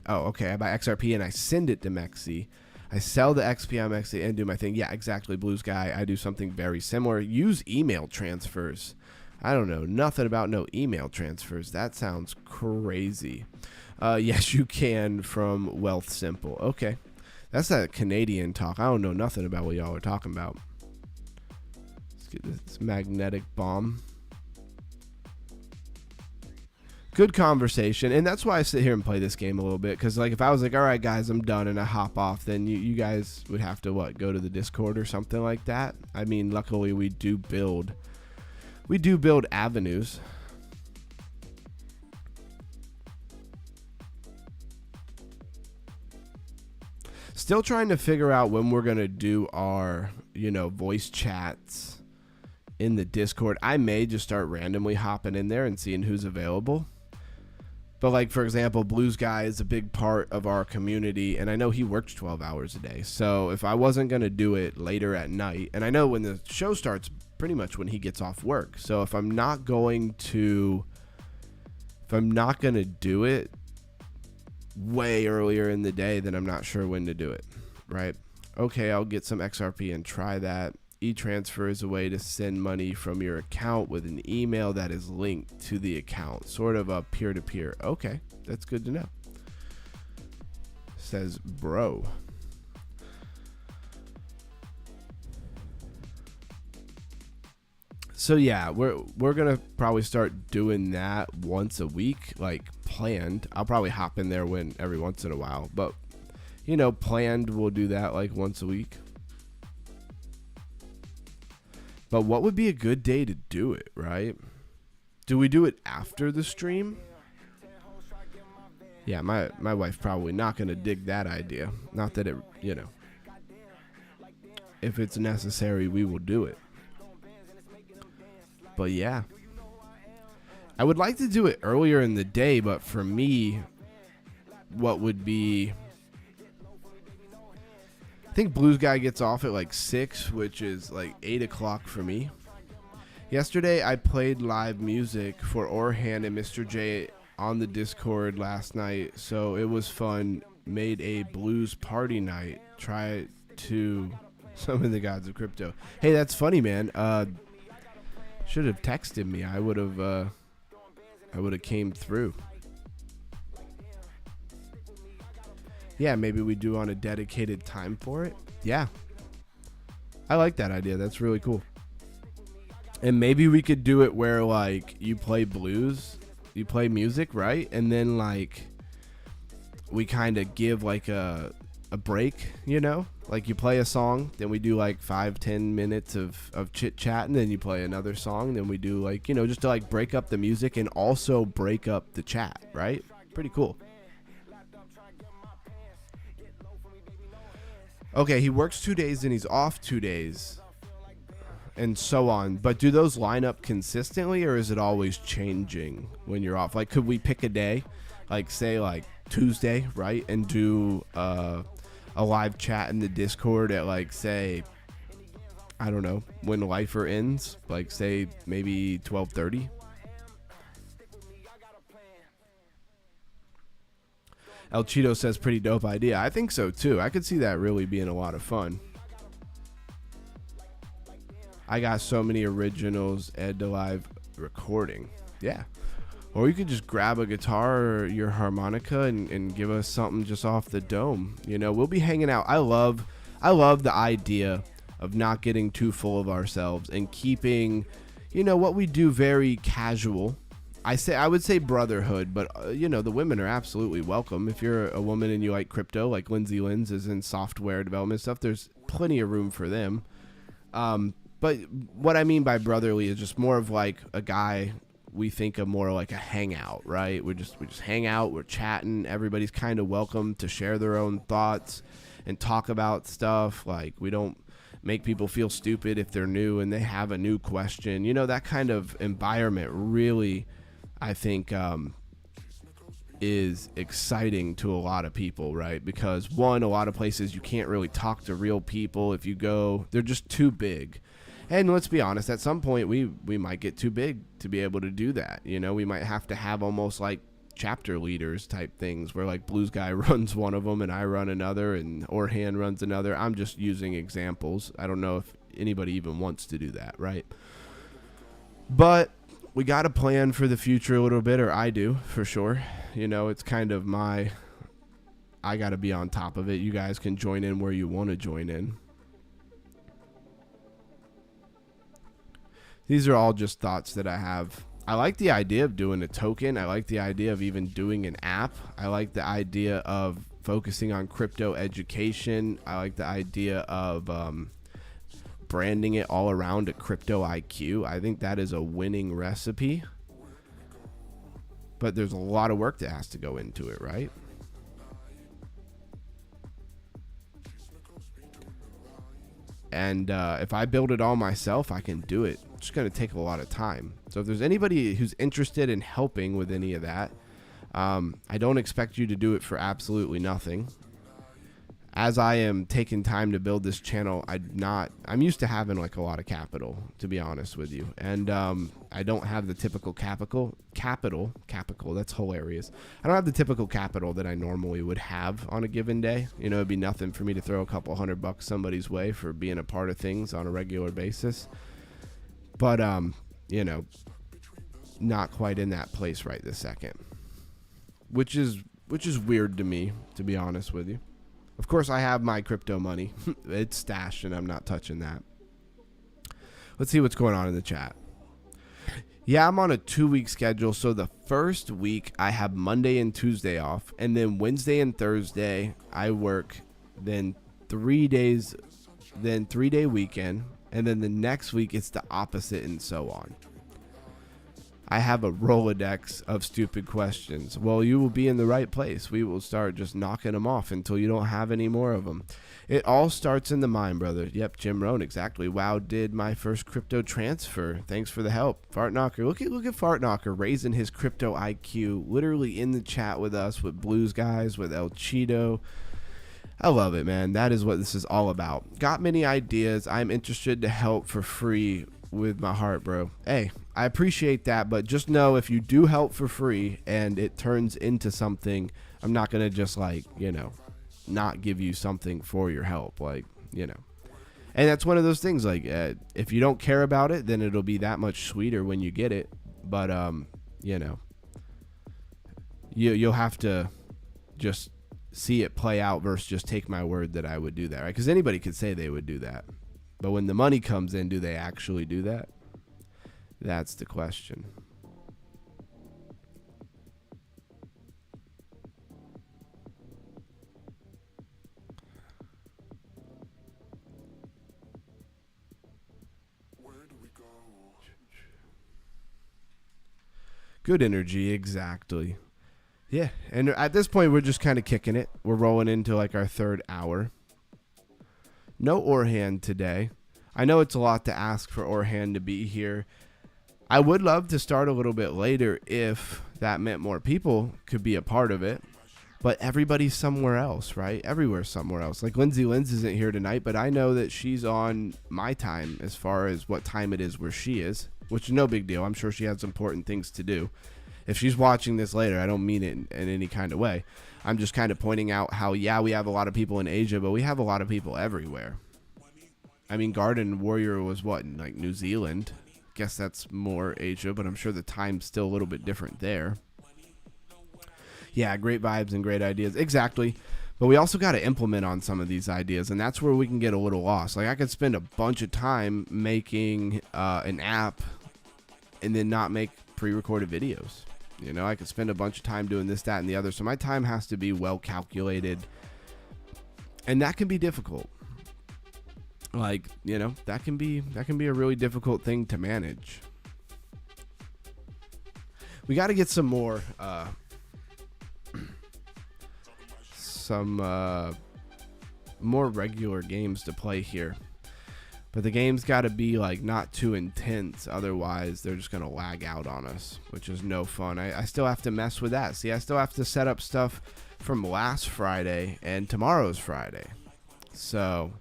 Oh, okay. I buy XRP and I send it to Mexi. I sell the XP on Mexi and do my thing. Yeah, exactly. Blues guy. I do something very similar. Use email transfers. I don't know nothing about no email transfers. That sounds crazy. Yes, you can from Wealth Simple. Okay. That's that Canadian talk. I don't know nothing about what y'all are talking about. Let's get this magnetic bomb. Good conversation, and that's why I sit here and play this game a little bit, because like if I was like, all right guys, I'm done, and I hop off, then you guys would have to go to the Discord or something like that. I mean, luckily we do build avenues. Still trying to figure out when we're gonna do our voice chats in the Discord. I may just start randomly hopping in there and seeing who's available. But like, for example, Blues Guy is a big part of our community, and I know he works 12 hours a day. So if I wasn't going to do it later at night, and I know when the show starts pretty much when he gets off work. So if I'm not going to do it way earlier in the day, then I'm not sure when to do it, right? Okay, I'll get some XRP and try that. E-transfer is a way to send money from your account with an email that is linked to the account, sort of a peer-to-peer. Okay, that's good to know. Says bro. So yeah, we're gonna probably start doing that once a week, like planned. I'll probably hop in there every once in a while, but planned, we'll do that like once a week. But what would be a good day to do it, right? Do we do it after the stream? Yeah, my wife probably not going to dig that idea. Not that it, if it's necessary, we will do it. But yeah. I would like to do it earlier in the day, but for me, what would be... I think Blues Guy gets off at like 6, which is like 8 o'clock for me. Yesterday, I played live music for Orhan and Mr. J on the Discord last night, so it was fun. Made a blues party night. Try to summon the gods of crypto. Hey, that's funny, man. Should have texted me. I would have came through. Yeah, maybe we do on a dedicated time for it. Yeah, I like that idea. That's really cool. And maybe we could do it where like you play blues, you play music, right? And then like we kind of give like a break, you know? Like you play a song, then we do like 5-10 minutes of chit chat, and then you play another song, then we do like, you know, just to like break up the music and also break up the chat, right? Pretty cool. Okay, he works 2 days and he's off 2 days, and so on. But do those line up consistently, or is it always changing when you're off? Like, could we pick a day, like say like Tuesday, right, and do a live chat in the Discord at like, say, I don't know, when Lifer ends, like say maybe 12:30? El Cheeto says pretty dope idea. I think so too. I could see that really being a lot of fun. I got so many originals, Ed to live recording. Yeah. Or you could just grab a guitar or your harmonica and give us something just off the dome. You know, we'll be hanging out. I love the idea of not getting too full of ourselves and keeping, you know, what we do very casual. I would say brotherhood, but you know, the women are absolutely welcome. If you're a woman and you like crypto, like Lindsay Linz is in software development stuff, there's plenty of room for them. But what I mean by brotherly is just more of like a guy. We think of more like a hangout, right? We just hang out, we're chatting. Everybody's kind of welcome to share their own thoughts and talk about stuff. Like, we don't make people feel stupid if they're new and they have a new question. You know, that kind of environment really, I think, is exciting to a lot of people, right? Because one, a lot of places you can't really talk to real people. If you go, they're just too big. And let's be honest, at some point we might get too big to be able to do that. You know, we might have to have almost like chapter leaders type things where like Blues Guy runs one of them and I run another and Orhan runs another. I'm just using examples. I don't know if anybody even wants to do that, right? But we got to plan for the future a little bit, or I do for sure. You know, it's kind of I got to be on top of it. You guys can join in where you want to join in. These are all just thoughts that I have. I like the idea of doing a token. I like the idea of even doing an app. I like the idea of focusing on crypto education. I like the idea of branding it all around a crypto IQ. I think that is a winning recipe. But there's a lot of work that has to go into it, right? And if I build it all myself, I can do it. It's going to take a lot of time. So if there's anybody who's interested in helping with any of that, I don't expect you to do it for absolutely nothing. As I am taking time to build this channel, I'm used to having like a lot of capital, to be honest with you. And I don't have the typical capital, that's hilarious. I don't have the typical capital that I normally would have on a given day. You know, it'd be nothing for me to throw a couple $100 somebody's way for being a part of things on a regular basis. But, you know, not quite in that place right this second, which is weird to me, to be honest with you. Of course, I have my crypto money. It's stashed, and I'm not touching that. Let's see what's going on in the chat. Yeah, I'm on a 2-week schedule. So the first week, I have Monday and Tuesday off. And then Wednesday and Thursday, I work. Then 3 days, then 3-day weekend. And then the next week, it's the opposite, and so on. I have a Rolodex of stupid questions. Well, you will be in the right place. We will start just knocking them off until you don't have any more of them. It all starts in the mind, brother. Yep, Jim Rohn, exactly. Wow, did my first crypto transfer. Thanks for the help. Fart Knocker. Look at Fart Knocker raising his crypto IQ, literally in the chat with us, with Blues Guys, with El Cheeto. I love it, man. That is what this is all about. Got many ideas. I'm interested to help for free with my heart, bro. Hey, I appreciate that, but just know if you do help for free and it turns into something, I'm not going to just like, you know, not give you something for your help, like, you know. And that's one of those things, like, if you don't care about it, then it'll be that much sweeter when you get it. But, you know, you'll have to just see it play out versus just take my word that I would do that, right? Because anybody could say they would do that. But when the money comes in, do they actually do that? That's the question. Good energy, exactly. Yeah, and at this point, we're just kind of kicking it. We're rolling into like our third hour. No Orhan today. I know it's a lot to ask for Orhan to be here. I would love to start a little bit later if that meant more people could be a part of it. But everybody's somewhere else, right? Everywhere's somewhere else. Like Lindsay Linz isn't here tonight, but I know that she's on my time as far as what time it is where she is, which is no big deal. I'm sure she has important things to do. If she's watching this later, I don't mean it in any kind of way. I'm just kind of pointing out how, yeah, we have a lot of people in Asia, but we have a lot of people everywhere. I mean, Garden Warrior was what, in like New Zealand? Guess that's more Asia, but I'm sure the time's still a little bit different there. Yeah, great vibes and great ideas. Exactly. But we also got to implement on some of these ideas, and that's where we can get a little lost. Like, I could spend a bunch of time making an app and then not make pre-recorded videos. You know, I could spend a bunch of time doing this, that, and the other. So my time has to be well calculated, and that can be difficult. Like, you know, that can be a really difficult thing to manage. We got to get some more more regular games to play here. But the game's got to be like not too intense, otherwise they're just going to lag out on us, which is no fun. I still have to mess with that. See, I still have to set up stuff from last Friday and tomorrow's Friday. So,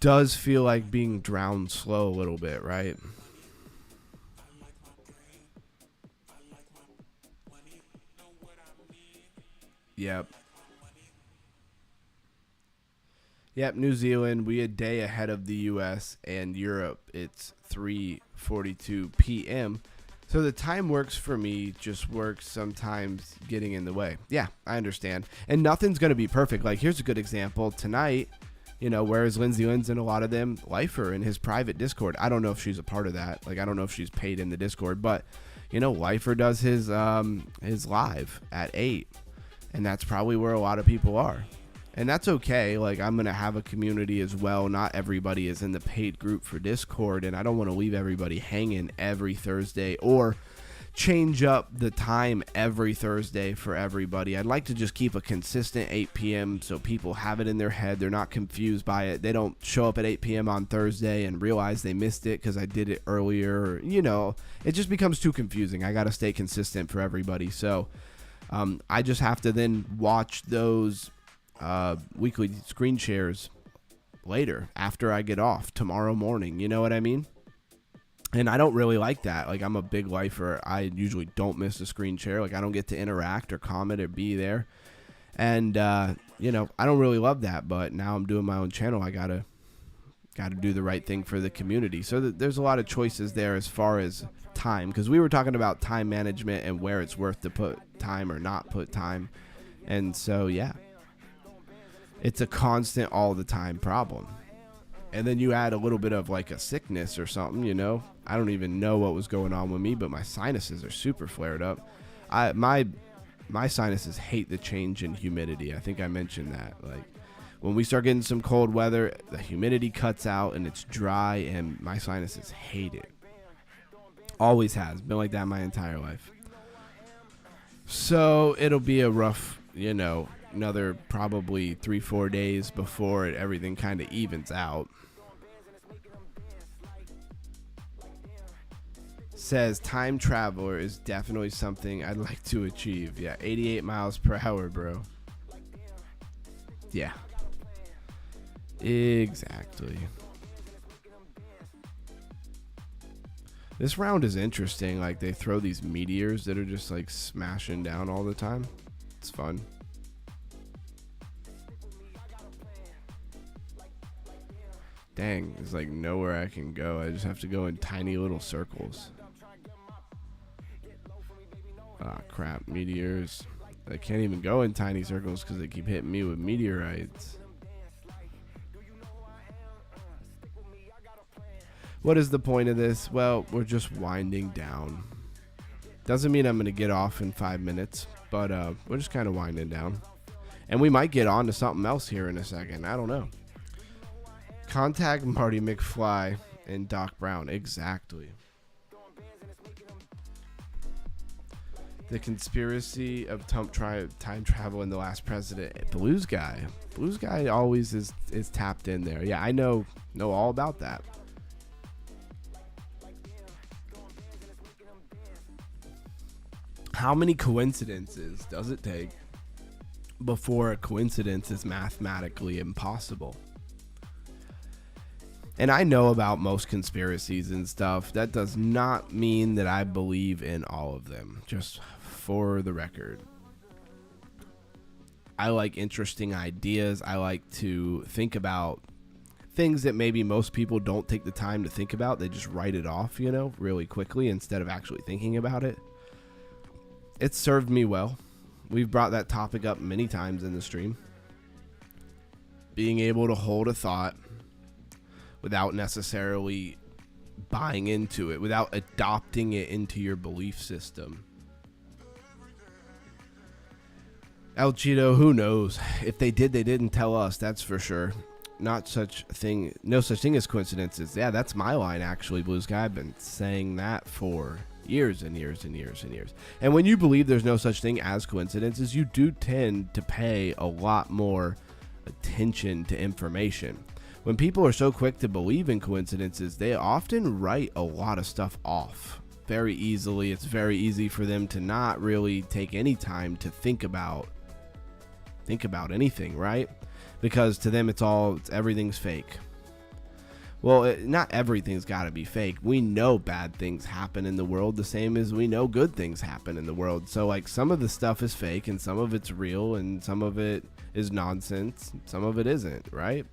does feel like being drowned slow a little bit, right? Yep. Yep, New Zealand, we a day ahead of the US, and Europe, it's 3:42 p.m. So the time works for me, just works sometimes getting in the way. Yeah, I understand. And nothing's going to be perfect. Like, here's a good example. Tonight, you know, whereas Lindsay Linz and a lot of them, Lifer in his private Discord. I don't know if she's a part of that. Like, I don't know if she's paid in the Discord, but, you know, Lifer does his live at 8. And that's probably where a lot of people are. And that's okay. Like, I'm going to have a community as well. Not everybody is in the paid group for Discord, and I don't want to leave everybody hanging every Thursday or change up the time every Thursday for everybody. I'd like to just keep a consistent 8 p.m. so people have it in their head. They're not confused by it. They don't show up at 8 p.m. on Thursday and realize they missed it because I did it earlier. Or, you know, it just becomes too confusing. I got to stay consistent for everybody. So I just have to then watch those weekly screen shares later after I get off tomorrow morning. You know what I mean? And I don't really like that. Like, I'm a big lifer. I usually don't miss a screen share. Like, I don't get to interact or comment or be there. And, you know, I don't really love that. But now I'm doing my own channel. I gotta do the right thing for the community. So there's a lot of choices there as far as time. Because we were talking about time management and where it's worth to put time or not put time. And so, yeah. It's a constant all the time problem. And then you add a little bit of like a sickness or something, you know. I don't even know what was going on with me, but my sinuses are super flared up. My sinuses hate the change in humidity. I think I mentioned that. Like, when we start getting some cold weather, the humidity cuts out and it's dry, and my sinuses hate it. Always has been like that my entire life. So it'll be a rough, you know, another probably 3-4 days before everything kind of evens out. Says time traveler is definitely something I'd like to achieve. Yeah, 88 miles per hour, bro. Yeah, exactly. This round is interesting. Like, they throw these meteors that are just like smashing down all the time. It's fun. Dang, there's like nowhere I can go. I just have to go in tiny little circles. Ah, crap, meteors. I can't even go in tiny circles because they keep hitting me with meteorites. What is the point of this? Well, we're just winding down. Doesn't mean I'm going to get off in 5 minutes, but we're just kind of winding down. And we might get on to something else here in a second. I don't know. Contact Marty McFly and Doc Brown. Exactly. The conspiracy of time travel in the last president. Blues guy. Blues guy always is tapped in there. Yeah, I know all about that. How many coincidences does it take before a coincidence is mathematically impossible? And I know about most conspiracies and stuff. That does not mean that I believe in all of them, just for the record. I like interesting ideas. I like to think about things that maybe most people don't take the time to think about. They just write it off, really quickly instead of actually thinking about it. It's served me well. We've brought that topic up many times in the stream. Being able to hold a thought without necessarily buying into it, without adopting it into your belief system. El Cheeto, who knows? If they did, they didn't tell us, that's for sure. No such thing as coincidences. Yeah, that's my line, actually, Blues Guy. I've been saying that for years and years and years and years. And when you believe there's no such thing as coincidences, you do tend to pay a lot more attention to information. When people are so quick to believe in coincidences, they often write a lot of stuff off very easily. It's very easy for them to not really take any time to think about anything, right? Because to them everything's fake. Well, not everything's got to be fake. We know bad things happen in the world the same as we know good things happen in the world. So like some of the stuff is fake and some of it's real and some of it is nonsense. Some of it isn't, right?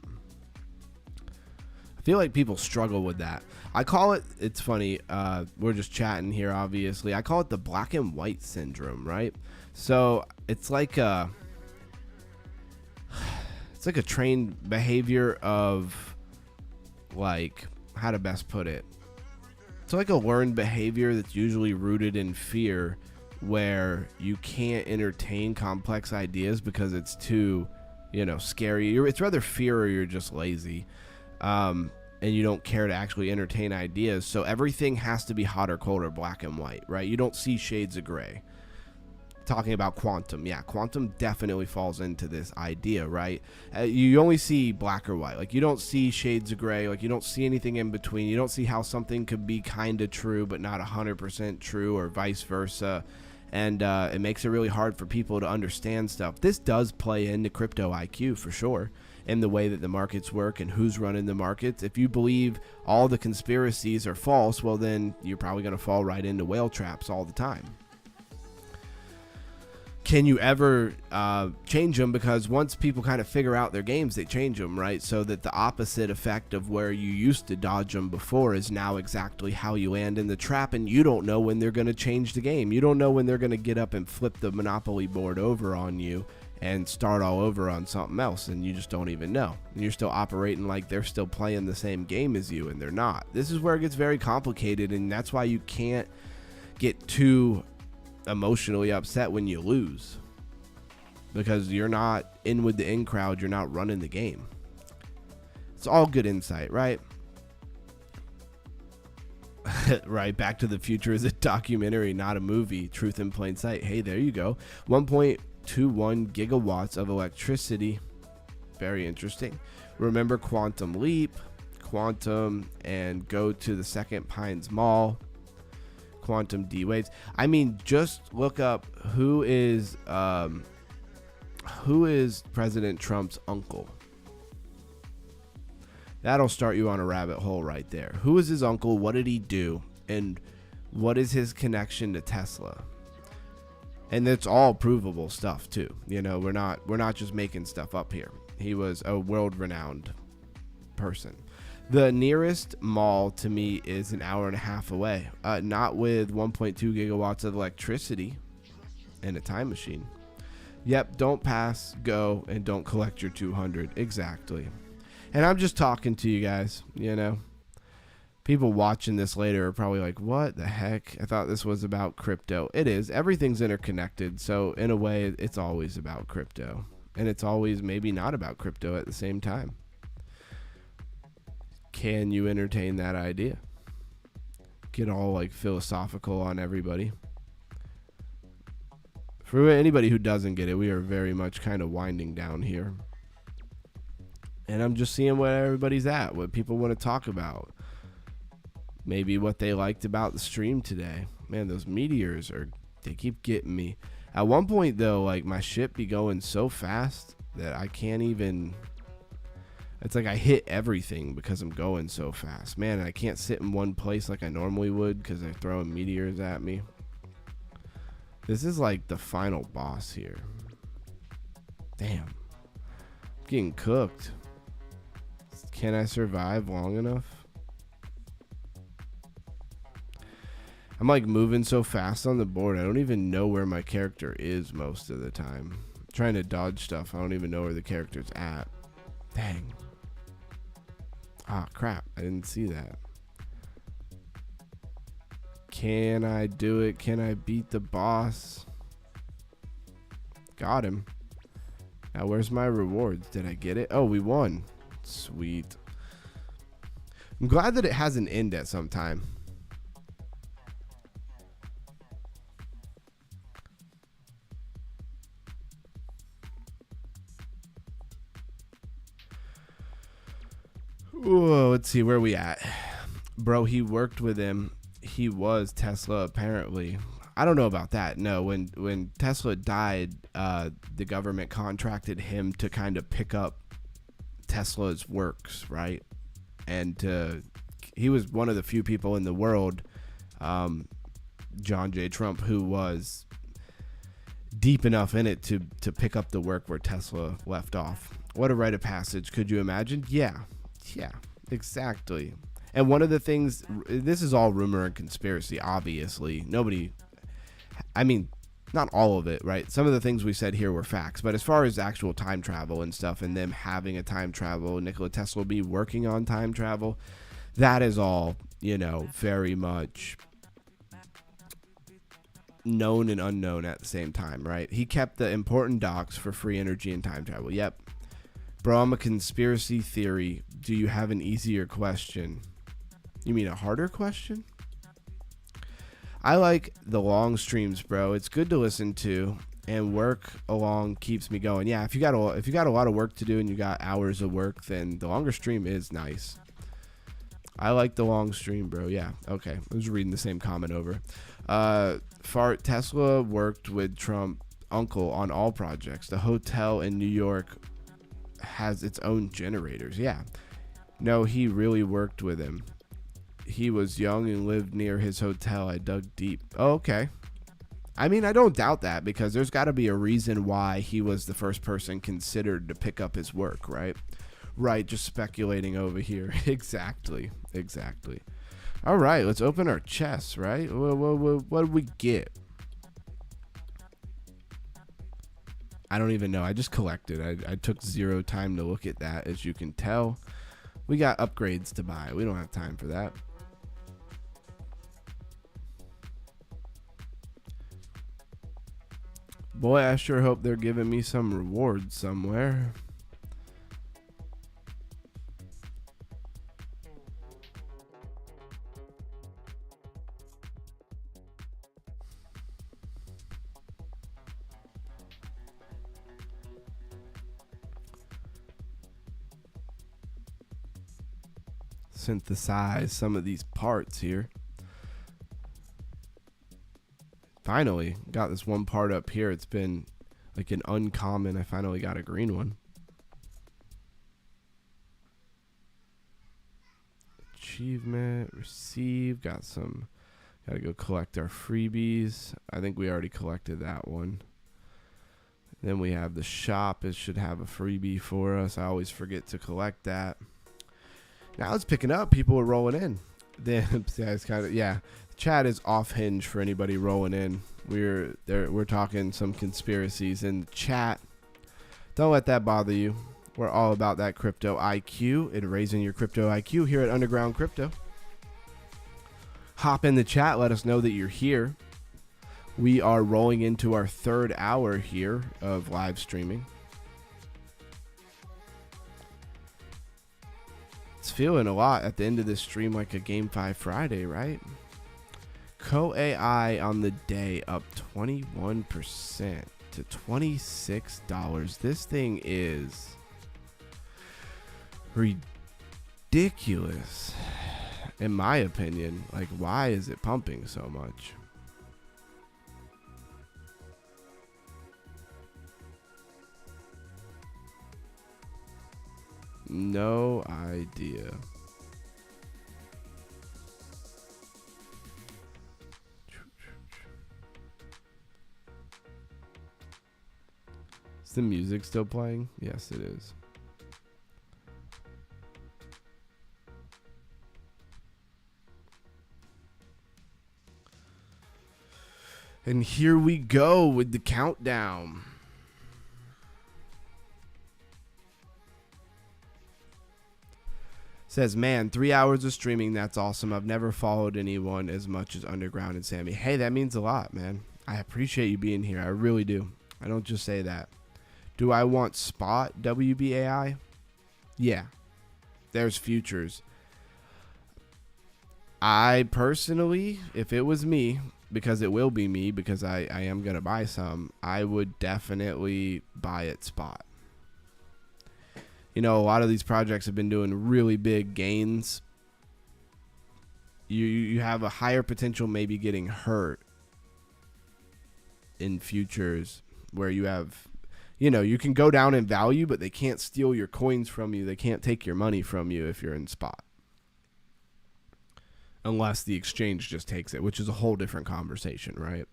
I feel like people struggle with that. I call it, it's funny, we're just chatting here obviously. I call it the black and white syndrome, right? So it's like a trained behavior of, like, how to best put it, it's like a learned behavior that's usually rooted in fear, where you can't entertain complex ideas because it's too scary. It's rather fear or you're just lazy, and you don't care to actually entertain ideas. So everything has to be hot or cold or black and white, right? You don't see shades of gray. Talking about quantum, yeah, quantum definitely falls into this idea, right? You only see black or white. Like, you don't see shades of gray. Like, you don't see anything in between. You don't see how something could be kind of true but not 100% true, or vice versa. And it makes it really hard for people to understand stuff. This does play into crypto IQ for sure, and the way that the markets work and who's running the markets. If you believe all the conspiracies are false, well, then you're probably going to fall right into whale traps all the time. Can you ever change them? Because once people kind of figure out their games, they change them, right? So that the opposite effect of where you used to dodge them before is now exactly how you land in the trap, and you don't know when they're going to change the game. You don't know when they're going to get up and flip the Monopoly board over on you and start all over on something else, and you just don't even know. And you're still operating like they're still playing the same game as you, and they're not. This is where it gets very complicated, and that's why you can't get too emotionally upset when you lose, because you're not in with the in crowd. You're not running the game. It's all good insight, right? Right. Back to the Future is a documentary, not a movie. Truth in plain sight. Hey, there you go. 1.21 gigawatts of electricity. Very interesting. Remember Quantum Leap, Quantum, and go to the Second Pines Mall. Quantum D waves. I mean, just look up who is President Trump's uncle. That'll start you on a rabbit hole right there. Who is his uncle? What did he do? And what is his connection to Tesla? And it's all provable stuff too. We're not just making stuff up here. He was a world-renowned person. The nearest mall to me is an hour and a half away. Not with 1.2 gigawatts of electricity and a time machine. Yep, don't pass, go, and don't collect your 200. Exactly. And I'm just talking to you guys, you know. People watching this later are probably like, what the heck? I thought this was about crypto. It is. Everything's interconnected. So in a way, it's always about crypto. And it's always maybe not about crypto at the same time. Can you entertain that idea? Get all like philosophical on everybody. For anybody who doesn't get it, we are very much kind of winding down here. And I'm just seeing where everybody's at, what people want to talk about. Maybe what they liked about the stream today. Man, those meteors they keep getting me. At one point though, like my ship be going so fast that I can't even, it's like I hit everything because I'm going so fast. Man, I can't sit in one place like I normally would because they're throwing meteors at me. This is like the final boss here. Damn. I'm getting cooked. Can I survive long enough? I'm like moving so fast on the board. I don't even know where my character is most of the time. I'm trying to dodge stuff. I don't even know where the character's at. Dang. Ah, crap. I didn't see that. Can I do it? Can I beat the boss? Got him. Now, where's my rewards? Did I get it? Oh, we won. Sweet. I'm glad that it has an end at some time. Whoa, let's see where we at. Bro, he worked with him. He was Tesla apparently. I don't know about that. No, when Tesla died, the government contracted him to kind of pick up Tesla's works, right? And he was one of the few people in the world, John J. Trump, who was deep enough in it to pick up the work where Tesla left off. What a rite of passage. Could you imagine? Yeah, exactly. And one of the things, this is all rumor and conspiracy, obviously. Nobody, I mean, not all of it, right? Some of the things we said here were facts. But as far as actual time travel and stuff and them having a time travel, Nikola Tesla be working on time travel, that is all, you know, very much known and unknown at the same time, right? He kept the important docs for free energy and time travel. Yep. Bro, I'm a conspiracy theory. Do you have an easier question? You mean a harder question? I like the long streams, bro. It's good to listen to, and work along keeps me going. Yeah, if you got a lot of work to do and you got hours of work, then the longer stream is nice. I like the long stream, bro. Yeah, okay. I was reading the same comment over. Tesla worked with Trump uncle on all projects. The hotel in New York has its own generators. Yeah. No, he really worked with him. He was young and lived near his hotel. I dug deep. Oh, okay. I mean, I don't doubt that because there's got to be a reason why he was the first person considered to pick up his work, right? Right, just speculating over here. Exactly. All right, let's open our chests, right? What did we get? I don't even know. I just collected. I took zero time to look at that, as you can tell. We got upgrades to buy. We don't have time for that. Boy, I sure hope they're giving me some rewards somewhere. Synthesize some of these parts here. Finally got this one part up here. It's been like an uncommon. I finally got a green one. Achievement, receive. Gotta go collect our freebies. I think we already collected that one. Then we have the shop. It should have a freebie for us. I always forget to collect that. Now it's picking up. People are rolling in. Then it's kind of, yeah. Chat is off hinge for anybody rolling in. We're talking some conspiracies in the chat. Don't let that bother you. We're all about that crypto IQ and raising your crypto IQ here at Underground Crypto. Hop in the chat. Let us know that you're here. We are rolling into our 3rd hour here of live streaming. It's feeling a lot at the end of this stream like a Game 5 Friday, right? Co-AI on the day up 21% to $26. This thing is ridiculous, in my opinion. Like, why is it pumping so much? No idea. Is the music still playing? Yes, it is. And here we go with the countdown. Says, man, 3 hours of streaming. That's awesome. I've never followed anyone as much as Underground and Sammy. Hey, that means a lot, man. I appreciate you being here. I really do. I don't just say that. Do I want spot WBAI? Yeah. There's futures. I personally, if it was me, because it will be me, because I am going to buy some, I would definitely buy it spot. You know, a lot of these projects have been doing really big gains. You have a higher potential maybe getting hurt in futures where you have, you know, you can go down in value, but they can't steal your coins from you. They can't take your money from you if you're in spot. Unless the exchange just takes it, which is a whole different conversation, right?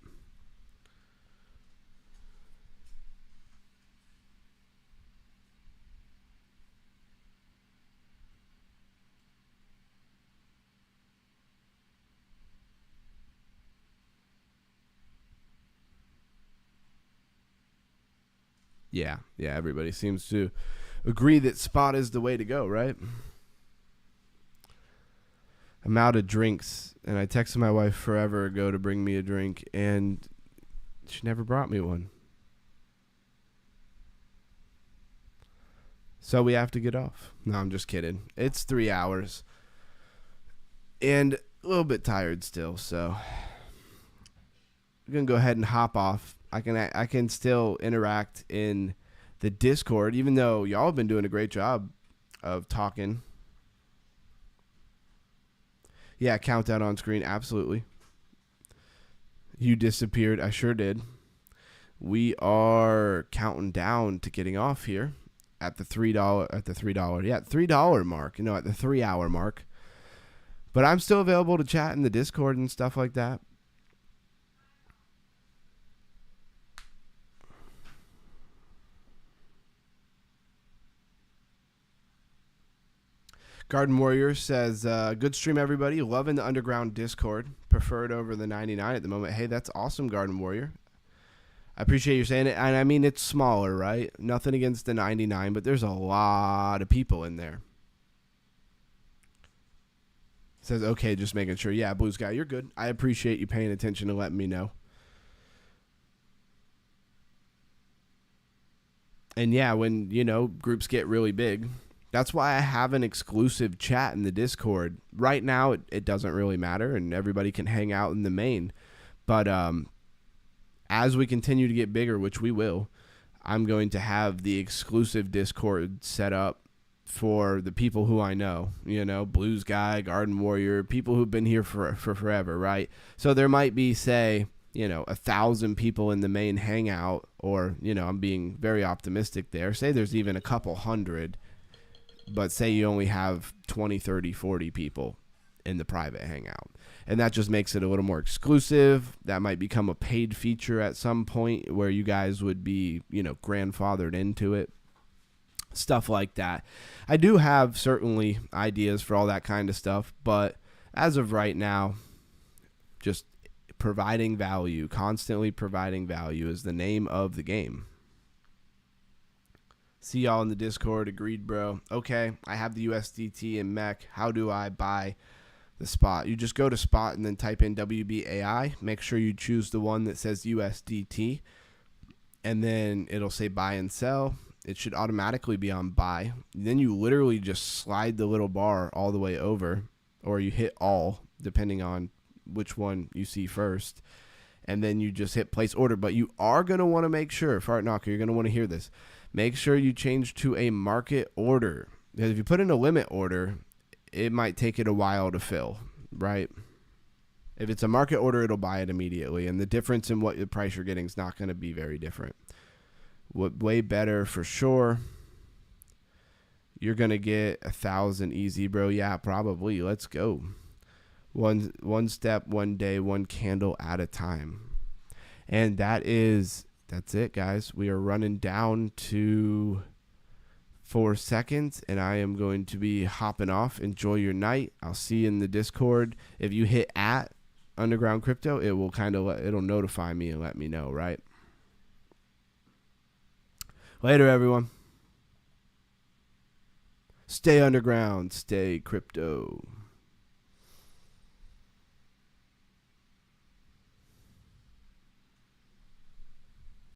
Yeah, everybody seems to agree that spot is the way to go, right? I'm out of drinks, and I texted my wife forever ago to bring me a drink, and she never brought me one. So we have to get off. No, I'm just kidding. It's 3 hours, and a little bit tired still, so we're going to go ahead and hop off. I can still interact in the Discord, even though y'all have been doing a great job of talking. Yeah, countdown on screen, absolutely. You disappeared. I sure did. We are counting down to getting off here at the $3 mark, you know, at the 3 hour mark. But I'm still available to chat in the Discord and stuff like that. Garden Warrior says, good stream, everybody. Loving the Underground Discord. Preferred over the 99 at the moment. Hey, that's awesome, Garden Warrior. I appreciate you saying it. And I mean, it's smaller, right? Nothing against the 99, but there's a lot of people in there. Says, okay, just making sure. Yeah, Blue Sky, you're good. I appreciate you paying attention and letting me know. And yeah, when, you know, groups get really big, that's why I have an exclusive chat in the Discord. Right now, it doesn't really matter, and everybody can hang out in the main. But as we continue to get bigger, which we will, I'm going to have the exclusive Discord set up for the people who I know. You know, Blues Guy, Garden Warrior, people who've been here for forever, right? So there might be, say, you know, 1,000 people in the main hangout, or, you know, I'm being very optimistic there. Say there's even a couple hundred. But say you only have 20, 30, 40 people in the private hangout. And that just makes it a little more exclusive. That might become a paid feature at some point where you guys would be, you know, grandfathered into it. Stuff like that. I do have certainly ideas for all that kind of stuff. But as of right now, just providing value, constantly providing value is the name of the game. See y'all in the Discord. Agreed, bro. Okay, I have the USDT and MEC. How do I buy the spot? You just go to spot and then type in WBAI. Make sure you choose the one that says USDT, and then it'll say buy and sell. It should automatically be on buy. Then you literally just slide the little bar all the way over, or you hit all, depending on which one you see first. And then you just hit place order. But you are going to want to make sure, Fart Knocker, you're going to want to hear this. Make sure you change to a market order. Because if you put in a limit order, it might take it a while to fill, right? If it's a market order, it'll buy it immediately. And the difference in what the price you're getting is not going to be very different. Way better for sure. You're going to get 1,000 easy, bro. Yeah, probably. Let's go. One step, one day, one candle at a time. And that's it, guys. We are running down to 4 seconds, and I am going to be hopping off. Enjoy your night. I'll see you in the Discord. If you hit at Underground Crypto, it will it'll notify me and let me know, right? Later, everyone. Stay underground, stay crypto.